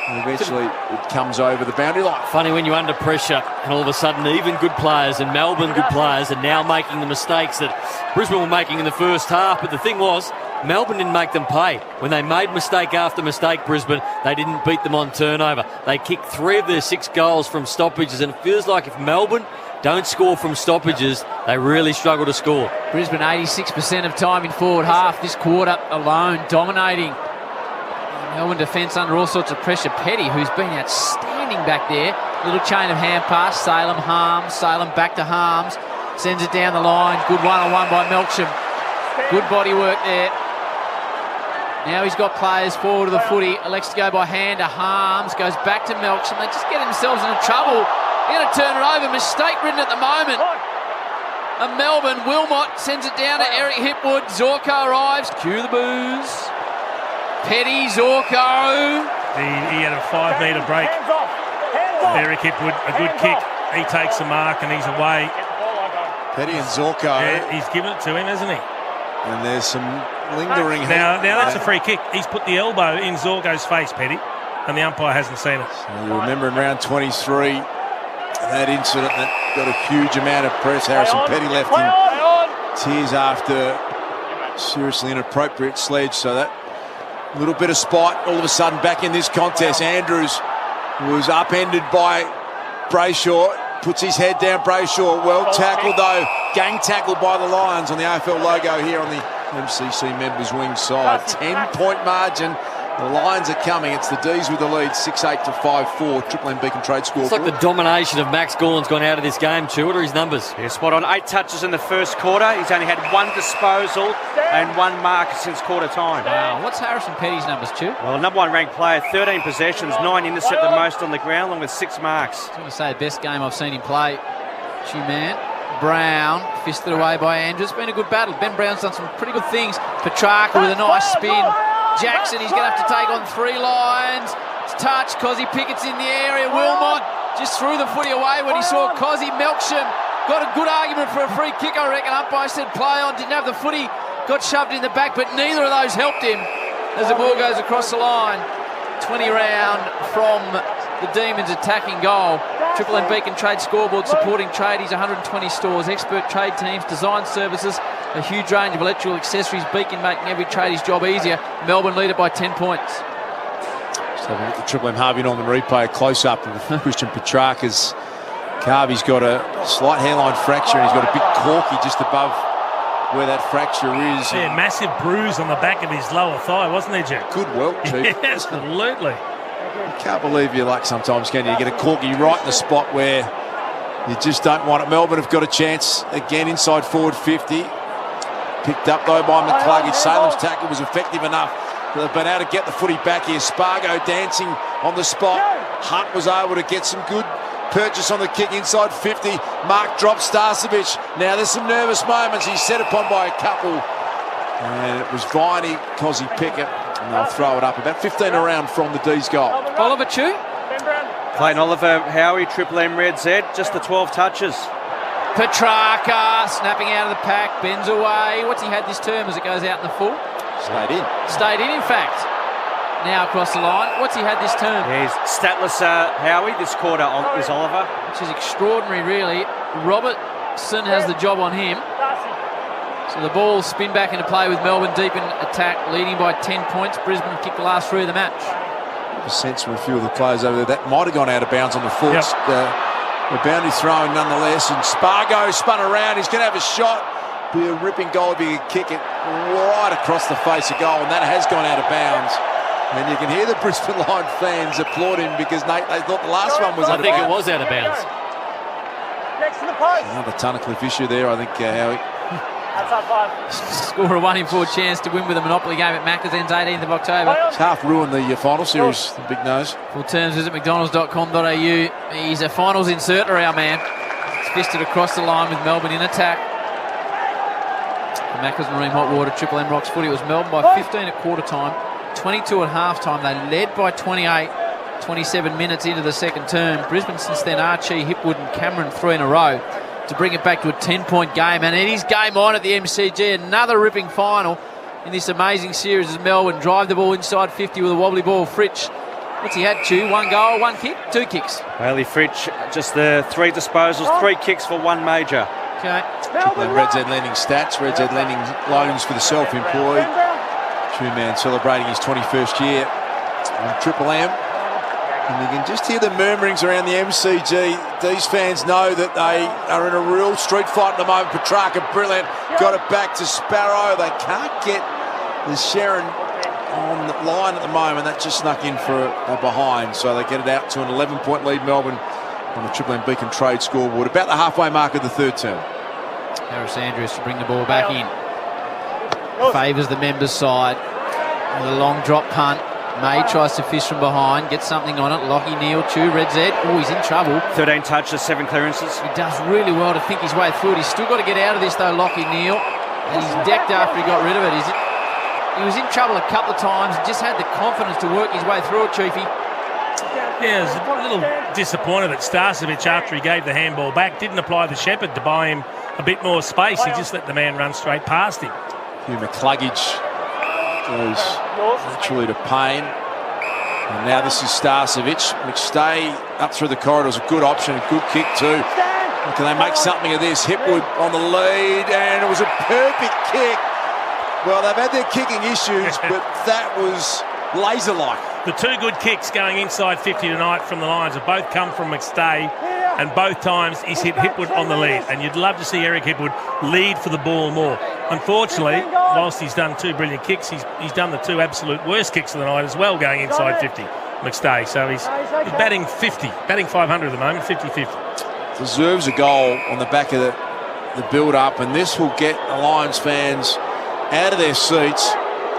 And eventually it comes over the boundary line. Funny when you're under pressure and all of a sudden even good players and Melbourne good players are now making the mistakes that Brisbane were making in the first half. But the thing was, Melbourne didn't make them pay. When they made mistake after mistake, Brisbane, they didn't beat them on turnover. They kicked 3 of their 6 goals from stoppages, and it feels like if Melbourne don't score from stoppages, they really struggle to score. Brisbane 86% of time in forward half this quarter alone, dominating. Melbourne defence under all sorts of pressure. Petty, who's been outstanding back there. Little chain of hand pass. Salem, Harms. Salem back to Harms. Sends it down the line. Good one-on-one by Melksham. Good body work there. Now he's got players forward of the footy. Elects to go by hand to Harms. Goes back to Melksham. They just get themselves into trouble. They're going to turn it over. Mistake-ridden at the moment. And Melbourne, Wilmot sends it down to Eric Hipwood. Zorko arrives. Cue the boos. Petty, Zorko. He had a 5-metre break. Eric Hipwood, a good kick. He takes the mark and he's away. Petty and Zorko. Yeah, he's given it to him, hasn't he? And there's some lingering. Now that's a free kick. He's put the elbow in Zorko's face, Petty, and the umpire hasn't seen it. So you remember in round 23, that incident that got a huge amount of press. Harrison Petty left in tears after seriously inappropriate sledge. So that little bit of spite, all of a sudden back in this contest. Andrews was upended by Brayshaw, puts his head down. Brayshaw, well tackled though, gang tackled by the Lions on the AFL logo here on the MCC members wing side. 10-point margin. The Lions are coming. It's the D's with the lead, 6-8 to 5-4. Triple M Beacon Trade score. It's like the domination of Max Gorn's gone out of this game, too. What are his numbers? Yeah, spot on. 8 touches in the first quarter. He's only had 1 disposal and 1 mark since quarter time. Wow. What's Harrison Petty's numbers, Stu? Well, number 1 ranked player, 13 possessions, 9 intercepted most on the ground, along with 6 marks. I was going to say the best game I've seen him play. Man. Brown, fisted away by Andrews. Been a good battle. Ben Brown's done some pretty good things. Petrarca with a nice spin. Jackson, he's going to have to take on 3 lines. It's touch. Cozzy Pickett's in the area. Wilmot just threw the footy away when he saw Cozzy. Melksham got a good argument for a free kick, I reckon. Umpire said play on. Didn't have the footy. Got shoved in the back, but neither of those helped him as the ball goes across the line. 20 round from the Demons attacking goal. Triple M Beacon Trade scoreboard supporting tradies, 120 stores, expert trade teams, design services, a huge range of electrical accessories. Beacon making every tradie's job easier. Melbourne lead it by 10 points. Just having a look at the Triple M Harvey Norman replay, a close-up of Christian Petrarca's calf. He's got a slight hairline fracture and he's got a big corky just above where that fracture is. Yeah, massive bruise on the back of his lower thigh, wasn't there, Jack? Good welt, Chief. Yeah, absolutely. You can't believe your luck sometimes, can you? You get a corky right in the spot where you just don't want it. Melbourne have got a chance again inside forward 50. Picked up though by McCluggage. Salem's tackle was effective enough. They've been able to get the footy back here. Spargo dancing on the spot. Hunt was able to get some good purchase on the kick inside 50. Mark drops Starcevic. Now there's some nervous moments. He's set upon by a couple. And it was Viney, Cozzy Pickett. And they'll throw it up about 15 around from the D's goal. Oliver Chu. Clayton Oliver, Howie, Triple M Red Z, just the 12 touches. Petrarca snapping out of the pack, bends away. What's he had this term as it goes out in the full? Stayed in. Stayed in fact. Now across the line. What's he had this term? He's statless Howie this quarter is Oliver. Which is extraordinary, really. Robertson has the job on him. So the ball spin back into play with Melbourne deep in attack, leading by 10 points. Brisbane have kicked the last 3 of the match. A sense from a few of the players over there that might have gone out of bounds on the foot. Yep. The boundary throwing nonetheless, and Spargo spun around. He's going to have a shot. Be a ripping goal if he could kick it right across the face of goal, and that has gone out of bounds. And you can hear the Brisbane Lion fans applaud him because they thought the last one was out of bounds. I think it was out of bounds. Next to the post. Another Tunnicliffe issue there, I think, Howie. Score a 1 in 4 chance to win with a Monopoly game at Macca's ends 18th of October. It's half ruined the final series, the big nose. Full terms, visit mcdonalds.com.au. He's a finals inserter, our man. It's fisted across the line with Melbourne in attack. Macca's Marine Hot Water, Triple M Rocks footy. It was Melbourne by 15 at quarter time, 22 at half time. They led by 28, 27 minutes into the second term. Brisbane since then, Archie, Hipwood and Cameron 3 in a row to bring it back to a 10-point game. And it is game on at the MCG. Another ripping final in this amazing series as Melbourne drive the ball inside 50 with a wobbly ball. Fritsch, what's he had, Chew? 1 goal, 1 kick, 2 kicks. Bailey Fritsch, just the 3 disposals, 3 kicks for 1 major. Okay. And Red Z Lending stats. Red Z Lending loans for the self-employed. Two-man celebrating his 21st year on Triple M. And you can just hear the murmurings around the MCG. These fans know that they are in a real street fight at the moment. Petrarca, brilliant. Got it back to Sparrow. They can't get the Sharon on the line at the moment. That just snuck in for a behind. So they get it out to an 11-point lead, Melbourne, on the Triple M Beacon Trade scoreboard. About the halfway mark of the third term. Harris Andrews to bring the ball back in. Favours the members' side with a long drop punt. May tries to fish from behind, gets something on it. Lockie Neal, Chew, Red Z. Oh, he's in trouble. 13 touches, 7 clearances. He does really well to think his way through it. He's still got to get out of this, though, Lockie Neal. And he's decked after he got rid of it. He was in trouble a couple of times, just had the confidence to work his way through it, Chiefy. Yeah, I was a little disappointed that Starcevic, after he gave the handball back, didn't apply the shepherd to buy him a bit more space. He just let the man run straight past him. Hugh McCluggage goes literally to pain. And now this is Starcevic. McStay up through the corridor is a good option, a good kick too. Can they make something of this? Hipwood on the lead, and it was a perfect kick. Well, they've had their kicking issues, but that was laser-like. The 2 good kicks going inside 50 tonight from the Lions have both come from McStay, and both times he's hit Hipwood on the lead. And you'd love to see Eric Hipwood lead for the ball more. Unfortunately, whilst he's done 2 brilliant kicks, he's done the 2 absolute worst kicks of the night as well, going inside 50, McStay. So he's batting 50, batting 500 at the moment, 50-50. Deserves a goal on the back of the build-up, and this will get the Lions fans out of their seats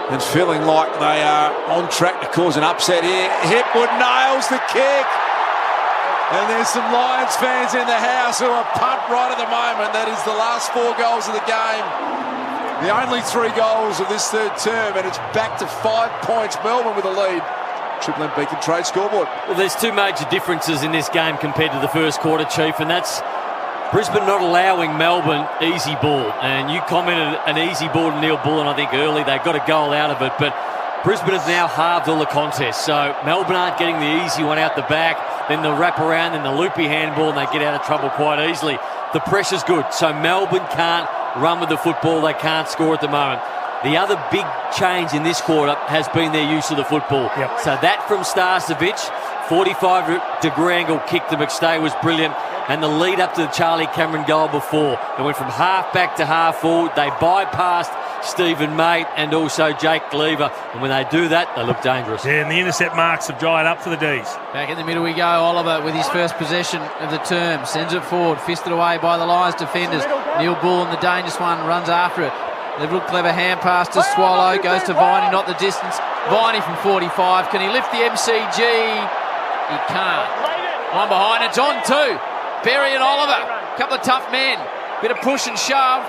and feeling like they are on track to cause an upset here. Hipwood nails the kick. And there's some Lions fans in the house who are pumped right at the moment. That is the last 4 goals of the game. The only 3 goals of this third term, and it's back to 5 points. Melbourne with a lead. Triple M Beacon Trade scoreboard. Well, there's 2 major differences in this game compared to the first quarter, Chief, and that's Brisbane not allowing Melbourne easy ball. And you commented an easy ball to Neil Bullen, I think, early. They got a goal out of it, but Brisbane has now halved all the contests. So Melbourne aren't getting the easy one out the back, then the wrap around, then the loopy handball, and they get out of trouble quite easily. The pressure's good, so Melbourne can't run with the football. They can't score at the moment. The other big change in this quarter has been their use of the football. Yep. So that from Starcevic, 45-degree angle kick to McStay was brilliant. And the lead up to the Charlie Cameron goal before. They went from half back to half forward. They bypassed Stephen Mate and also Jake Lever. And when they do that, they look dangerous. Yeah, and the intercept marks have dried up for the D's. Back in the middle we go. Oliver with his first possession of the term. Sends it forward. Fisted away by the Lions defenders. Neil Bullen, the dangerous one, runs after it. A little clever hand pass to Swallow. Goes to Viney, not the distance. Viney from 45. Can he lift the MCG? He can't. One behind. It's on 2. Berry and Oliver, a couple of tough men. Bit of push and shove.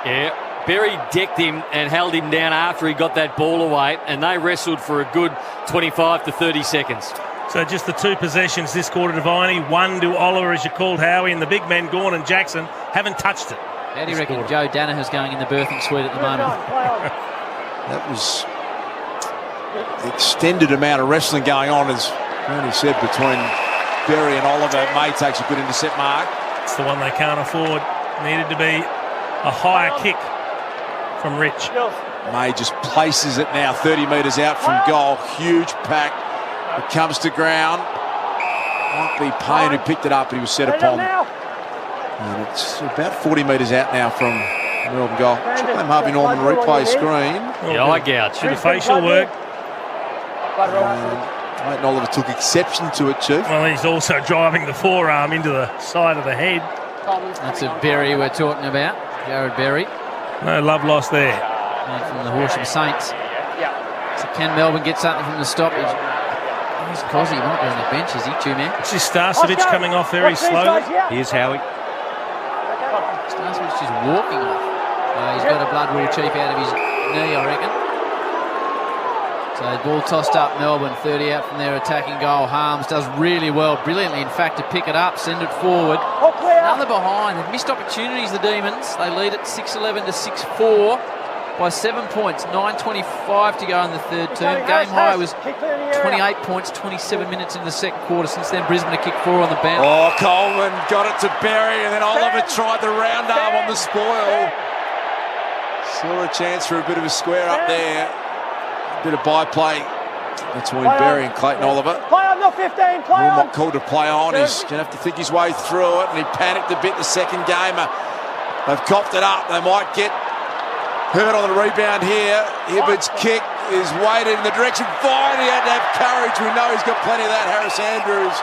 Yeah, Berry decked him and held him down after he got that ball away, and they wrestled for a good 25 to 30 seconds. So just the 2 possessions this quarter to Viney, 1 to Oliver, as you called Howie, and the big men, Gawn and Jackson, haven't touched it. How do you reckon Joe Danaher's going in the birthing suite at the moment? That was extended amount of wrestling going on, as Bernie said, between Berry and Oliver. May takes a good intercept mark. It's the one they can't afford. Needed to be a higher kick from Rich. May just places it now 30 metres out from goal. Huge pack. It comes to ground. Might be Payne who picked it up, but he was set upon. And it's about 40 metres out now from Melbourne goal. Triple M Harvey Norman replay screen. Yeah, I gouge. Bit of facial work. Clayton Oliver took exception to it, Chief. Well, he's also driving the forearm into the side of the head. That's a Berry we're talking about, Jared Berry. No love lost there. And from the Horsham Saints. So can Melbourne get something from the stoppage? Where's Cozzy? He might be on the bench, is he, two-man? This is Starcevic coming off very slowly. Here's Howie. Starcevic just walking off. He's got a blood rule cheap out of his knee, I reckon. So the ball tossed up, Melbourne, 30 out from their attacking goal. Harms does really well, brilliantly, in fact, to pick it up, send it forward. Another behind. They've missed opportunities, the Demons. They lead at 6-11 to 6-4 by 7 points. 9:25 to go in the third term. Game high was 28 points, 27 minutes in the second quarter. Since then, Brisbane have kicked 4 on the bounce. Oh, Coleman got it to Berry, and then Oliver tried the round arm on the spoil. Saw a chance for a bit of a square up there. Bit of byplay between Berry and Clayton Oliver. Play on, not 15, play on. Not called to play on. He's going to have to think his way through it, and he panicked a bit the second gamer. They've copped it up. They might get hurt on the rebound here. Hibbert's kick is weighted in the direction. Fine, he had to have courage. We know he's got plenty of that. Harris Andrews,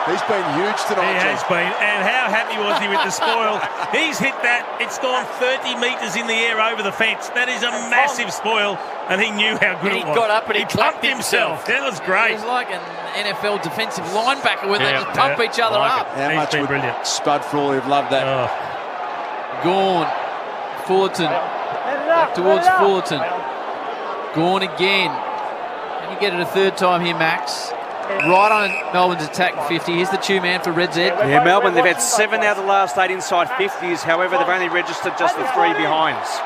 he's been huge tonight. He has been, and how happy was he with the spoil? He's hit that. It's gone 30 metres in the air over the fence. That is a massive spoil, and he knew how good it was. He got up and he pumped himself. That was great. It was like an NFL defensive linebacker when they just pump each other up. How much would Spud Frawley have loved that? Gawn, Fullerton, back towards Fullerton. Gawn again. Can you get it a third time here, Max? Right on Melbourne's attack 50. Here's the two-man for Red Z. Yeah, Melbourne, they've had 7 out of the last 8 inside 50s. However, they've only registered just the 3 behinds.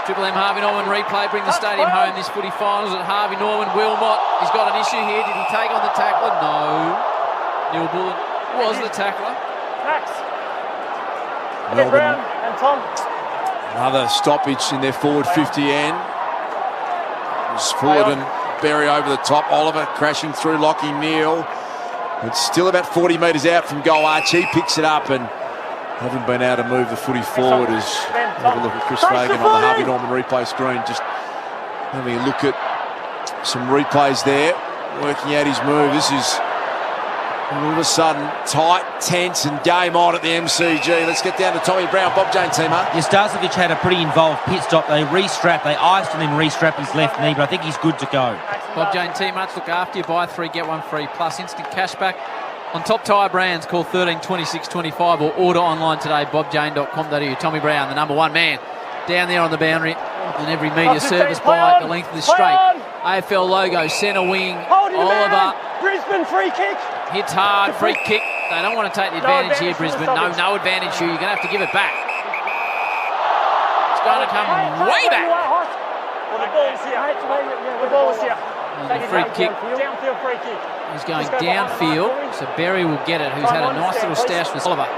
Triple M Harvey Norman replay bring the stadium home this footy finals at Harvey Norman. Wilmot, he's got an issue here. Did he take on the tackler? No. Neil Bullen was the tackler. Max. Melbourne. Brown and Tom. Another stoppage in their forward 50 end. Fullerton, Berry over the top. Oliver crashing through Lockie Neal. It's still about 40 metres out from goal. Archie picks it up and haven't been able to move the footy forward. As have a look at Chris Fagan on the Harvey Norman replay screen. Just having a look at some replays there, working out his move. This is all of a sudden tight, tense and game on at the MCG. Let's get down to Tommy Brown, Bob Jane team up. Yeah, Starcevic had a pretty involved pit stop. They restrapped, they iced and then restrapped his left knee, but I think he's good to go. Bob Jane teammates, look after you. Buy 3, get 1 free, plus instant cashback on top tyre brands. Call 13 26 25 or order online today, bobjane.com.au. Tommy Brown, the number 1 man, down there on the boundary, and every media service by the length of the straight. AFL logo, centre wing, Oliver. Brisbane free kick. Hits hard, free kick. They don't want to take the advantage here, Brisbane. No advantage here. You're going to have to give it back. It's going to come way back. Well, the ball's here. The ball's here. The free kick. Downfield free kick. He's going downfield, so Berry will get it, who's had a nice little stash with Oliver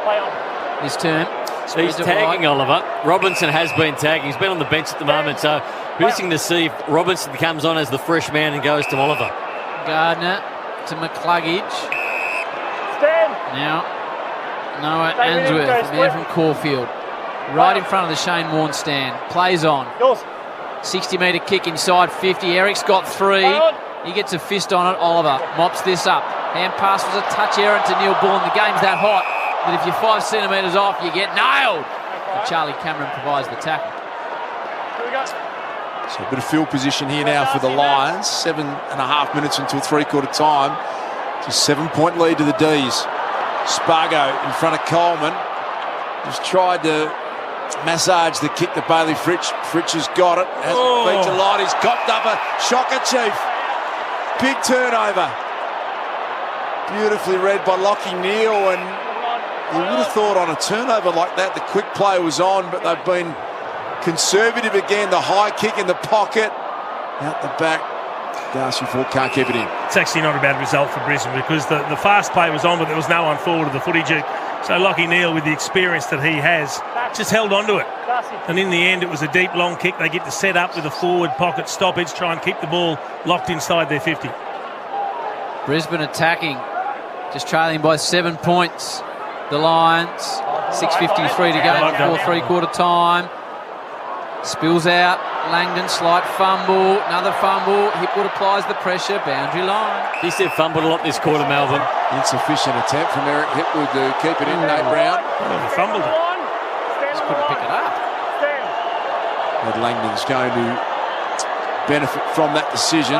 this term. So he's tagging Oliver. Robinson has been tagging. He's been on the bench at the moment, so interesting to see if Robinson comes on as the fresh man and goes to Oliver. Gardner to McCluggage. Now, Noah Answorth, the man from Caulfield. Right in front of the Shane Warne stand. Plays on. 60-metre kick inside 50. Eric's got 3. He gets a fist on it. Oliver mops this up. Hand pass was a touch errant to Neil Bullen. The game's that hot that if you're 5 centimetres off, you get nailed. And Charlie Cameron provides the tackle. So a bit of field position here now for the Lions. 7.5 minutes until three-quarter time. It's a 7-point lead to the D's. Spargo in front of Coleman. Just tried to massage the kick to Bailey Fritsch. Fritsch has got it. Hasn't featured a lot. He's copped up a shocker, Chief. Big turnover. Beautifully read by Lockie Neal. And you would have thought on a turnover like that, the quick play was on, but they've been conservative again. The high kick in the pocket. Out the back. Darcy Ford can't keep it in. It's actually not a bad result for Brisbane because the fast play was on, but there was no one forward of the footy juke. So Lockie Neal, with the experience that he has, just held on to it. And in the end, it was a deep, long kick. They get to set up with a forward pocket stoppage, try and keep the ball locked inside their 50. Brisbane attacking, just trailing by 7 points. The Lions, 6:53 to go before three-quarter time. Spills out, Langdon, slight fumble, another fumble. Hipwood applies the pressure, boundary line. He said fumbled a lot this quarter, Melbourne. Insufficient attempt from Eric Hipwood to keep it in, Nate Brown. He fumbled it. Just couldn't pick it up. Ed Langdon's going to benefit from that decision.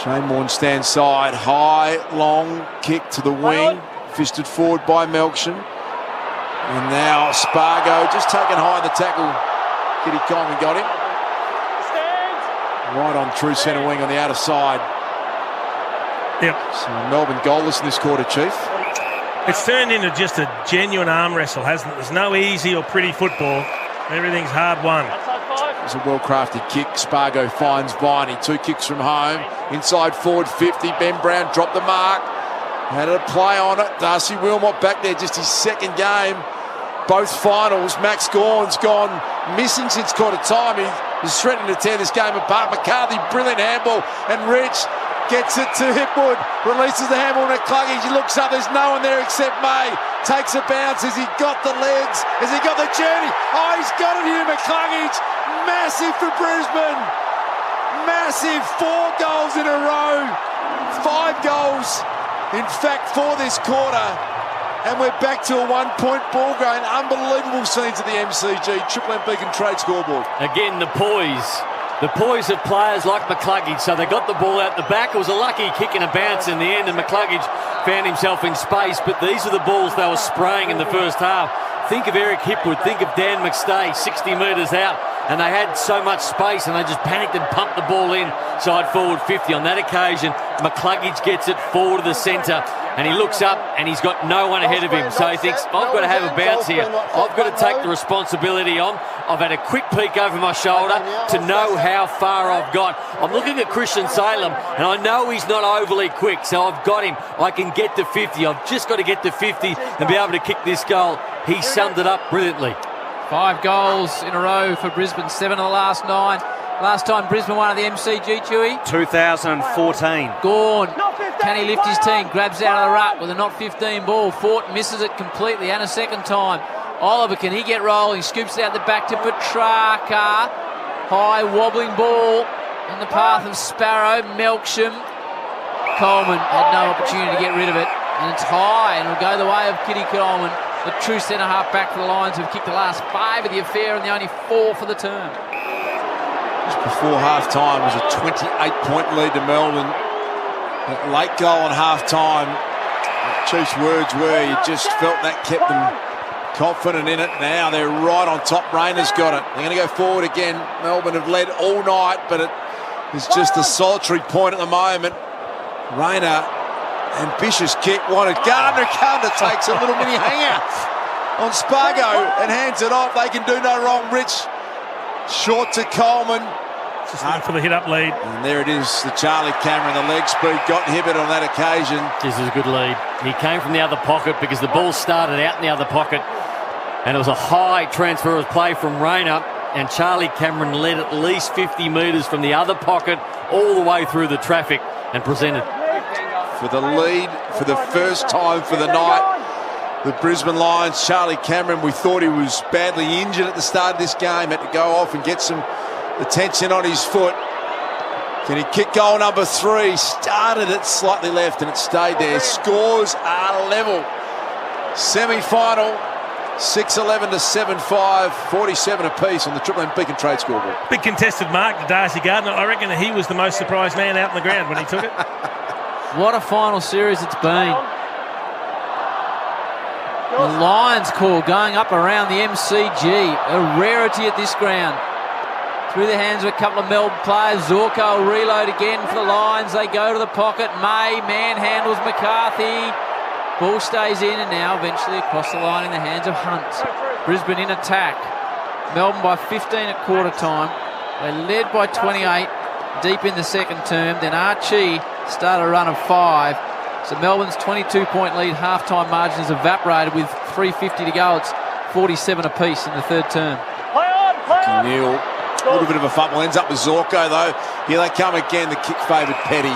Shane Warne stands side, high, long kick to the wing, fisted forward by Melksham. And now Spargo just taken high in the tackle. Kitty Coleman got him. Right on through centre wing on the outer side. Yep. So Melbourne goalless in this quarter, Chief. It's turned into just a genuine arm wrestle, hasn't it? There's no easy or pretty football. Everything's hard won. It's a well-crafted kick. Spargo finds Viney. 2 kicks from home. Inside forward 50. Ben Brown dropped the mark. Had a play on it. Darcy Wilmot back there, just his second game. Both finals. Max Gawn's gone missing since quarter time. He was threatening to tear this game apart. McCarthy, brilliant handball. And Rich gets it to Hipwood. Releases the handball to Cluggage. He looks up. There's no one there except May. Takes a bounce. Has he got the legs? Has he got the journey? Oh, he's got it here, McCluggage. Massive for Brisbane. Massive. 4 goals in a row. 5 goals, in fact, for this quarter. And we're back to a 1-point ball game. Unbelievable scenes at the MCG. Triple M Beacon Trade scoreboard. Again, the poise of players like McCluggage. So they got the ball out the back. It was a lucky kick and a bounce in the end, and McCluggage found himself in space. But these are the balls they were spraying in the first half. Think of Eric Hipwood. Think of Dan McStay, 60 metres out. And they had so much space, and they just panicked and pumped the ball in side forward 50. On that occasion, McCluggage gets it forward to the centre, and he looks up, and he's got no one ahead of him. So he thinks, I've got to have a bounce here. I've got to take the responsibility on. I've had a quick peek over my shoulder to know how far I've got. I'm looking at Christian Salem, and I know he's not overly quick, so I've got him. I can get to 50. I've just got to get to 50 and be able to kick this goal. He summed it up brilliantly. 5 goals in a row for Brisbane, 7 of the last 9. Last time Brisbane won at the MCG, Chewy? 2014. Gawn, can he lift his team? Grabs out of the ruck with a not 15 ball. Fort misses it completely, and a second time. Oliver, can he get rolling? Scoops it out the back to Petrarca. High wobbling ball in the path of Sparrow. Melksham. Coleman had no opportunity to get rid of it, and it's high, and it'll go the way of Kitty Coleman. The true centre-half back for the Lions, who've kicked the last 5 of the affair and the only 4 for the term. Just before half-time was a 28-point lead to Melbourne. That late goal on half-time, Chief's words were, you just felt that kept them confident in it. Now they're right on top. Rayner's got it. They're going to go forward again. Melbourne have led all night, but it is just a solitary point at the moment. Rayner, ambitious kick, wanted Gardner. Gardner takes a little mini hangout on Spargo and hands it off. They can do no wrong. Rich short to Coleman. Just looking for the hit-up lead. And there it is, the Charlie Cameron, the leg speed got inhibited on that occasion. This is a good lead. He came from the other pocket because the ball started out in the other pocket, and it was a high transfer of play from Rayner, and Charlie Cameron led at least 50 metres from the other pocket all the way through the traffic and presented. For the lead for the first time for the night, the Brisbane Lions, Charlie Cameron, we thought he was badly injured at the start of this game, had to go off and get some attention on his foot. Can he kick goal number 3? Started it slightly left and it stayed there. Scores are level. Semi-final, 6-11 to 7-5, 47 apiece on the Triple M Beacon Trade scoreboard. Big contested mark to Darcy Gardner. I reckon he was the most surprised man out on the ground when he took it. What a final series it's been. The Lions call going up around the MCG. A rarity at this ground. Through the hands of a couple of Melbourne players. Zorko will reload again for the Lions. They go to the pocket. May manhandles McCarthy. Ball stays in, and now eventually across the line in the hands of Hunt. Brisbane in attack. Melbourne by 15 at quarter time. They led by 28 deep in the second term. Then Archie started a run of 5. So Melbourne's 22-point lead, half-time margin has evaporated with 3:50 to go. It's 47 apiece in the third term. Neil, a little bit of a fumble, ends up with Zorko though. Here they come again, the kick favoured Petty.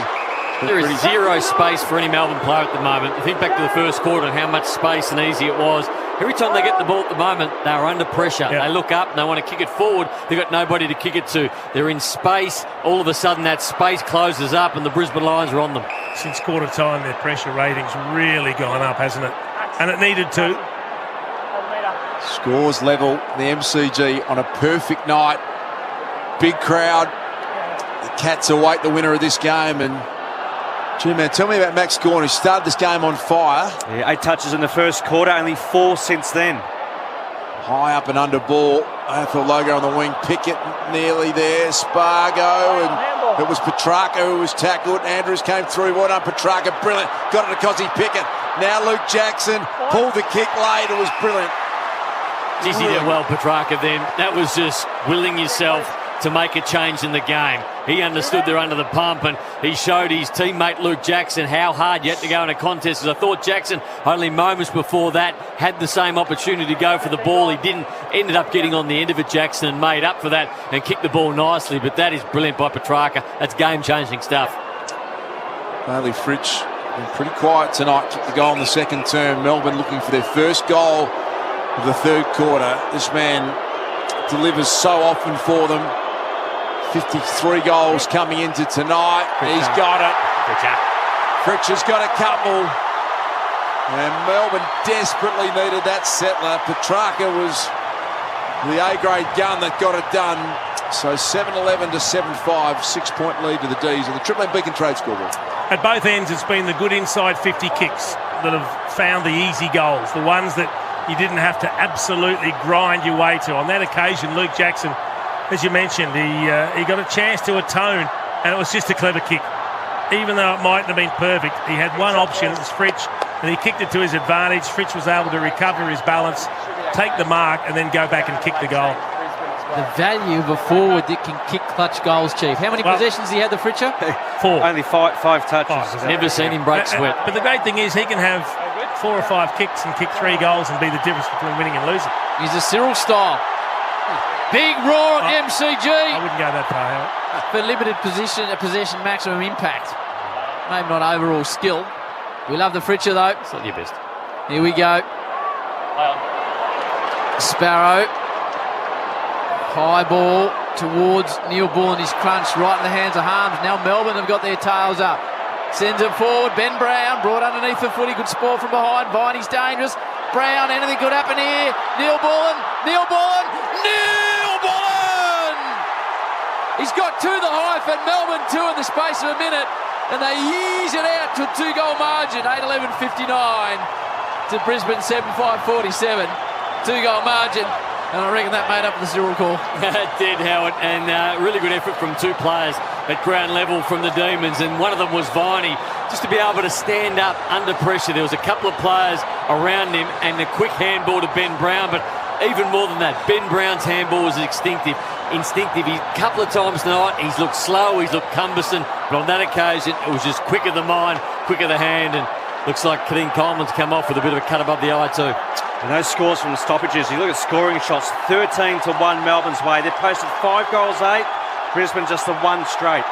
There is zero space for any Melbourne player at the moment. You think back to the first quarter and how much space and easy it was. Every time they get the ball at the moment, they are under pressure. They look up and they want to kick it forward. They've got nobody to kick it to. They're in space. All of a sudden that space closes up and the Brisbane Lions are on them. Since quarter time, their pressure rating's really gone up, hasn't it? And it needed to. Scores level, the MCG on a perfect night. Big crowd. The Cats await the winner of this game. And, man, tell me about Max Gawn, who started this game on fire. Yeah, 8 touches in the first quarter, only 4 since then. High up and under ball. AFL logo on the wing. Pickett nearly there. Spargo. And it was Petrarca who was tackled. Andrews came through. Well done, Petrarca. Brilliant. Got it to Cozzy Pickett. Now Luke Jackson pulled the kick late. It was brilliant. Geez, he did well, Petrarca, then. That was just willing yourself to make a change in the game. He understood they're under the pump, and he showed his teammate Luke Jackson how hard you had to go in a contest. As I thought Jackson, only moments before that, had the same opportunity to go for the ball. He didn't. Ended up getting on the end of it, Jackson, and made up for that and kicked the ball nicely. But that is brilliant by Petrarca. That's game-changing stuff. Bailey Fritsch been pretty quiet tonight. Kicked the goal in the second term. Melbourne looking for their first goal of the third quarter. This man delivers so often for them. 53 goals coming into tonight. He's got it. Fritsch has got a couple. And Melbourne desperately needed that settler. Petrarca was the A-grade gun that got it done. So 7-11 to 7-5, 6-point lead to the D's on the Triple M Beacon Trade scoreboard. At both ends, it's been the good inside 50 kicks that have found the easy goals, the ones that you didn't have to absolutely grind your way to. On that occasion, Luke Jackson, as you mentioned, he got a chance to atone, and it was just a clever kick. Even though it mightn't have been perfect, he had one option, it was Fritsch, and he kicked it to his advantage. Fritsch was able to recover his balance, take the mark, and then go back and kick the goal. The value of a forward that can kick clutch goals, Chief. How many possessions he had, the Fritcher? 4. Only five touches. Never seen him break sweat. But the great thing is he can have 4 or 5 kicks and kick 3 goals and be the difference between winning and losing. He's a Cyril style. Big roar at MCG. I wouldn't go that far, Howard. For limited possession, maximum impact. Maybe not overall skill. We love the Fritcher, though. It's not your best. Here we go. Sparrow. High ball towards Neil Bull and his crunch right in the hands of Harms. Now Melbourne have got their tails up. Sends it forward. Ben Brown brought underneath the footy. Good sport from behind. Viney's dangerous. Brown, anything could happen here. Neil Bullen. He's got 2 the hyphen. Melbourne 2 in the space of a minute. And they ease it out to a 2-goal margin. 8-11-59 to Brisbane 7-5-47. 2-goal margin. And I reckon that made up the Cyril call. It did, Howard. And really good effort from 2 players at ground level from the Demons. And one of them was Viney. Just to be able to stand up under pressure. There was a couple of players around him and a quick handball to Ben Brown. But even more than that, Ben Brown's handball was instinctive. A couple of times tonight, he's looked slow, he's looked cumbersome. But on that occasion, it was just quick of the mind, quick of the hand. And looks like Kadeem Coleman's come off with a bit of a cut above the eye too. And those scores from the stoppages, you look at scoring shots, 13-1 Melbourne's way. They've posted 5 goals, 8. Brisbane just the 1 straight.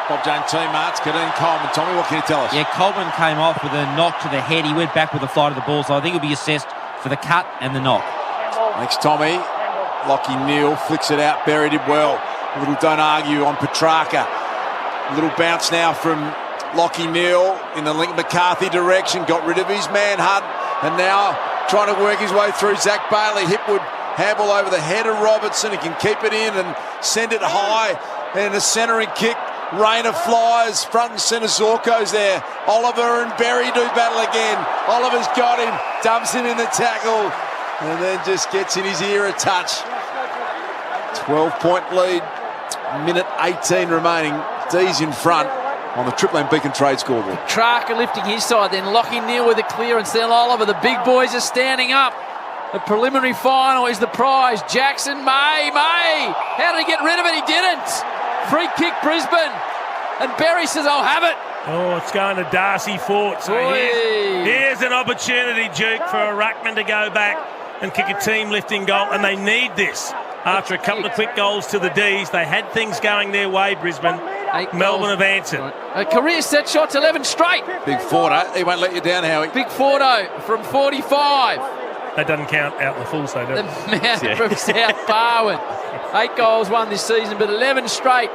Bob Jane teammates, Kadeem Coleman. Tommy, what can you tell us? Yeah, Coleman came off with a knock to the head. He went back with the flight of the ball, so I think he'll be assessed for the cut and the knock. Thanks, Tommy. Lockie Neal flicks it out. Berry did well. A little don't argue on Petrarca. A little bounce now from Lockie Neal in the Link McCarthy direction. Got rid of his manhunt. And now trying to work his way through Zach Bailey. Hipwood handball over the head of Robertson. He can keep it in and send it high. And a centering kick. Rain of flies. Front and centre Zorko's there. Oliver and Berry do battle again. Oliver's got him. Dumps him in the tackle. And then just gets in his ear a touch. 12-point lead. Minute 18 remaining. D's in front on the Triple M Beacon Trade scoreboard. Petrarca lifting his side, then Lockie Neal with a clearance. Then Oliver, the big boys are standing up. The preliminary final is the prize. Jackson, May. How did he get rid of it? He didn't. Free kick Brisbane. And Berry says, I'll have it. Oh, it's going to Darcy Fort. So here's an opportunity, Duke, for a ruckman to go back and kick a team-lifting goal. And they need this. After a couple of quick goals to the D's, they had things going their way, Brisbane. Melbourne have answered. A career set shots, 11 straight. Big Fordo. He won't let you down, Howie. Big Fordo from 45. That doesn't count out in the full, so does it? The man from South Barwon. 8 goals won this season, but 11 straight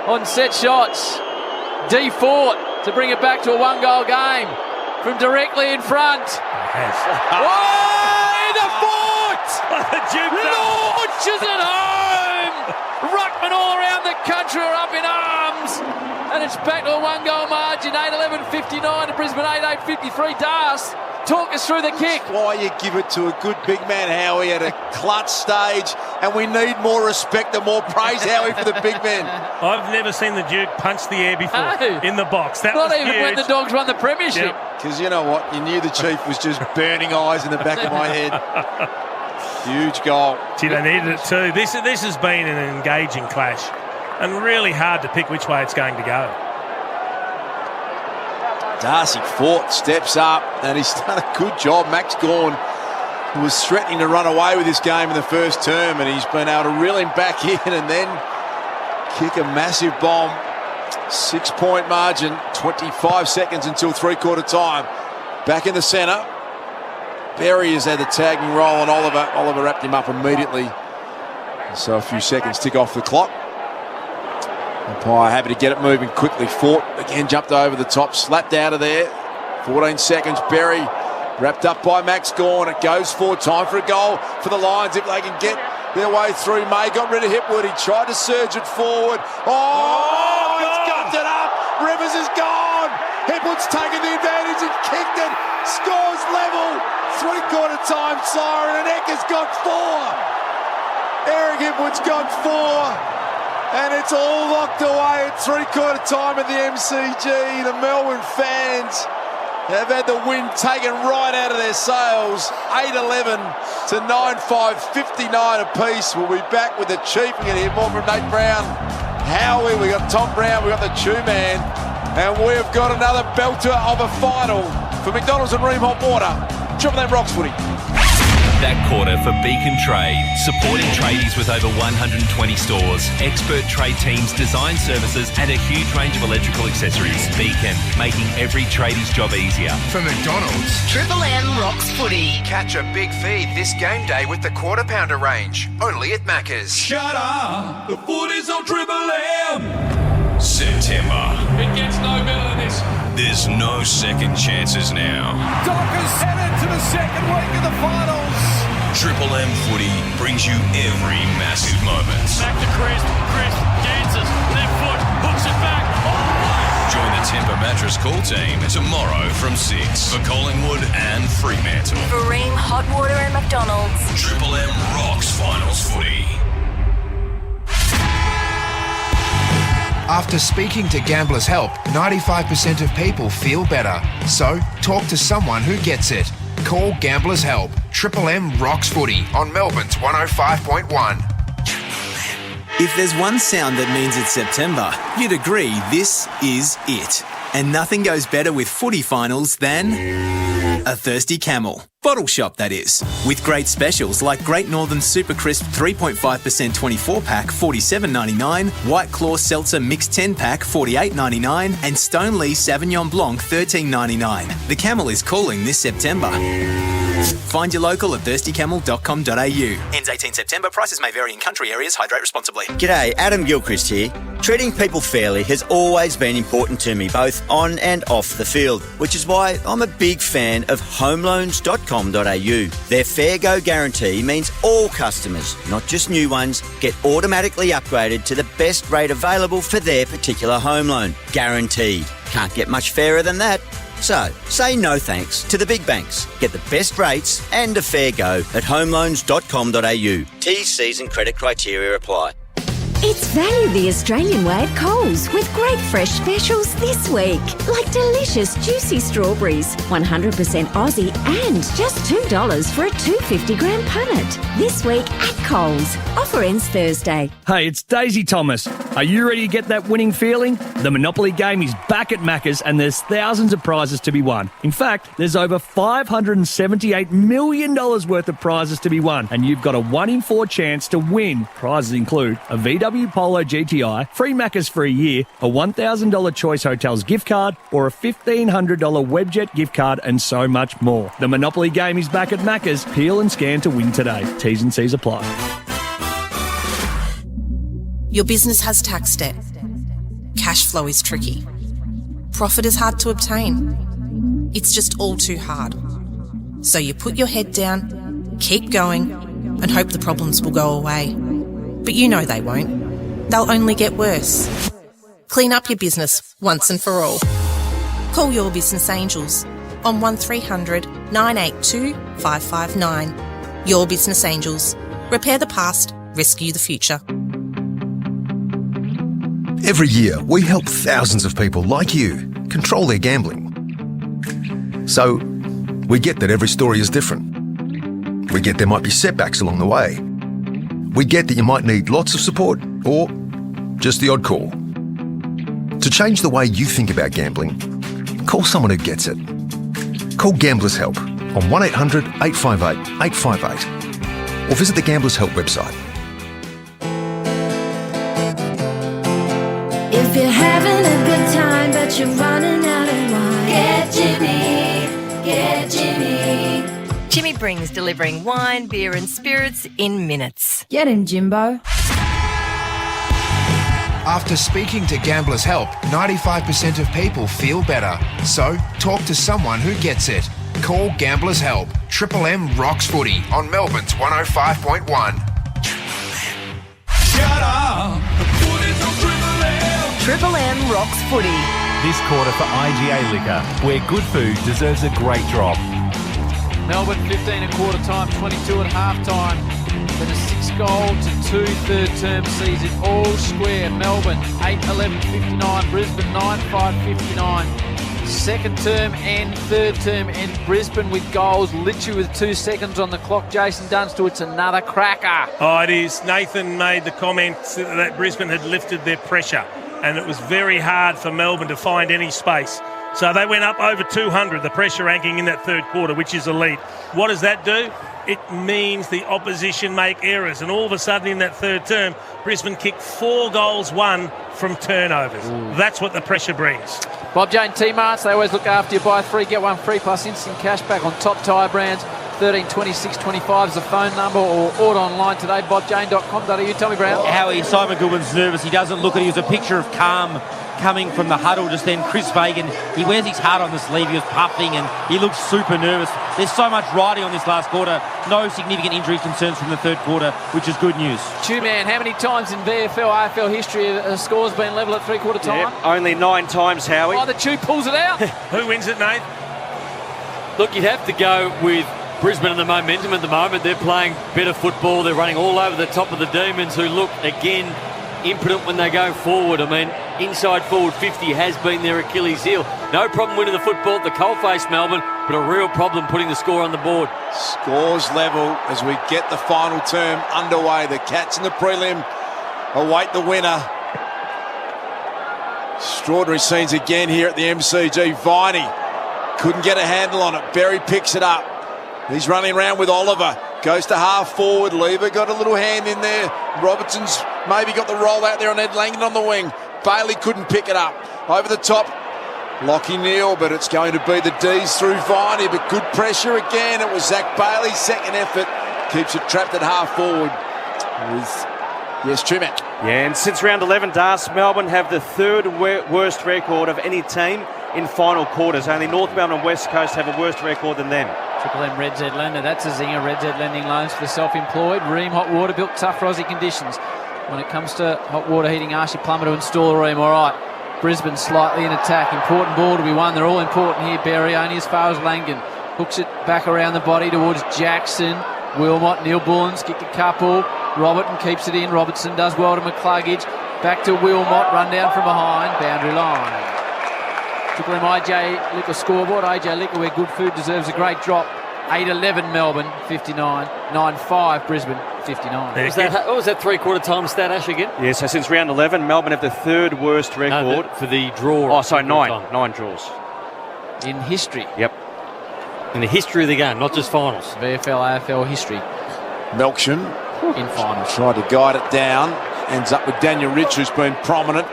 on set shots. D Fort to bring it back to a 1-goal game from directly in front. It has. Whoa, the 4! it's back to a one-goal margin. 8-11-59 to Brisbane 8-8-53. Das, talk us through the kick. That's why you give it to a good big man, Howie, at a clutch stage, and we need more respect and more praise, Howie, for the big men. I've never seen the Duke punch the air before in the box. That Not was even huge. when the Dogs won the premiership. Because you know what? You knew the Chief was just burning eyes in the back of my head. Huge goal. Gee, they needed it too. This has been an engaging clash and really hard to pick which way it's going to go. Darcy Fort steps up and he's done a good job. Max Gawn was threatening to run away with this game in the first term, and he's been able to reel him back in and then kick a massive bomb. 6-point margin, 25 seconds until three-quarter time. Back in the centre. Berry has had the tagging roll on Oliver. Oliver wrapped him up immediately. So a few seconds tick off the clock. Umpire happy to get it moving quickly. Fort again jumped over the top, slapped out of there. 14 seconds. Berry wrapped up by Max Gawn. It goes forward. Time for a goal for the Lions if they can get their way through. May got rid of Hipwood. He tried to surge it forward. It's gumped it up. Rivers is gone. Hipwood's taken the advantage and kicked it. Scores level. Three-quarter time siren, and Eck has got 4. Eric Hipwood's got 4. And it's all locked away at three-quarter time at the MCG. The Melbourne fans have had the wind taken right out of their sails. 8-11 to 9-5, 59 apiece. We'll be back with the Chief. We're going to hear more from Nate Brown. Howie, we got Tom Brown, we got the Chew Man. And we've got another belter of a final for McDonald's and Ream Hot Water. Triple M Rocks footy. That quarter for Beacon Trade, supporting tradies with over 120 stores, expert trade teams, design services and a huge range of electrical accessories. Beacon, making every tradie's job easier. For McDonald's, Triple M Rocks footy. catch a big feed this game day with the quarter pounder range, only at Macca's. Shut up! The footy's on Triple M! September. It gets no better than this. There's no second chances now. Dockers headed to the second week of the finals. Triple M footy brings you every massive moment. Back to Chris dances, left foot, hooks it back. Join the Timber Mattress Call team tomorrow from 6 for Collingwood and Fremantle. For Ream Hot Water and McDonald's. Triple M rocks finals footy. After speaking to Gamblers Help, 95% of people feel better. So, talk to someone who gets it. Call Gamblers Help. Triple M rocks footy on Melbourne's 105.1. If there's one sound that means it's September, you'd agree this is it. And nothing goes better with footy finals than a thirsty camel. Bottle shop, that is. With great specials like Great Northern Super Crisp 3.5% 24-pack, $47.99, White Claw Seltzer Mixed 10-pack, $48.99, and Stoneleigh Sauvignon Blanc, $13.99. The camel is calling this September. Find your local at thirstycamel.com.au. Ends 18 September. Prices may vary in country areas. Hydrate responsibly. G'day, Adam Gilchrist here. Treating people fairly has always been important to me, both on and off the field, which is why I'm a big fan of homeloans.com.au. Their Fair Go guarantee means all customers, not just new ones, get automatically upgraded to the best rate available for their particular home loan. Guaranteed. Can't get much fairer than that. So, say no thanks to the big banks. Get the best rates and a fair go at homeloans.com.au. T's and credit criteria apply. It's value the Australian way at Coles with great fresh specials this week. Like delicious juicy strawberries, 100% Aussie and just $2 for a 250-gram punnet. This week at Coles. Offer ends Thursday. Hey, it's Daisy Thomas. Are you ready to get that winning feeling? The Monopoly game is back at Macca's and there's thousands of prizes to be won. In fact, there's over $578 million worth of prizes to be won and you've got a 1 in 4 chance to win. Prizes include a VW Polo GTI, free Macca's for a year, a $1,000 Choice Hotels gift card, or a $1,500 Webjet gift card, and so much more. The Monopoly game is back at Macca's. Peel and scan to win today. T's and C's apply. Your business has tax debt. Cash flow is tricky. Profit is hard to obtain. It's just all too hard. So you put your head down, keep going, and hope the problems will go away. But you know they won't. They'll only get worse. Clean up your business once and for all. Call Your Business Angels on 1300 982 559. Your Business Angels. Repair the past, rescue the future. Every year, we help thousands of people like you control their gambling. So, we get that every story is different. We get there might be setbacks along the way. We get that you might need lots of support or just the odd call. To change the way you think about gambling, call someone who gets it. Call Gamblers Help on 1800 858 858 or visit the Gamblers Help website. If you're having a good time but you're running out of wine, get Jimmy, get Jimmy. Jimmy brings delivering wine, beer and spirits in minutes. Get him, Jimbo. After speaking to Gamblers Help, 95% of people feel better. So, talk to someone who gets it. Call Gamblers Help. Triple M rocks footy on Melbourne's 105.1. Shut up! The footy's on Triple M! Triple M rocks footy. This quarter for IGA Liquor, where good food deserves a great drop. Melbourne 15 at quarter time, 22 at half time. Then a 6-goal to 2 third-term season, all square. Melbourne 8-11-59, Brisbane 9-5-59. Second term and third term, and Brisbane with goals literally with 2 seconds on the clock. Jason Dunstall, it's another cracker. Oh, it is. Nathan made the comment that Brisbane had lifted their pressure and it was very hard for Melbourne to find any space. So they went up over 200, the pressure ranking in that third quarter, which is elite. What does that do? It means the opposition make errors. And all of a sudden in that third term, Brisbane kicked 4 goals, 1 from turnovers. That's what the pressure brings. Bob Jane T-Marts, they always look after you. Buy 3, get 1 free plus instant cash back on top tyre brands. 13 26 25 is the phone number, or order online today, bobjane.com.au. Tell me, Brown. Howie, Simon Goodwin's nervous. He doesn't look at it. He was a picture of calm coming from the huddle just then. Chris Fagan, he wears his heart on the sleeve. He was puffing and he looked super nervous. There's so much riding on this last quarter. No significant injury concerns from the third quarter, which is good news. Man, how many times in VFL, AFL history have scores been level at three-quarter time? Yep, only 9 times, Howie. Oh, the Chew pulls it out. Who wins it, Nate? Look, you'd have to go with Brisbane and the momentum at the moment. They're playing better football. They're running all over the top of the Demons, who look, again, impotent when they go forward. I mean, inside forward 50 has been their Achilles heel. No problem winning the football at the coalface, Melbourne, but a real problem putting the score on the board. Scores level as we get the final term underway. The Cats in the prelim await the winner. Extraordinary scenes again here at the MCG. Viney couldn't get a handle on it. Berry picks it up. He's running around with Oliver. Goes to half forward. Lever got a little hand in there. Robertson's maybe got the roll out there on Ed Langdon on the wing. Bailey couldn't pick it up. Over the top, Lockie Neal, but it's going to be the D's through Viney. But good pressure again. It was Zach Bailey's second effort. Keeps it trapped at half forward with, yes, Trimac. Yeah, and since round 11, Das, Melbourne have the third worst record of any team in final quarters. Only North Melbourne and West Coast have a worse record than them. Triple M Red Z Lender, that's a zinger. Red Z Lending loans for the self-employed. Ream Hot Water, built tough for Aussie conditions. When it comes to hot water heating, ask your plumber to install a Ream. All right, Brisbane slightly in attack. Important ball to be won. They're all important here. Berry only as far as Langdon. Hooks it back around the body towards Jackson. Wilmot, Neil Bullens kicked a couple. Robertson keeps it in. Robertson does well to McCluggage. Back to Wilmot, run down from behind. Boundary line. Triple M IJ Liquor scoreboard. IJ Liquor, where good food deserves a great drop. 8-11 Melbourne, 59. 9-5 Brisbane, 59. What was that three-quarter time stat, Ash, again? Yeah, so since round 11, Melbourne have the third worst record. For the draw. Oh, sorry, 9 draws. In history. Yep. In the history of the game, not just finals. VFL, AFL history. Melksham in finals. Tried to guide it down. Ends up with Daniel Rich, who's been prominent.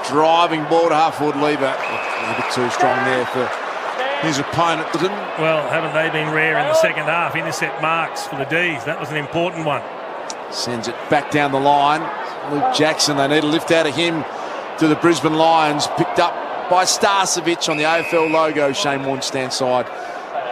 Driving ball to half-forward Lever. A bit too strong there for his opponent. Well, haven't they been rare in the second half? Intercept marks for the D's. That was an important one. Sends it back down the line. Luke Jackson, they need a lift out of him to the Brisbane Lions. Picked up by Starcevic on the AFL logo. Shane Warne stand side.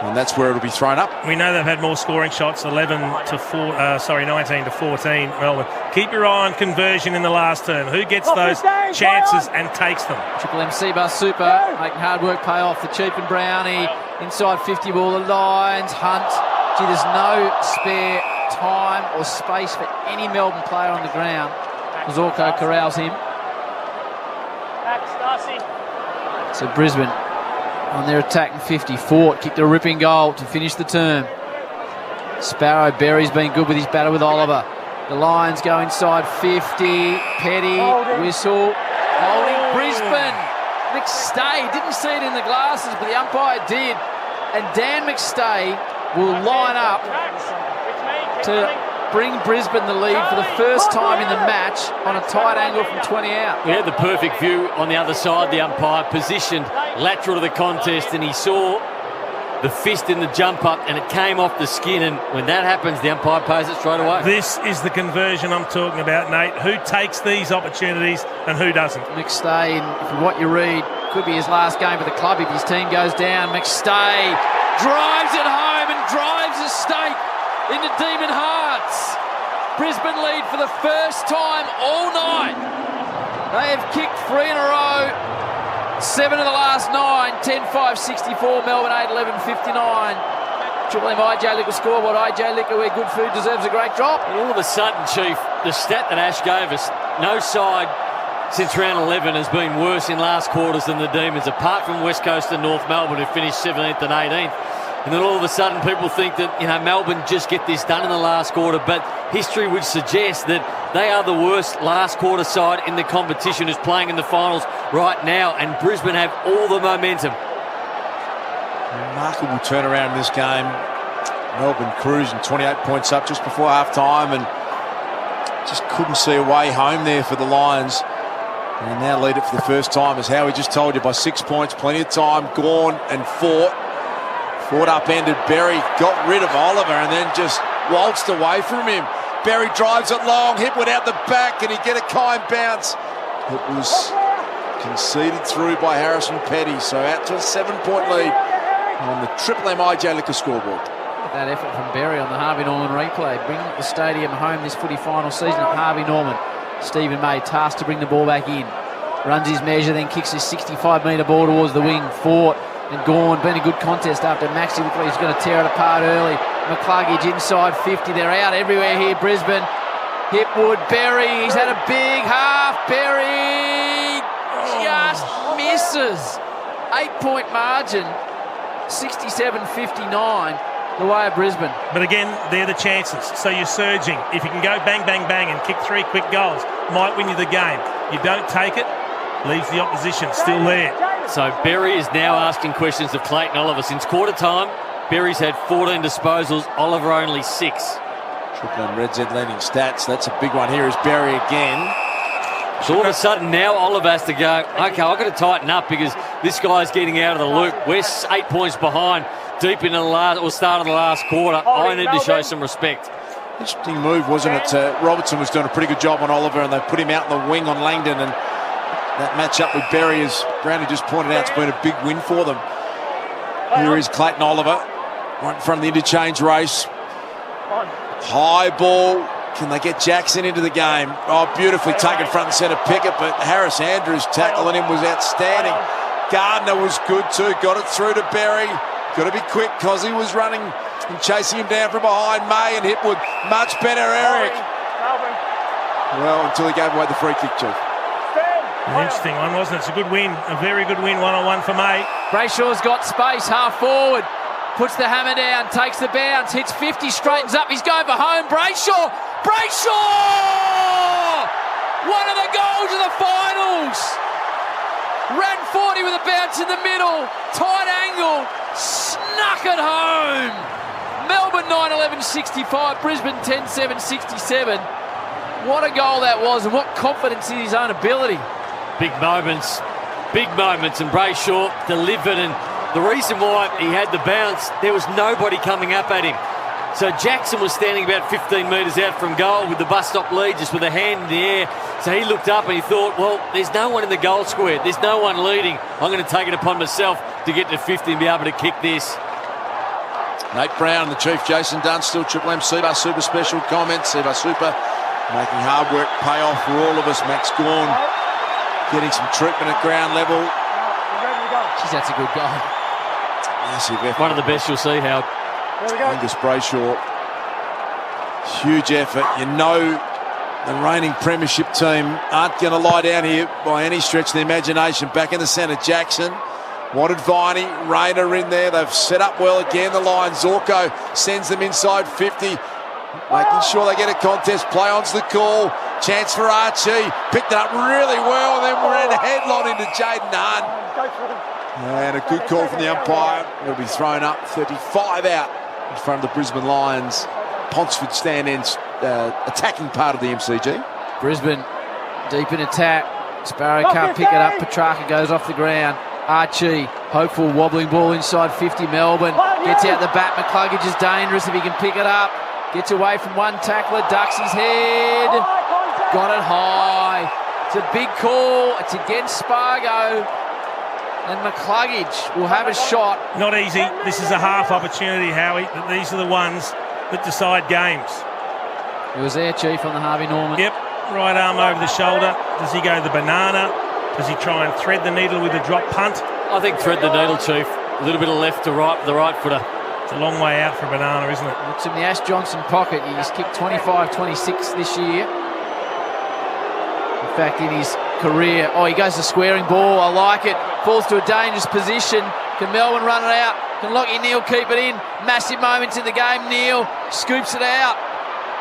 And that's where it'll be thrown up. We know they've had more scoring shots, 19 to 14, Melbourne. Keep your eye on conversion in the last term. Who gets those chances and takes them? Triple M C-Bus Super, making hard work pay off. The Cheap and Brownie, inside 50 ball, the Lions, Hunt. Gee, there's no spare time or space for any Melbourne player on the ground. Zorko corrals him. So Brisbane on their attacking 50. Fort kicked a ripping goal to finish the term. Sparrow Berry's been good with his battle with Oliver. The Lions go inside 50. Petty, whistle, holding Brisbane. McStay didn't see it in the glasses, but the umpire did. And Dan McStay will line up to bring Brisbane the lead for the first time in the match on a tight angle from 20 out. We had the perfect view on the other side. The umpire positioned lateral to the contest, and he saw the fist in the jump up, and it came off the skin. And when that happens, the umpire pays it straight away. This is the conversion I'm talking about, Nate. Who takes these opportunities and who doesn't? McStay, from what you read, could be his last game for the club if his team goes down. McStay drives it home and drives a stake into Demon Hearts. Brisbane lead for the first time all night. They have kicked 3 in a row. 7 of the last 9. 10-5, 64. Melbourne 8-11, 59. Triple M IJ Liquor scoreboard. IJ Liquor, where good food deserves a great drop. And all of a sudden, Chief, the stat that Ash gave us, no side since round 11 has been worse in last quarters than the Demons, apart from West Coast and North Melbourne, who finished 17th and 18th. And then all of a sudden people think that, Melbourne just get this done in the last quarter, but history would suggest that they are the worst last quarter side in the competition who's playing in the finals right now, and Brisbane have all the momentum. Remarkable turnaround in this game. Melbourne cruising 28 points up just before half-time and just couldn't see a way home there for the Lions. And now lead it for the first time, as Howie just told you, by 6 points, plenty of time. Gawn and Fort. Ford upended Berry, got rid of Oliver and then just waltzed away from him. Berry drives it long, Hipwood out the back, and he get a kind bounce. It was conceded through by Harrison Petty, so out to a 7-point lead on the Triple M IJ Liquor scoreboard. That effort from Berry on the Harvey Norman replay, bringing the stadium home this footy final season at Harvey Norman. Stephen May tasked to bring the ball back in. Runs his measure, then kicks his 65-metre ball towards the wing. Fort and Gawn, been a good contest after Maxi looked like he's going to tear it apart early. McCluggage inside 50. They're out everywhere here, Brisbane. Hipwood, Berry, he's had a big half. Berry just misses. 8-point margin, 67-59. The way of Brisbane. But again, they're the chances. So you're surging. If you can go bang, bang, bang and kick 3 quick goals, might win you the game. You don't take it, leaves the opposition still there. So Berry is now asking questions of Clayton Oliver. Since quarter time, Berry's had 14 disposals, Oliver only 6. Triple M Red Z leading stats. That's a big one. Here is Berry again. So all of a sudden now Oliver has to go, okay, I've got to tighten up because this guy's getting out of the loop. We're 8 points behind. Deep into the last or start of the last quarter, I need to show some respect. Interesting move, wasn't it? Robertson was doing a pretty good job on Oliver, and they put him out in the wing on Langdon, and that match up with Berry, as Brownie just pointed out, it's been a big win for them. Here is Clayton Oliver, right in front of the interchange race. High ball. Can they get Jackson into the game? Oh, beautifully taken front and centre Pickett, but Harris Andrews tackling him was outstanding. Gardner was good too, got it through to Berry. Got to be quick because he was running and chasing him down from behind. May and Hipwood, much better, Eric. Well, until he gave away the free kick, Chief. An interesting one, wasn't it? It's a good win, a very good win, one-on-one for May. Brayshaw's got space, half forward, puts the hammer down, takes the bounce, hits 50, straightens up, he's going for home. Brayshaw! One of the goals of the finals! Ran 40 with a bounce in the middle, tight angle, snuck it home. Melbourne 9-11-65, Brisbane 10-7-67. What a goal that was, and what confidence in his own ability. Big moments, and Brayshaw delivered, and the reason why he had the bounce, there was nobody coming up at him. So Jackson was standing about 15 metres out from goal with the bus stop lead, just with a hand in the air. So he looked up and he thought, well, there's no one in the goal square. There's no one leading. I'm going to take it upon myself to get to 50 and be able to kick this. Nate Brown and the Chief Jason Dunstall, Triple M Seabar Super special comments. Seabar Super making hard work pay off for all of us. Max Gawn getting some treatment at ground level. Jeez, that's a good goal. Massive effort. One of the best you'll see, Howard. Angus Brayshaw. Huge effort. You know the reigning premiership team aren't going to lie down here by any stretch of the imagination. Back in the centre, Jackson. Wanted Viney, Rayner in there. They've set up well again, the Lions. Zorko sends them inside 50. Making sure they get a contest. Play on's the call. Chance for Archie. Picked it up really well and then ran headlong into Jaden Hunt. And a good call from the umpire. It'll be thrown up. 35 out in front of the Brisbane Lions. Ponsford stand ends attacking part of the MCG. Brisbane deep in attack. Sparrow can't pick it up. Petrarca goes off the ground. Archie, hopeful, wobbling ball inside 50. Melbourne gets out the bat. McCluggage is dangerous if he can pick it up. Gets away from one tackler, ducks his head. Got it high. It's a big call. It's against Spargo. And McCluggage will have a shot. Not easy. This is a half opportunity, Howie. But these are the ones that decide games. It was there, Chief, on the Harvey Norman. Yep. Right arm over the shoulder. Does he go the banana? Does he try and thread the needle with a drop punt? I think thread the needle, Chief. A little bit of left to right, the right footer. It's a long way out for a banana, isn't it? Looks in the Ash Johnson pocket. He's kicked 25-26 this year. In fact, in his career, he goes to squaring ball. I like it. Falls to a dangerous position. Can Melbourne run it out? Can Lockie Neal keep it in? Massive moments in the game. Neal scoops it out.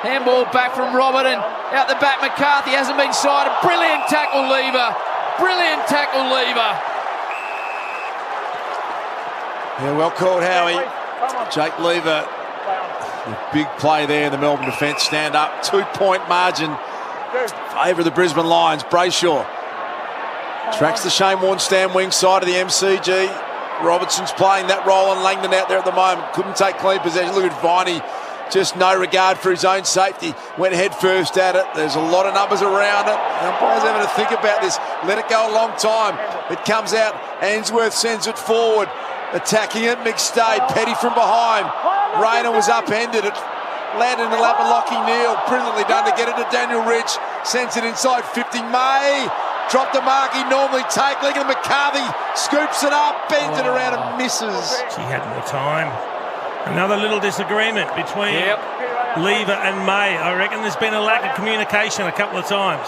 Handball back from Robertson. Out the back, McCarthy hasn't been sighted. Brilliant tackle, Lever. Brilliant tackle, Lever. Yeah, well called, Howie. Jake Lever. A big play there in the Melbourne defence. Stand up. 2-point margin. Favour of the Brisbane Lions. Brayshaw tracks the Shane Warne-Stam wing side of the MCG. Robertson's playing that role on Langdon out there at the moment. Couldn't take clean possession. Look at Viney. Just no regard for his own safety. Went head first at it. There's a lot of numbers around it. The umpire's having to think about this. Let it go a long time. It comes out. Ainsworth sends it forward. Attacking it, McStay. Petty from behind. Rayner was upended. It landed in the lap of Lockie Neal. Brilliantly done to get it to Daniel Rich. Sends it inside 50. May dropped the mark he normally take. Look at McCarthy. Scoops it up. Bends it around and misses. She had more time. Another little disagreement between Lever and May. I reckon there's been a lack of communication a couple of times.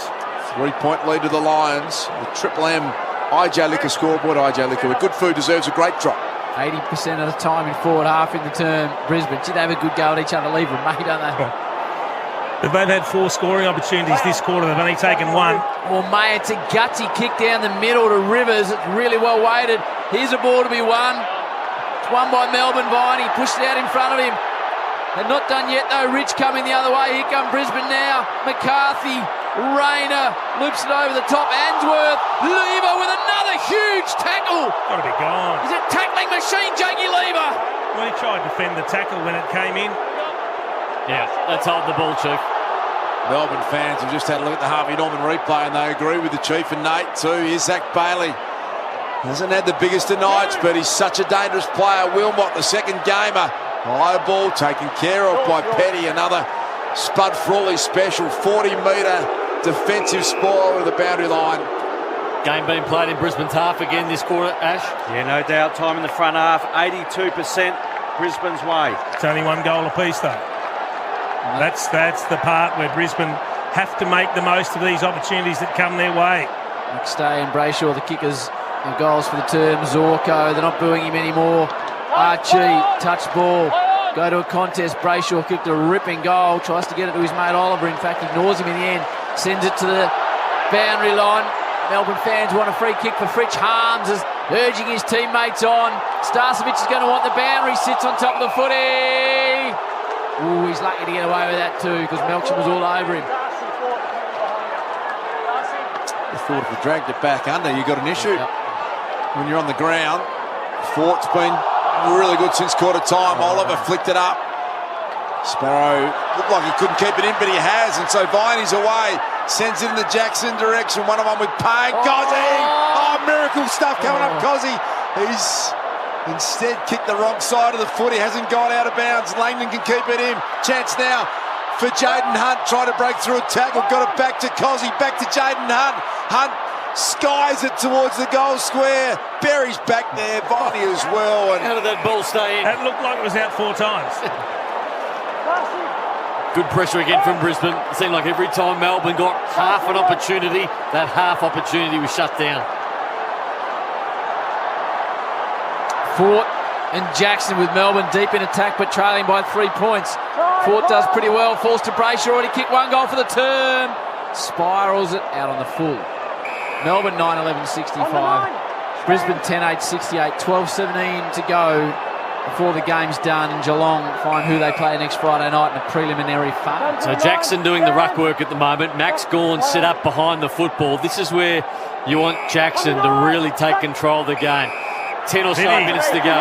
3-point lead to the Lions. The Triple M IJ Liquor scoreboard. IJ Liquor with good food deserves a great drop. 80% of the time in forward half in the term. Brisbane, did they have a good go at each other, Lever and May, don't they? But they've had 4 scoring opportunities this quarter. They've only taken 1. Well, May, it's a gutsy kick down the middle to Rivers. It's really well weighted. Here's a ball to be won. It's won by Melbourne. Viney pushed it out in front of him. They're not done yet, though. Rich coming the other way. Here come Brisbane now. McCarthy, Rayner, loops it over the top. Answorth, Lever with another huge tackle. Got to be gone. He's a tackling machine, Jakey Lever. Well, he tried to defend the tackle when it came in. Yeah, let's hold the ball, Chief. Melbourne fans have just had a look at the Harvey Norman replay and they agree with the Chief and Nate too. Here's Zach Bailey. Hasn't had the biggest of nights, but he's such a dangerous player. Wilmot, the second gamer. High ball taken care of by Petty. Another Spud Frawley special. 40-metre defensive spoiler of the boundary line. Game being played in Brisbane's half again this quarter, Ash. Yeah, no doubt. Time in the front half. 82% Brisbane's way. It's only 1 goal apiece, though. That's the part where Brisbane have to make the most of these opportunities that come their way. McStay and Brayshaw, the kickers of goals for the term. Zorko, they're not booing him anymore. Archie, touch ball. Go to a contest. Brayshaw kicked a ripping goal. Tries to get it to his mate Oliver. In fact, ignores him in the end. Sends it to the boundary line. Melbourne fans want a free kick for Fritsch. Harms is urging his teammates on. Starcevic is going to want the boundary. Sits on top of the footy. Ooh, he's lucky to get away with that too because Melksham was all over him. I thought if you dragged it back under, you got an issue. When you're on the ground, Fort's been really good since quarter time. Oliver flicked it up. Sparrow looked like he couldn't keep it in, but he has, and so Viney's away. Sends it in the Jackson direction. 1-on-1 with Payne. Cozzy! Oh, miracle stuff coming up, Cozzy. Instead, kicked the wrong side of the foot. He hasn't gone out of bounds. Langdon can keep it in. Chance now for Jaden Hunt. Trying to break through a tackle. Got it back to Cozzy. Back to Jaden Hunt. Hunt skies it towards the goal square. Berry's back there. Viney as well. And how did that ball stay in? It looked like it was out 4 times. Good pressure again from Brisbane. It seemed like every time Melbourne got half an opportunity, that half opportunity was shut down. Fort and Jackson with Melbourne deep in attack but trailing by 3 points. Fort does pretty well, falls to Brayshaw, already kicked 1 goal for the term. Spirals it out on the full. Melbourne 9-11-65. Brisbane 10-8-68. 12-17 to go before the game's done, and Geelong find who they play next Friday night in a preliminary fun. So Jackson doing the ruck work at the moment. Max Gawn set up behind the football. This is where you want Jackson to really take control of the game. 10 or so minutes to go.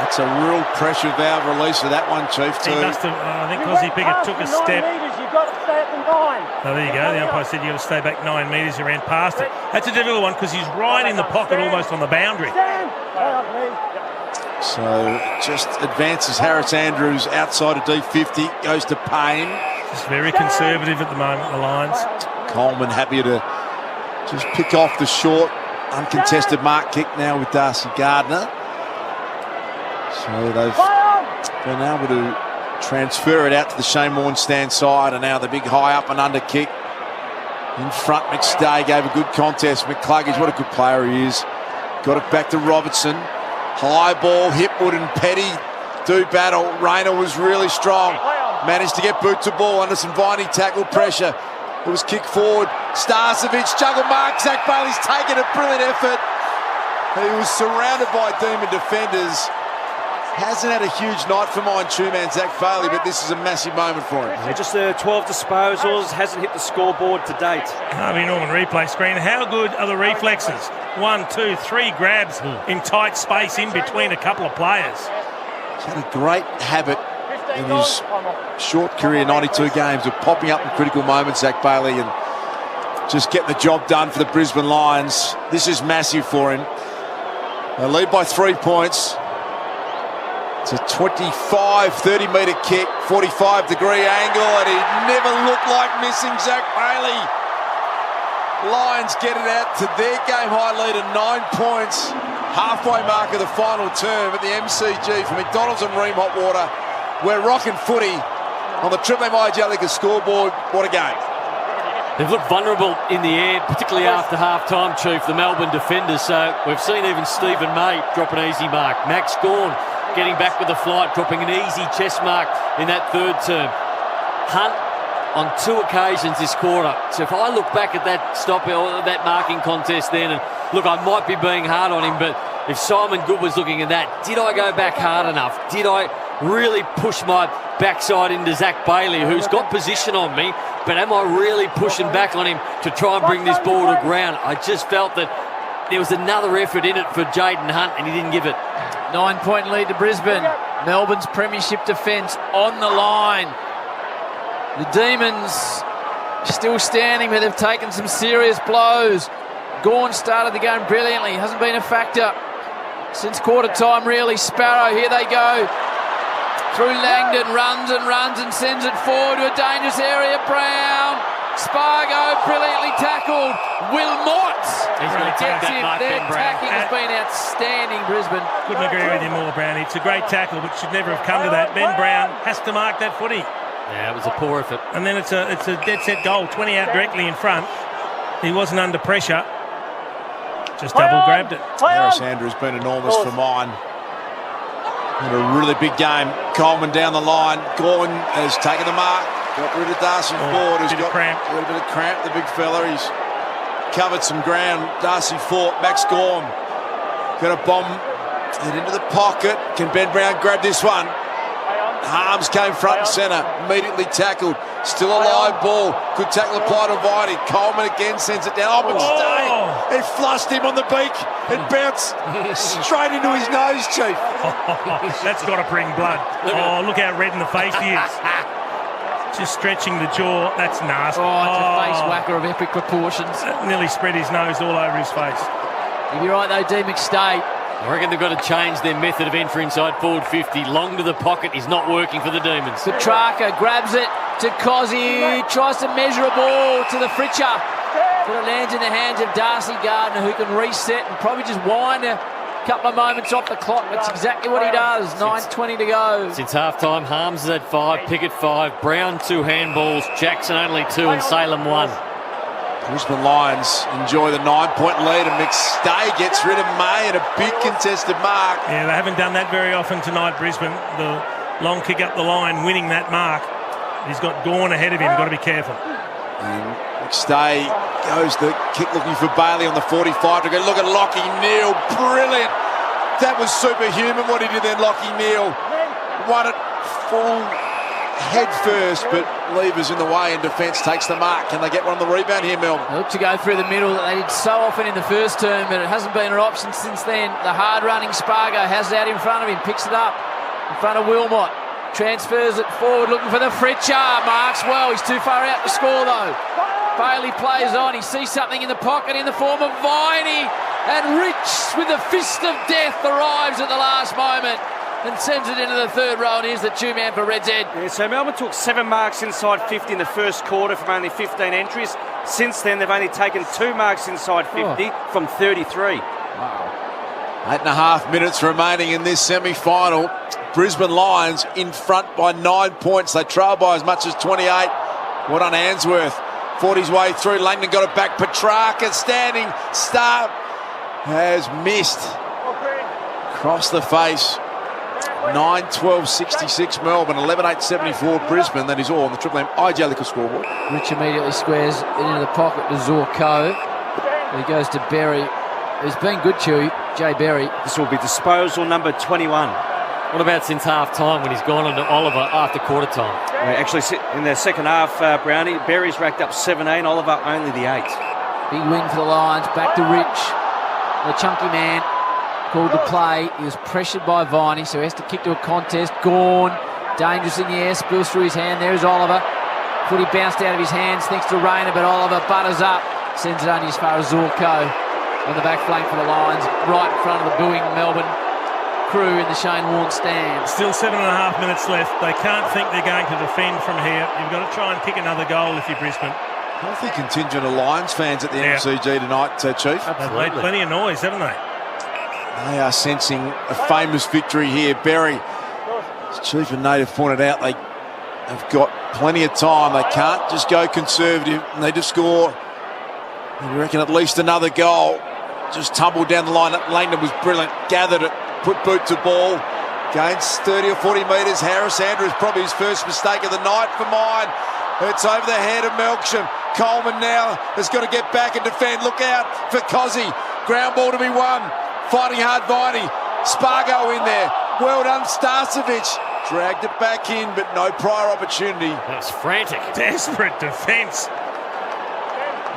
That's a real pressure valve release of that one, Chief, too. He must have, I think Cozzy Pickett took a step. You've got to stay at the 9. Oh, there you go. The umpire said you've got to stay back 9 metres. He ran past it. That's a difficult one because he's right in the pocket, almost on the boundary. So just advances Harris Andrews outside of D50, goes to Payne. Just very conservative at the moment, the Lions. Coleman happy to just pick off the short, uncontested mark kick now with Darcy Gardner. So they've been able to transfer it out to the Shane Warne stand side, and now the big high up and under kick. In front, McStay gave a good contest. McCluggage, what a good player he is. Got it back to Robertson. High ball, Hipwood and Petty do battle. Rayner was really strong. Managed to get boot to ball under some Viney tackle pressure. It was kicked forward. Starcevic, juggle mark. Zach Bailey's taken a brilliant effort. He was surrounded by Demon defenders. Hasn't had a huge night for mine, two-man Zach Bailey, but this is a massive moment for him. Yeah, just 12 disposals, hasn't hit the scoreboard to date. Harvey Norman replay screen. How good are the reflexes? 1, 2, 3 grabs in tight space in between a couple of players. He's had a great habit in his short career, 92 games, of popping up in critical moments, Zach Bailey, and just getting the job done for the Brisbane Lions. This is massive for him. They lead by 3 points. It's a 25-30-metre kick, 45-degree angle, and he never looked like missing Zach Bailey. Lions get it out to their game-high lead of 9 points. Halfway mark of the final term at the MCG for McDonald's and Ream Hot Water. We're rocking footy on the Triple M Ijalica scoreboard. What a game. They've looked vulnerable in the air, particularly after half-time, Chief, the Melbourne defenders. So we've seen even Stephen May drop an easy mark. Max Gawn getting back with the flight, dropping an easy chest mark in that third term. Hunt on 2 occasions this quarter. So if I look back at that stop or that marking contest then, and look, I might be being hard on him, but if Simon Good was looking at that, did I go back hard enough? Did I really push my backside into Zach Bailey, who's got position on me, but am I really pushing back on him to try and bring this ball to ground? I just felt that there was another effort in it for Jaden Hunt, and he didn't give it. 9-point lead to Brisbane. Melbourne's premiership defence on the line. The Demons still standing, but they've taken some serious blows. Gawn started the game brilliantly. Hasn't been a factor since quarter time, really. Sparrow, here they go. Through Langdon, runs and sends it forward to a dangerous area. Brown. Spargo, brilliantly tackled. Will Motts gets him. Their tackling has been outstanding, Brisbane. Couldn't agree with you more, Brown. It's a great tackle, but should never have come to that. Ben Brown has to mark that footy. Yeah, it was a poor effort. And then it's a dead set goal, 20 out directly in front. He wasn't under pressure. Just double grabbed it. Harris Andrews has been enormous for mine. In a really big game. Coleman down the line. Gawn has taken the mark. Got rid of Darcy Ford, who's got a little bit of cramp, the big fella. He's covered some ground. Darcy Ford, Max Gawn. Got a bomb. Head into the pocket. Can Ben Brown grab this one? Harms came front and centre. Immediately tackled. Still a live ball. Good tackle applied to Whitey. Coleman again sends it down. Oh, McStay. It flushed him on the beak. It bounced straight into his nose, Chief. That's got to bring blood. Oh, look how red in the face he is. Just stretching the jaw. That's nasty. Oh, it's a face whacker of epic proportions. Nearly spread his nose all over his face. You're right, though, D. McStay. I reckon they've got to change their method of entry inside forward 50. Long to the pocket is not working for the Demons. Petrarca grabs it to Cozzy, tries to measure a ball to the Fritcher, but it lands in the hands of Darcy Gardner, who can reset and probably just wind a couple of moments off the clock. That's exactly what he does. 9:20 to go. Since half-time, Harms is at 5, Pickett 5, Brown 2 handballs, Jackson only 2 and Salem 1. Brisbane Lions enjoy the 9-point lead, and McStay gets rid of May and a big contested mark. Yeah, they haven't done that very often tonight, Brisbane. The long kick up the line, winning that mark. He's got Gawn ahead of him, got to be careful. And McStay goes the kick looking for Bailey on the 45 to go. Look at Lockie Neal, brilliant. That was superhuman what he did then, Lockie Neal. Won it full head first, but Lever's in the way and defence takes the mark. Can they get one on the rebound here, Mel? They look to go through the middle that they did so often in the first term, but it hasn't been an option since then. The hard-running Spargo has it out in front of him, picks it up in front of Wilmot. Transfers it forward, looking for the Fritcher. Marks well, he's too far out to score though. Bailey plays on, he sees something in the pocket in the form of Viney, and Rich with the fist of death arrives at the last moment and sends it into the third row, and here's the two-man for Red's Head. Yeah, so Melbourne took 7 marks inside 50 in the first quarter from only 15 entries. Since then, they've only taken 2 marks inside 50 from 33. Wow. 8.5 minutes remaining in this semi-final. Brisbane Lions in front by 9 points. They trail by as much as 28. Well done, Answorth. Fought his way through. Langdon got it back. Petrarca standing. Start has missed. Across the face. 9-12-66 Melbourne. 11-8-74 Brisbane. That is all on the Triple M IJ Liquor scoreboard. Rich immediately squares it into the pocket to Zorko. He goes to Berry. He's been good, Chewy. Jay Berry. This will be disposal number 21. What about since half-time when he's gone on to Oliver after quarter-time? Yeah, actually, in the second half, Brownie, Berry's racked up 17, Oliver only the 8. Big win for the Lions. Back to Rich. The chunky man called the play. He was pressured by Viney, so he has to kick to a contest. Gawn, dangerous in the air, spills through his hand. There's Oliver. Footy bounced out of his hands thanks to Rayner, but Oliver butters up. Sends it only as far as Zorko on the back flank for the Lions, right in front of the booing Melbourne crew in the Shane Warne stand. Still 7.5 minutes left. They can't think they're going to defend from here. You've got to try and kick another goal if you're Brisbane. Healthy contingent of Lions fans at the MCG tonight, Chief. They've made plenty of noise, haven't they? They are sensing a famous victory here. Berry, as Chief and Nate have pointed out, they have got plenty of time. They can't just go conservative and they just score. You reckon at least another goal. Just tumbled down the line. Langdon was brilliant. Gathered it. Put boot to ball. Gains 30 or 40 metres. Harris Andrews, probably his first mistake of the night for mine. It's over the head of Melksham. Coleman now has got to get back and defend. Look out for Cozzy. Ground ball to be won. Fighting hard, Viney. Spargo in there. Well done, Starcevic. Dragged it back in, but no prior opportunity. That's frantic. Desperate defence.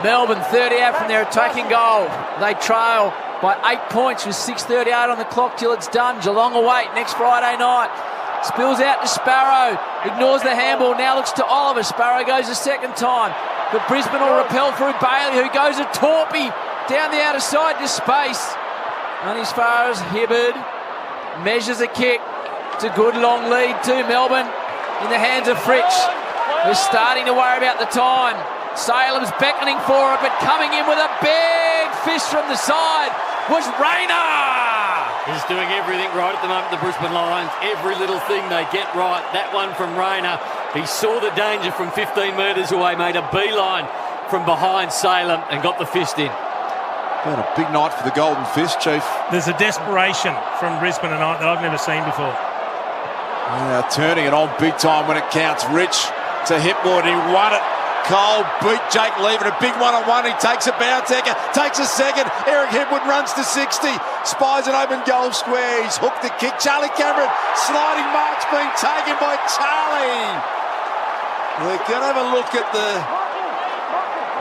Melbourne 30 out from their attacking goal. They trail by 8 points with 6:38 on the clock till it's done. Geelong await next Friday night. Spills out to Sparrow. Ignores the handball. Now looks to Oliver. Sparrow goes a second time. But Brisbane will repel through Bailey, who goes a torpy down the outer side to space. And as far as Hibbard measures a kick. It's a good long lead to Melbourne in the hands of Fritsch. They're starting to worry about the time. Salem's beckoning for it, but coming in with a big fist from the side was Rayner. He's doing everything right at the moment, the Brisbane Lions. Every little thing they get right. That one from Rayner. He saw the danger from 15 metres away, made a beeline from behind Salem and got the fist in. Been a big night for the Golden Fist, Chief. There's a desperation from Brisbane tonight that I've never seen before. Yeah, turning it on big time when it counts. Rich to Hipwood, he won it. Cole beat Jake Lever, a big one-on-one. He takes a bounce, takes a second. Eric Hipwood runs to 60, spies an open goal square. He's hooked the kick. Charlie Cameron, sliding marks being taken by Charlie. We're going to have a look at the...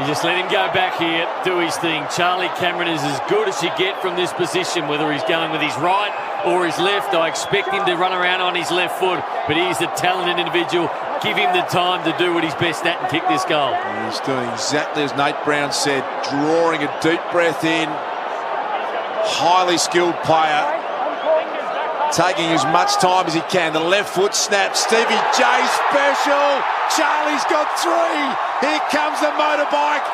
You just let him go back here, do his thing. Charlie Cameron is as good as you get from this position, whether he's going with his right or his left. I expect him to run around on his left foot, but he's a talented individual. Give him the time to do what he's best at and kick this goal. He's doing exactly as Nate Brown said, drawing a deep breath in. highly skilled player, taking as much time as he can. The left foot snap, Stevie J special. Charlie's got 3. Here comes the motorbike.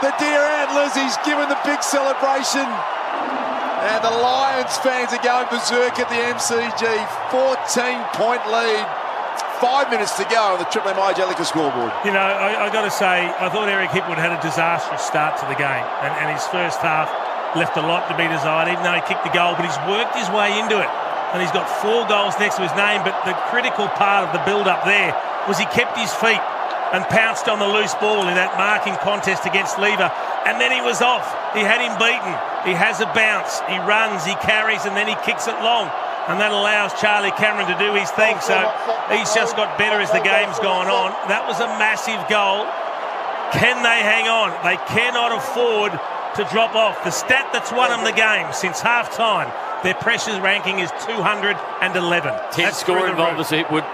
The deer antlers, he's given the big celebration. And the Lions fans are going berserk at the MCG. 14-point lead. 5 minutes to go on the Triple M Liquor scoreboard. You know, I got to say, I thought Eric Hipwood had a disastrous start to the game. And his first half left a lot to be desired, even though he kicked the goal. But he's worked his way into it. And he's got 4 goals next to his name. But the critical part of the build-up there was he kept his feet and pounced on the loose ball in that marking contest against Lever. And then he was off. He had him beaten. He has a bounce. He runs, he carries, and then he kicks it long. And that allows Charlie Cameron to do his thing. So he's just got better as the game's gone on. That was a massive goal. Can they hang on? They cannot afford to drop off. The stat that's won them the game since half-time, their pressure ranking is 211. 10 score involved this Hipwood.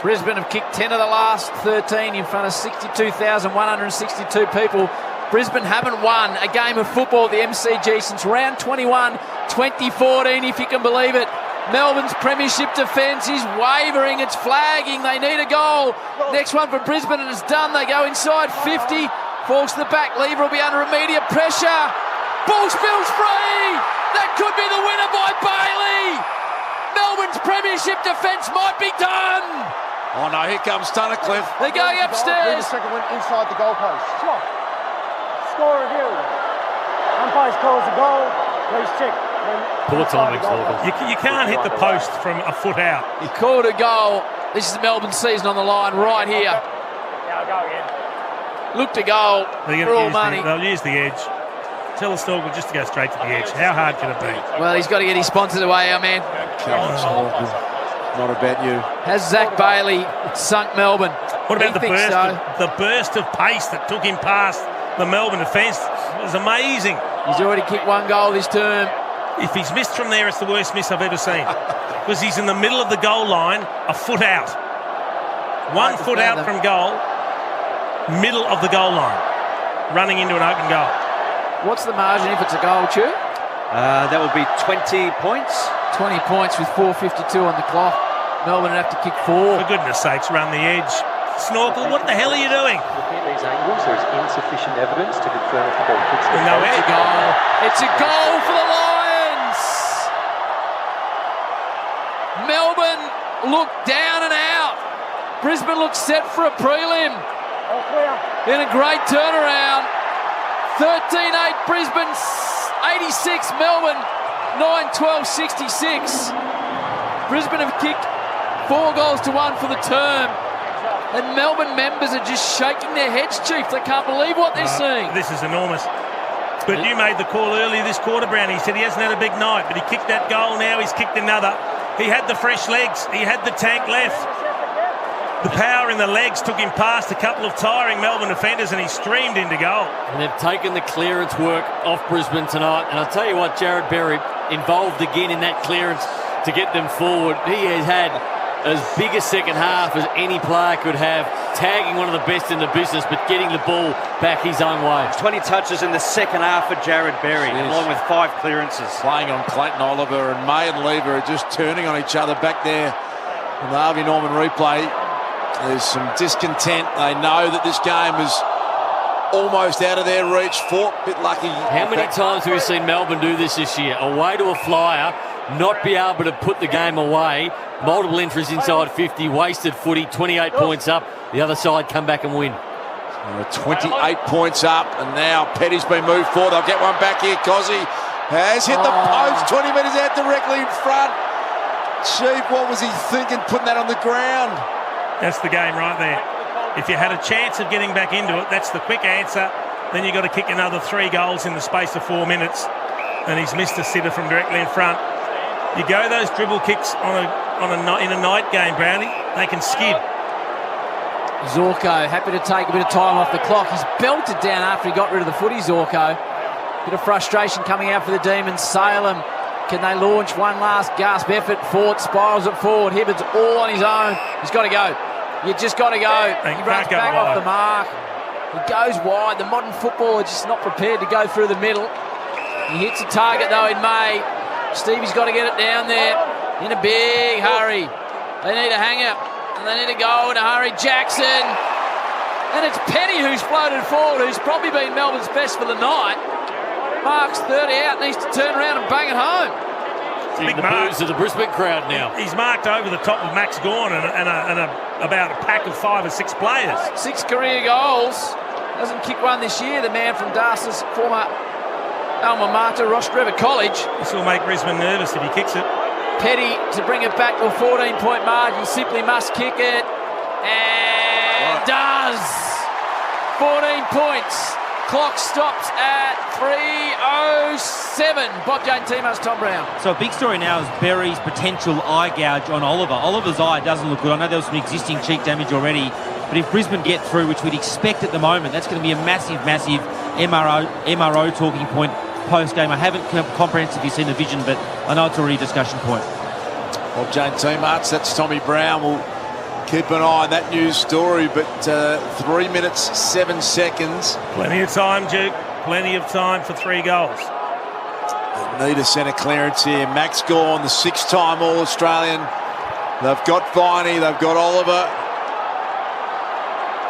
Brisbane have kicked 10 of the last 13 in front of 62,162 people. Brisbane haven't won a game of football at the MCG since round 21, 2014, if you can believe it. Melbourne's premiership defence is wavering. It's flagging. They need a goal. Next one for Brisbane, and it's done. They go inside 50. Falls to the back. Lever will be under immediate pressure. Ball spills free. That could be the winner by Bailey. Melbourne's premiership defence might be done. Oh no, here comes Tunnicliffe. They're going upstairs. The second one inside the goalpost. Score review. Umpires calls the goal. Please check. Poor timing, you can't hit the post from a foot out. He called a goal. This is the Melbourne season on the line right here. Yeah, I'll go again. Look to goal for all money. They'll use the edge. Tell the Storgle just to go straight to the edge. How hard can it be? Well, he's got to get his sponsors away, our man. Not about you. Has Zach Bailey sunk Melbourne? What about He thinks so. the burst of pace that took him past the Melbourne defence? It was amazing. He's already kicked 1 goal this term. If he's missed from there, it's the worst miss I've ever seen. Because he's in the middle of the goal line, a foot out. 1 foot out from goal, middle of the goal line, running into an open goal. What's the margin if it's a goal, Chu? That would be 20 points. 20 points with 4:52 on the clock. Melbourne would have to kick 4. For goodness sakes, run the edge. Snorkel, what the hell are you doing? Looking at these angles, there is insufficient evidence to confirm if the ball hits the No, it's a goal. It's a goal for the Lions. Melbourne look down and out. Brisbane looks set for a prelim. In a great turnaround. 13-8 Brisbane, 86 Melbourne, 9-12-66. Brisbane have kicked 4 goals to 1 for the term. And Melbourne members are just shaking their heads, Chief. They can't believe what they're seeing. This is enormous. But you made the call earlier this quarter, Brown. He said he hasn't had a big night, but he kicked that goal. Now he's kicked another. He had the fresh legs. He had the tank left. The power in the legs took him past a couple of tiring Melbourne defenders, and he streamed into goal. And they've taken the clearance work off Brisbane tonight. And I'll tell you what, Jared Berry involved again in that clearance to get them forward. He has had as big a second half as any player could have, tagging one of the best in the business, but getting the ball back his own way. 20 touches in the second half for Jared Berry, along with 5 clearances. Playing on Clayton Oliver, and May and Lever are just turning on each other back there in the Harvey Norman replay. There's some discontent. They know that this game is almost out of their reach. Fort, a bit lucky. How many times have we seen Melbourne do this year? Away to a flyer, not be able to put the game away. Multiple entries inside 50, wasted footy, 28 points up. The other side come back and win. 28 points up, and now Petty's been moved forward. They'll get one back here. Cozzy has hit the post, 20 metres out directly in front. Chief, what was he thinking putting that on the ground? That's the game right there. If you had a chance of getting back into it, that's the quick answer. Then you've got to kick another 3 goals in the space of 4 minutes. And he's missed a sitter from directly in front. You go those dribble kicks in a night game, Brownie, they can skid. Zorko happy to take a bit of time off the clock. He's belted down after he got rid of the footy, Zorko. Bit of frustration coming out for the Demons. Salem, can they launch one last gasp effort? Ford spirals it forward. Hibbard's all on his own. He's got to go. You just got to go. He runs back off the mark. He goes wide. The modern footballer just not prepared to go through the middle. He hits a target, though, in May. Stevie's got to get it down there in a big hurry. They need a hanger, and they need to go in a hurry. Jackson. And it's Petty who's floated forward, who's probably been Melbourne's best for the night. Mark's 30 out, needs to turn around and bang it home. Big the boos of the Brisbane crowd now. He's marked over the top of Max Gawn and about a pack of 5 or 6 players. 6 career goals. Hasn't kicked one this year, the man from Darcy's former alma mater, Ross Trevor College. This will make Brisbane nervous if he kicks it. Petty to bring it back to a 14-point margin. Simply must kick it. And does. 14 points. Clock stops at 3:07. Bob Jane Timo's Tom Brown. So a big story now is Berry's potential eye gouge on Oliver. Oliver's eye doesn't look good. I know there was some existing cheek damage already, but if Brisbane get through, which we'd expect at the moment, that's going to be a massive MRO talking point post-game. I haven't comprehensively seen the vision, but I know it's already a discussion point. Bob Jane Timo, that's Tommy Brown. We'll keep an eye on that news story, but 3 minutes, 7 seconds. Plenty of time, Duke. Plenty of time for 3 goals. They need a centre clearance here. Max Gawn, the 6-time All-Australian. They've got Viney, they've got Oliver.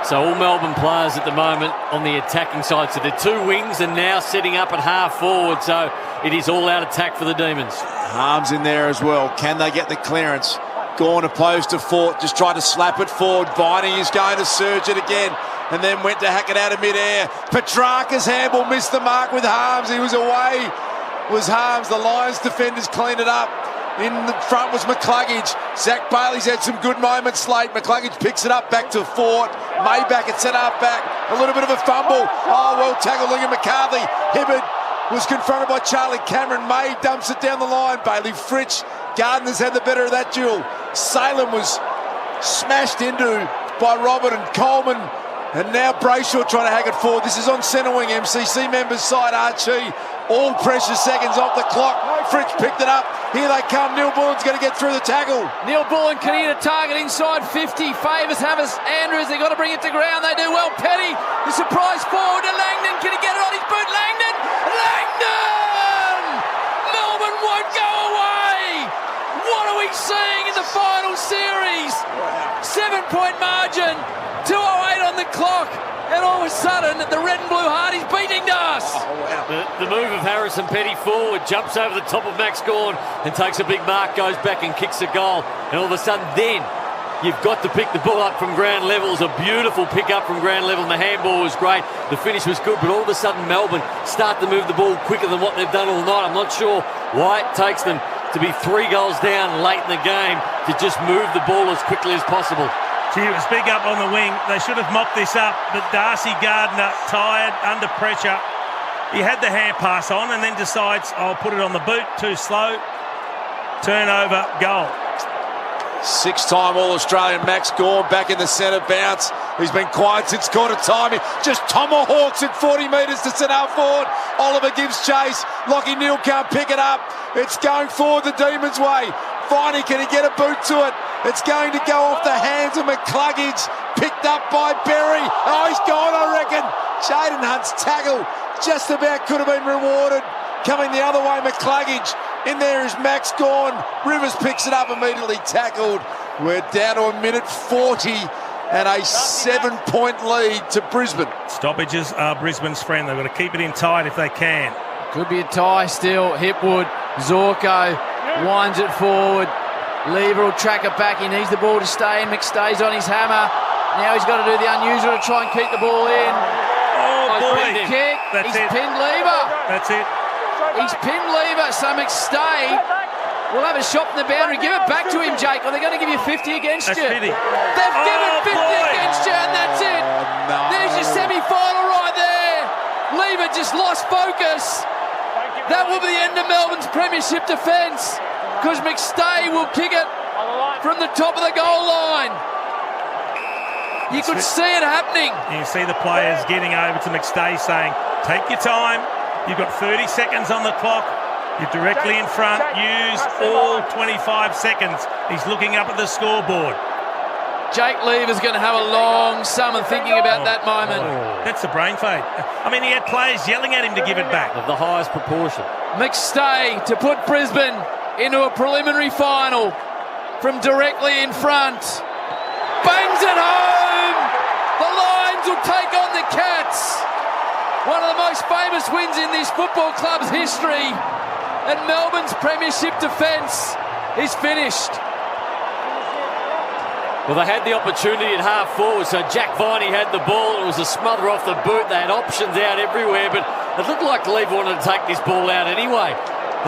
So all Melbourne players at the moment on the attacking side. So the 2 wings are now setting up at half forward. So it is all-out attack for the Demons. Harms in there as well. Can they get the clearance? Gawn opposed to Fort, just tried to slap it forward. Viney is going to surge it again and then went to hack it out of mid-air. Petrarca's handball missed the mark with Harms. He was away. Was Harms. The Lions defenders cleaned it up. In the front was McCluggage. Zach Bailey's had some good moments late. McCluggage picks it up back to Fort. Mayback, it's set up back. A little bit of a fumble. Oh, well tackled. Look at McCarthy. Hibberd was confronted by Charlie Cameron. May dumps it down the line. Bailey Fritsch. Gardner's had the better of that duel. Salem was smashed into by Robert and Coleman. And now Brayshaw trying to hack it forward. This is on centre wing. MCC members side Archie. All precious seconds off the clock. Fritsch picked it up. Here they come. Neil Bullen's going to get through the tackle. Neil Bullen can hit a target inside 50. Favours Havas Andrews. They've got to bring it to ground. They do well. Petty, the surprise forward to Langdon. Can he get it on his boot? Langdon! Langdon! Melbourne won't go away. What are we seeing in the final series? 7-point margin. 2:08 on the clock, and all of a sudden the red and blue Hardies beating us. Oh, wow. The move of Harrison Petty forward, jumps over the top of Max Gawn and takes a big mark, goes back and kicks a goal. And all of a sudden then you've got to pick the ball up from ground level. It was a beautiful pick up from ground level, and the handball was great. The finish was good, but all of a sudden Melbourne start to move the ball quicker than what they've done all night. I'm not sure why it takes them to be 3 goals down late in the game to just move the ball as quickly as possible. Gee, it was big up on the wing. They should have mopped this up, but Darcy Gardner, tired, under pressure. He had the hand pass on and then decides, I'll put it on the boot, too slow. Turnover, goal. 6-time All-Australian Max Gawn back in the centre bounce. He's been quiet since quarter time. He just tomahawks at 40 metres to set up forward. Oliver gives chase. Lockie Neal can't pick it up. It's going forward the Demons' way. Viney, can he get a boot to it? It's going to go off the hands of McCluggage. Picked up by Berry. Oh, he's gone, I reckon. Jaden Hunt's tackle just about could have been rewarded. Coming the other way, McCluggage. In there is Max Gawn. Rivers picks it up, immediately tackled. We're down to a minute 40 and a 7-point lead to Brisbane. Stoppages are Brisbane's friend. They've got to keep it in tight if they can. Could be a tie still. Hipwood, Zorko winds it forward. Lever will track it back. He needs the ball to stay in. McStay's on his hammer. Now he's got to do the unusual to try and keep the ball in. Oh, boy. Kick. That's He's it. pinned Lever. That's it. He's pinned Lever, so McStay will have a shot in the boundary. Give it back to him, Jake, or they're going to give you 50 against That's you. pity. They've given 50 against you, and that's it. No. There's your semi-final right there. Lever just lost focus. That will be the end of Melbourne's premiership defence, because McStay will kick it from the top of the goal line. You could see it happening. You see the players getting over to McStay saying, take your time. You've got 30 seconds on the clock. You're directly in front. Use all 25 seconds. He's looking up at the scoreboard. Jake Lever's going to have a long summer thinking about that moment. That's the brain fade. I mean, he had players yelling at him to give it back. Of the highest proportion. McStay to put Brisbane into a preliminary final from directly in front. Bangs it home! The Lions will take on the Cats. One of the most famous wins in this football club's history. And Melbourne's premiership defence is finished. Well, they had the opportunity at half forward, so Jack Viney had the ball. It was a smother off the boot. They had options out everywhere, but it looked like Lever wanted to take this ball out anyway.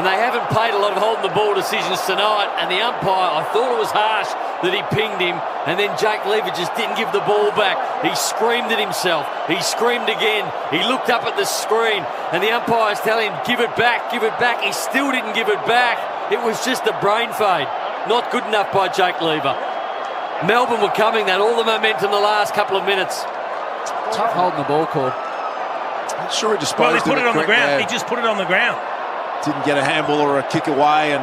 And they haven't played a lot of holding the ball decisions tonight, and the umpire, I thought it was harsh that he pinged him, and then Jake Lever just didn't give the ball back. He screamed at himself. He screamed again. He looked up at the screen, and the umpire's telling him, give it back, give it back. He still didn't give it back. It was just a brain fade. Not good enough by Jake Lever. Melbourne were coming, that all the momentum the last couple of minutes. Tough holding the ball call. Not sure he disposed Well, he put it on the ground. there. He just put it on the ground. Didn't get a handball or a kick away, and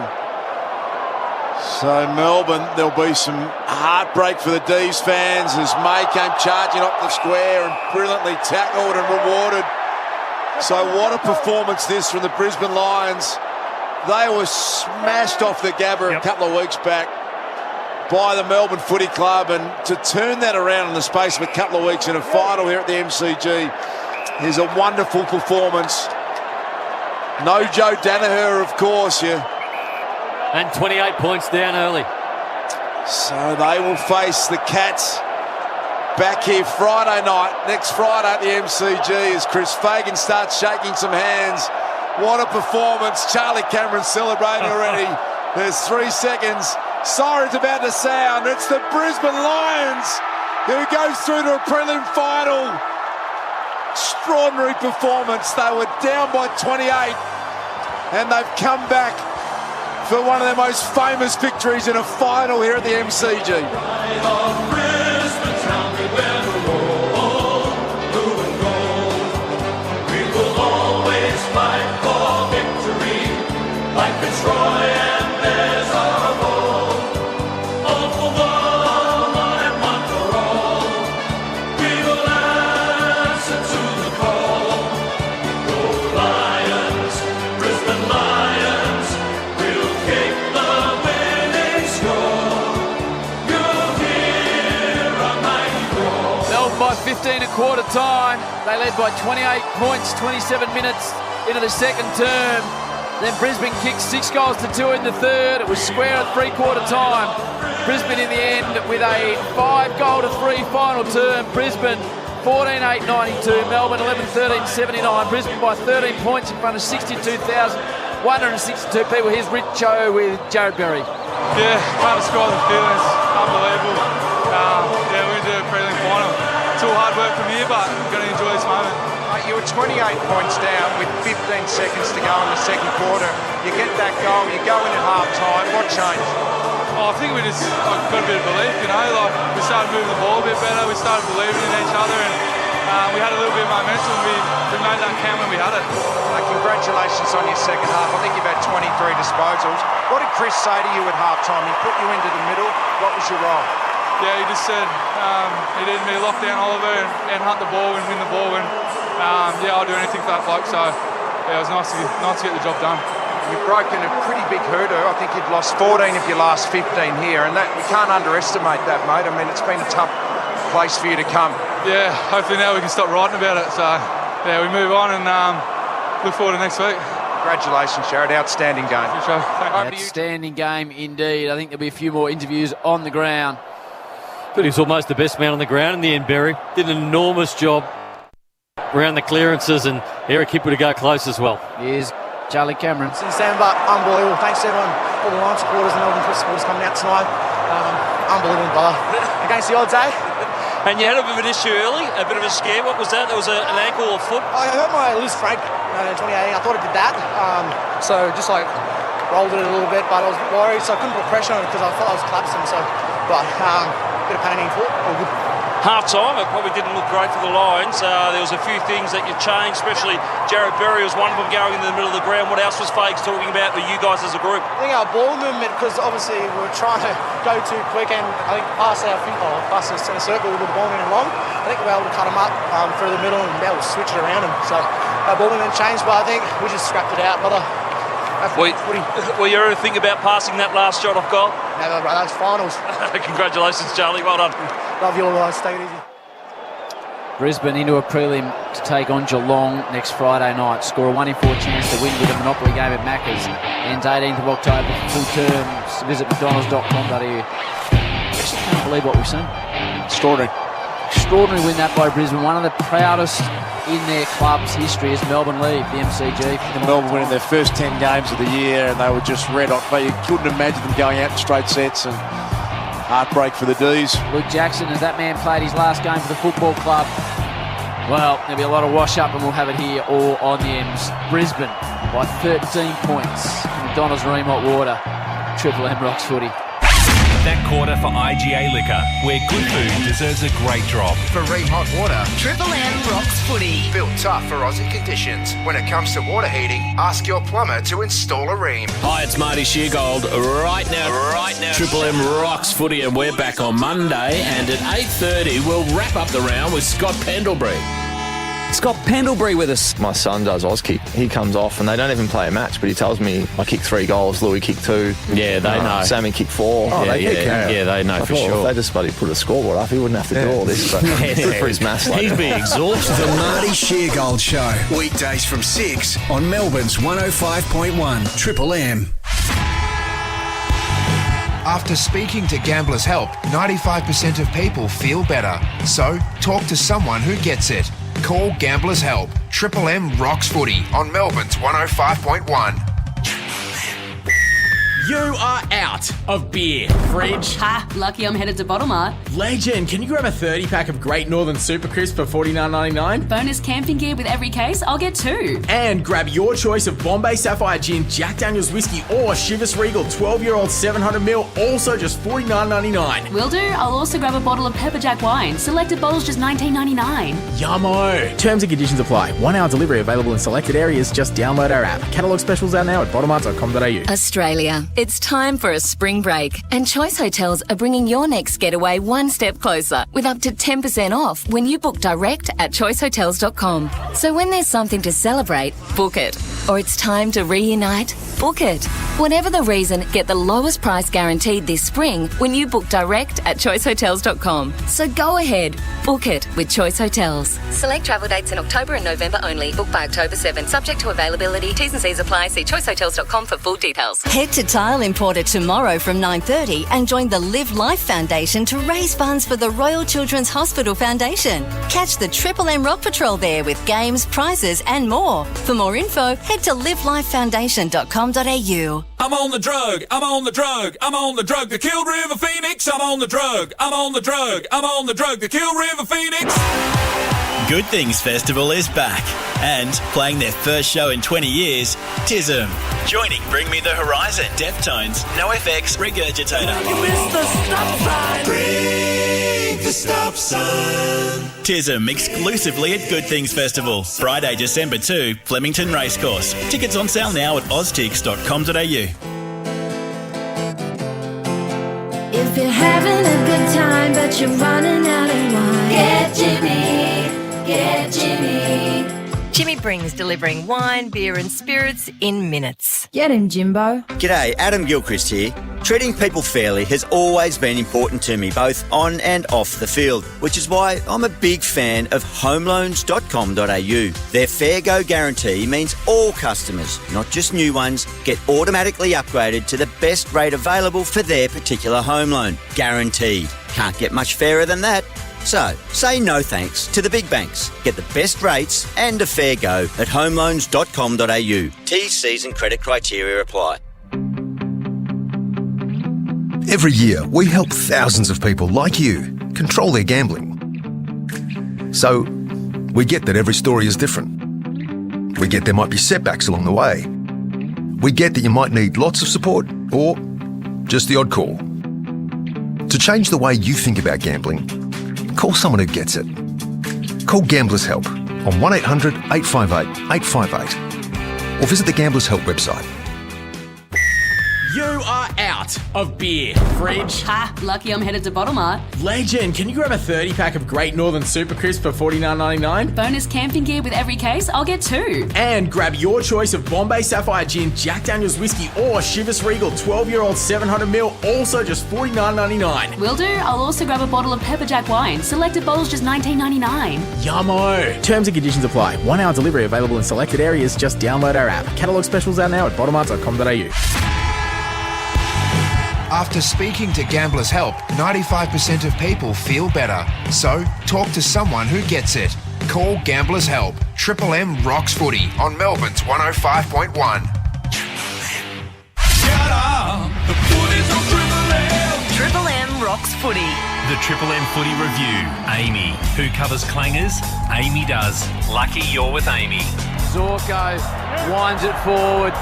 so Melbourne, there'll be some heartbreak for the D's fans as May came charging up the square and brilliantly tackled and rewarded. So what a performance this from the Brisbane Lions. They were smashed off the Gabba a couple of weeks back by the Melbourne Footy Club, and to turn that around in the space of a couple of weeks in a final here at the MCG is a wonderful performance. No Joe Danaher, of course, and 28 points down early. So they will face the Cats back here Friday night, next Friday at the MCG, as Chris Fagan starts shaking some hands. What a performance. Charlie Cameron celebrating already. There's 3 seconds. Siren's about to sound. It's the Brisbane Lions who goes through to a prelim final. Extraordinary performance. They were down by 28 and they've come back for one of their most famous victories in a final here at the MCG. By 15 at quarter time. They led by 28 points, 27 minutes into the second term. Then Brisbane kicked 6 goals to 2 in the third. It was square at 3/4 time. Brisbane in the end with a 5 goal to 3 final term. Brisbane 14,892, Melbourne 11,1379. Brisbane by 13 points in front of 62,162 people. Here's Richo with Jared Berry. Yeah, can't describe the feelings. Unbelievable. Yeah, we're going to do a prelim final. It's all hard work from here, but I'm going to enjoy this moment. You were 28 points down with 15 seconds to go in the second quarter. You get that goal, you go in at half-time. What changed? Oh, I think we just got a bit of belief, you know. Like, we started moving the ball a bit better. We started believing in each other, and we had a little bit of momentum. We made that count when we had it. Congratulations on your second half. I think you've had 23 disposals. What did Chris say to you at half-time? He put you into the middle. What was your role? Yeah, he just said he needed me to lock down Oliver and hunt the ball and win the ball, and yeah, I'll do anything for that bloke. So yeah, it was nice to get the job done. You've broken a pretty big hurdle. I think you've lost 14 of your last 15 here, and that we can't underestimate that, mate. I mean, it's been a tough place for you to come. Yeah, hopefully now we can stop writing about it. So yeah, we move on and look forward to next week. Congratulations, Jared. Outstanding game. Outstanding game indeed. I think there'll be a few more interviews on the ground. But he was almost the best man on the ground in the end, Berry. Did an enormous job around the clearances, and Eric Hipper to go close as well. Here's Charlie Cameron. Stand up, unbelievable. Thanks to everyone, all the Lions supporters and Melbourne supporters coming out tonight. Unbelievable, brother. Against the odds, eh? And you had a bit of an issue early, a bit of a scare. What was that? There was an ankle or foot? I hurt my loose frank in 2018. I thought I did that. So just like rolled it a little bit, but I was worried, so I couldn't put pressure on it because I thought I was collapsing. So, but a bit of pain in foot, all good. half-time. It probably didn't look great for the Lions. There was a few things that you changed, especially Jared Berry was one of them going into the middle of the ground. What else was Fags talking about for you guys as a group? I think our ball movement, because obviously we were trying to go too quick, and I think past the centre circle with the ball moving long, I think we were able to cut them up through the middle and be able to switch it around them. So our ball movement changed, but I think we just scrapped it out, brother. Were you ever think about passing that last shot off goal? Never, brother. It's finals. Congratulations, Charlie. Well done. Love you all, guys. Stay easy. Brisbane into a prelim to take on Geelong next Friday night. Score a 1 in 4 chance to win with a Monopoly game at Macca's. Ends 18th of October for full terms. Visit mcdonalds.com.au. Actually can't believe what we've seen. Extraordinary. Extraordinary win that by Brisbane. One of the proudest in their club's history as Melbourne leave the MCG. Melbourne winning their first 10 games of the year, and they were just red hot. But you couldn't imagine them going out in straight sets, and heartbreak for the D's. Luke Jackson, as that man played his last game for the football club. Well, there'll be a lot of wash-up, and we'll have it here all on the M's. Brisbane by 13 points. McDonald's Ream Hot Water. Triple M Rocks Footy. That quarter for IGA Liquor, where good food deserves a great drop. For Ream Hot Water, Triple M Rocks Footy. built tough for Aussie conditions. When it comes to water heating, ask your plumber to install a Ream. Hi, it's Marty Sheargold. Right now, Triple M Rocks Footy, and we're back on Monday, and at 8:30 we'll wrap up the round with Scott Pendlebury. Scott Pendlebury with us. My son does Auskick. He comes off and they don't even play a match, but he tells me I kicked 3 goals, Louis kicked 2. Yeah, they know. Sammy kicked 4. Oh, yeah, they know for sure. If they just bloody put a scoreboard up, he wouldn't have to do all this. But good for his maths later. He'd be exhausted. The Marty Sheargold Show. Weekdays from 6 on Melbourne's 105.1 Triple M. After speaking to Gamblers Help, 95% of people feel better. So, talk to someone who gets it. Call Gamblers Help. Triple M Rocks Footy on Melbourne's 105.1. You are out of beer. Fridge. Ha, lucky I'm headed to Bottle Mart. Legend, can you grab a 30-pack of Great Northern Super Crisp for $49.99? Bonus camping gear with every case, I'll get 2. And grab your choice of Bombay Sapphire Gin, Jack Daniel's Whiskey, or Chivas Regal 12-year-old 700ml, also just $49.99. Will do. I'll also grab a bottle of Pepper Jack wine. Selected bottles just $19.99. Yummo. Terms and conditions apply. 1 hour delivery available in selected areas. Just download our app. Catalogue specials out now at bottomart.com.au. Australia. It's time for a spring break, and Choice Hotels are bringing your next getaway one step closer with up to 10% off when you book direct at choicehotels.com. So when there's something to celebrate, book it. Or it's time to reunite, book it. Whatever the reason, get the lowest price guaranteed this spring when you book direct at choicehotels.com. So go ahead, book it with Choice Hotels. Select travel dates in October and November only. Book by October 7. Subject to availability. T's and C's apply. See choicehotels.com for full details. Head to Tile Importer tomorrow from 9:30 and join the Live Life Foundation to raise funds for the Royal Children's Hospital Foundation. Catch the Triple M Rock Patrol there with games, prizes and more. For more info, head to livelifefoundation.com.au. I'm on the drug, I'm on the drug, I'm on the drug that killed River Phoenix. I'm on the drug, I'm on the drug, I'm on the drug that killed River Phoenix. Good Things Festival is back and playing their first show in 20 years, TISM. Joining Bring Me the Horizon, Deftones, NoFX, Regurgitator. You missed the stop sign. Bring the stop sign. TISM exclusively at Good Things Festival. Friday, December 2, Flemington Racecourse. Tickets on sale now at oztix.com.au. If you're having a good time but you're running out of wine, get Jimmy, get Jimmy. Jimmy brings delivering wine, beer and spirits in minutes. Get him, Jimbo. G'day, Adam Gilchrist here. Treating people fairly has always been important to me, both on and off the field, which is why I'm a big fan of homeloans.com.au. Their Fair Go guarantee means all customers, not just new ones, get automatically upgraded to the best rate available for their particular home loan. Guaranteed. Can't get much fairer than that. So, say no thanks to the big banks. Get the best rates and a fair go at homeloans.com.au. T's, C's and credit criteria apply. Every year, we help thousands of people like you control their gambling. So, we get that every story is different. We get there might be setbacks along the way. We get that you might need lots of support or just the odd call. To change the way you think about gambling, Call someone who gets it. Call Gamblers Help on 1800 858 858 or visit the Gamblers Help website. You are out of beer. Fridge. Ha, lucky I'm headed to Bottle Mart. Legend, can you grab a 30-pack of Great Northern Super Crisp for $49.99? Bonus camping gear with every case, I'll get 2. And grab your choice of Bombay Sapphire Gin, Jack Daniel's Whiskey or Chivas Regal 12-year-old 700ml, also just $49.99. Will do. I'll also grab a bottle of Pepperjack wine. Selected bottles just $19.99. Yummo. Terms and conditions apply. 1 hour delivery available in selected areas. Just download our app. Catalogue specials out now at bottlemart.com.au. After speaking to Gamblers Help, 95% of people feel better. So, talk to someone who gets it. Call Gamblers Help. Triple M rocks footy on Melbourne's 105.1. Shut up! The footy's on Triple M! Triple M rocks footy. The Triple M Footy Review. Amy. Who covers clangers? Amy does. Lucky you're with Amy. Zorko winds it forward.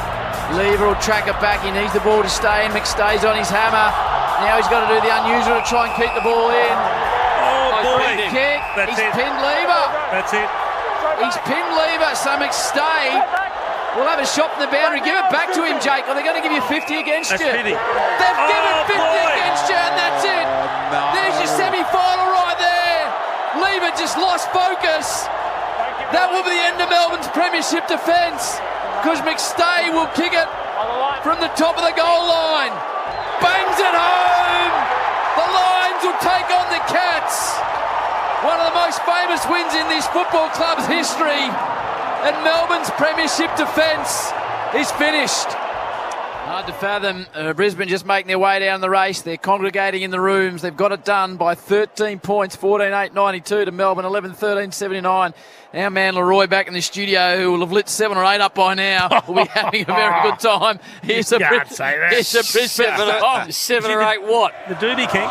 Lever will track it back. He needs the ball to stay in. McStay's on his hammer. Now he's got to do the unusual to try and keep the ball in. Oh, boy. Kick. That's He's it. pinned Lever. That's it. He's pinned Lever. So McStay will have a shot from the boundary. Give it back to him, Jake. Or they're going to give you 50 against That's you. pity. They've given 50 against you, and that's it. There's your semi-final right there. Lever just lost focus. That will be the end of Melbourne's premiership defence, because McStay will kick it from the top of the goal line. Bangs it home. The Lions will take on the Cats. One of the most famous wins in this football club's history. And Melbourne's premiership defence is finished. Hard to fathom. Brisbane just making their way down the race. They're congregating in the rooms. They've got it done by 13 points, 14-8-92 to Melbourne, 11-13-79. Our man Leroy back in the studio, who will have lit 7 or 8 up by now, will be having a very good time. Here's a Can't say that. Here's a Brisbane 7 or 8 what? The Doobie King.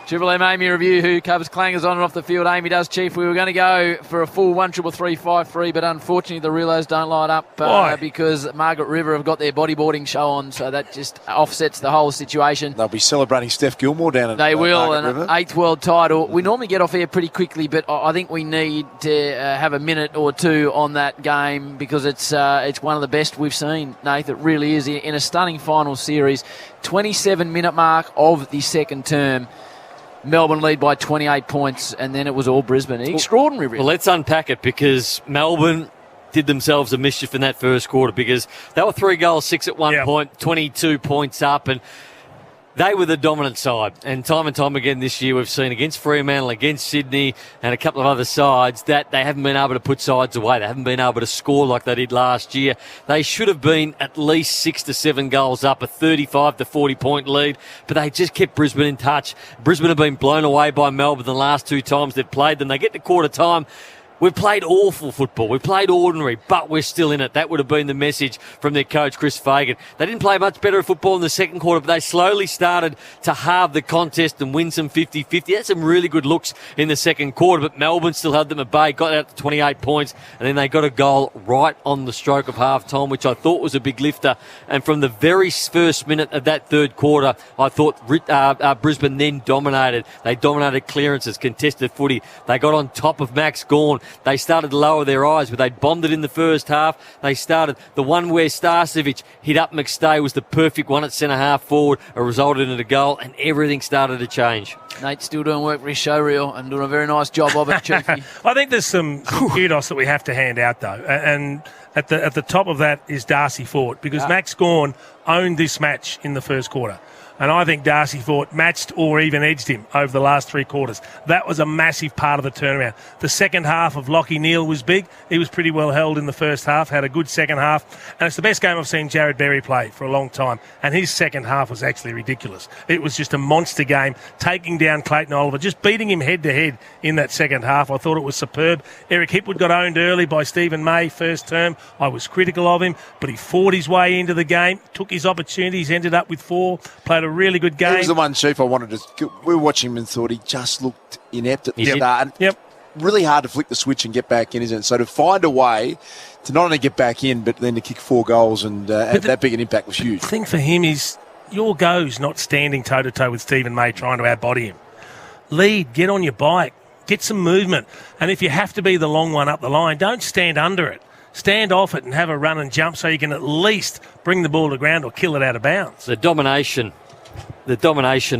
Triple M Amy review, who covers clangers on and off the field. Amy does, Chief. We were going to go for a full 1-3-3-5-3, but unfortunately the relos don't light up because Margaret River have got their bodyboarding show on, so that just offsets the whole situation. They'll be celebrating Steph Gilmore down at They will, Margaret an River. 8th world title. We normally get off here pretty quickly, but I think we need to have a minute or two on that game, because it's one of the best we've seen, Nath. It really is, in a stunning final series. 27-minute mark of the second term. Melbourne lead by 28 points, and then it was all Brisbane. Extraordinary, really. Well, let's unpack it, because Melbourne did themselves a mischief in that first quarter, because they were 3 goals, 6 at one point, 22 points up, and they were the dominant side. And time again this year we've seen against Fremantle, against Sydney and a couple of other sides that they haven't been able to put sides away. They haven't been able to score like they did last year. They should have been at least 6 to 7 goals up, a 35 to 40 point lead, but they just kept Brisbane in touch. Brisbane have been blown away by Melbourne the last 2 times they've played them. They get to quarter time. We've played awful football. We've played ordinary, but we're still in it. That would have been the message from their coach, Chris Fagan. They didn't play much better football in the second quarter, but they slowly started to halve the contest and win some 50-50. They had some really good looks in the second quarter, but Melbourne still held them at bay, got out to 28 points, and then they got a goal right on the stroke of half-time, which I thought was a big lifter. And from the very first minute of that third quarter, I thought Brisbane then dominated. They dominated clearances, contested footy. They got on top of Max Gawn. They started to lower their eyes, but they bombed it in the first half. They started the one where Starcevic hit up McStay was the perfect one at centre-half forward. It resulted in a goal, and everything started to change. Nate's still doing work for his showreel and doing a very nice job of it, Chiefy. I think there's some kudos that we have to hand out, though. And at the top of that is Darcy Fort, because Max Gawn owned this match in the first quarter. And I think Darcy Fort matched or even edged him over the last 3 quarters. That was a massive part of the turnaround. The second half of Lachie Neale was big. He was pretty well held in the first half, had a good second half. And it's the best game I've seen Jared Berry play for a long time. And his second half was actually ridiculous. It was just a monster game, taking down Clayton Oliver, just beating him head-to-head in that second half. I thought it was superb. Eric Hipwood got owned early by Stephen May first term. I was critical of him, but he fought his way into the game, took his opportunities, ended up with 4, played a a really good game. He was the one, Chief, I wanted to... We were watching him and thought he just looked inept at the start. And really hard to flick the switch and get back in, isn't it? So to find a way to not only get back in, but then to kick 4 goals and have that big an impact was huge. The thing for him is your go's not standing toe-to-toe with Stephen May trying to outbody him. Lead, get on your bike, get some movement. And if you have to be the long one up the line, don't stand under it. Stand off it and have a run and jump so you can at least bring the ball to ground or kill it out of bounds. The domination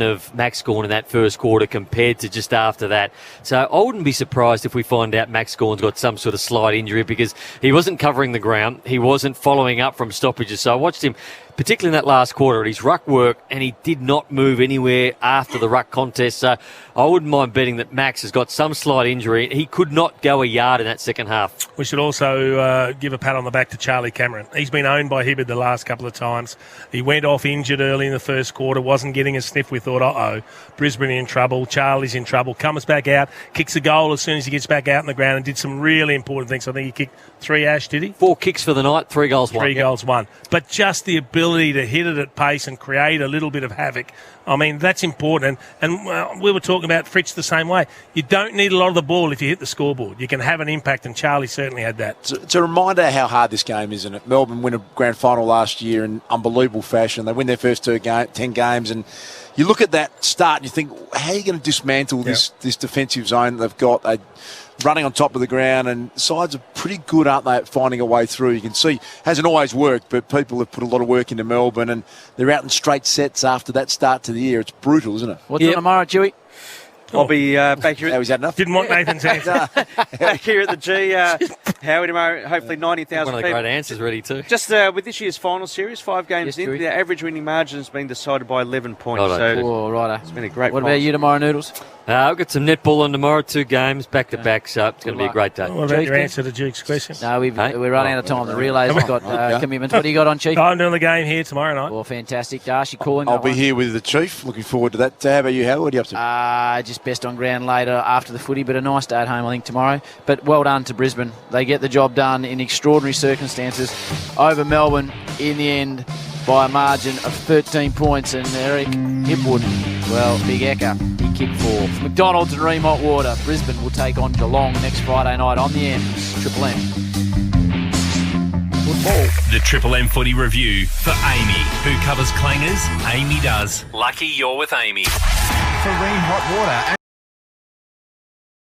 of Max Gawn in that first quarter compared to just after that. So I wouldn't be surprised if we find out Max Gawn's got some sort of slight injury because he wasn't covering the ground. He wasn't following up from stoppages. So I watched him, particularly in that last quarter, at his ruck work, and he did not move anywhere after the ruck contest. So I wouldn't mind betting that Max has got some slight injury. He could not go a yard in that second half. We should also give a pat on the back to Charlie Cameron. He's been owned by Hibberd the last couple of times. He went off injured early in the first quarter, wasn't getting a sniff. We thought, Brisbane in trouble, Charlie's in trouble, comes back out, kicks a goal as soon as he gets back out in the ground and did some really important things. I think he kicked 3, Ash, did he? 4 kicks for the night, 3 goals, 1. 3 goals, 1. But just the ability to hit it at pace and create a little bit of havoc, I mean, that's important. And we were talking about Fritz the same way. You don't need a lot of the ball if you hit the scoreboard. You can have an impact, and Charlie certainly had that. It's a reminder how hard this game is, isn't it? Melbourne win a grand final last year in unbelievable fashion. They win their first 10 games, and you look at that start and you think, how are you going to dismantle this defensive zone that they've got? They're running on top of the ground, and sides are pretty good, aren't they, at finding a way through. You can see, hasn't always worked, but people have put a lot of work into Melbourne, and they're out in straight sets after that start to the year. It's brutal, isn't it? What's on tomorrow, Dewey? I'll be back here. Was that enough? Didn't want Nathan's answer. Back here at the G, Howie tomorrow, hopefully 90,000 One of the great answers ready too. Just with this year's final series, 5 games in, the average winning margin has been decided by 11 points. Righto. It's been a great What about you tomorrow, Noodles? We've got some netball on tomorrow, 2 games back-to-back, so it's going to be a great day. What about your answer to Duke's question? No, we're running out of time. The relays have got commitments. What do you got on, Chief? I'm doing the game here tomorrow night. Well, fantastic. Darcy calling. I'll be here with the Chief. Looking forward to that. How about you, Howard? What are you up to? Just best on ground later after the footy, but a nice day at home, I think, tomorrow. But well done to Brisbane. They get the job done in extraordinary circumstances over Melbourne in the end by a margin of 13 points. And Eric Hipwood, well, Big Ecker, he kicked 4. From McDonald's and Remont Water, Brisbane will take on Geelong next Friday night on the M's. Triple M. Football. The Triple M Footy Review for Amy. Who covers clangers? Amy does. Lucky you're with Amy. Farine Hot Water.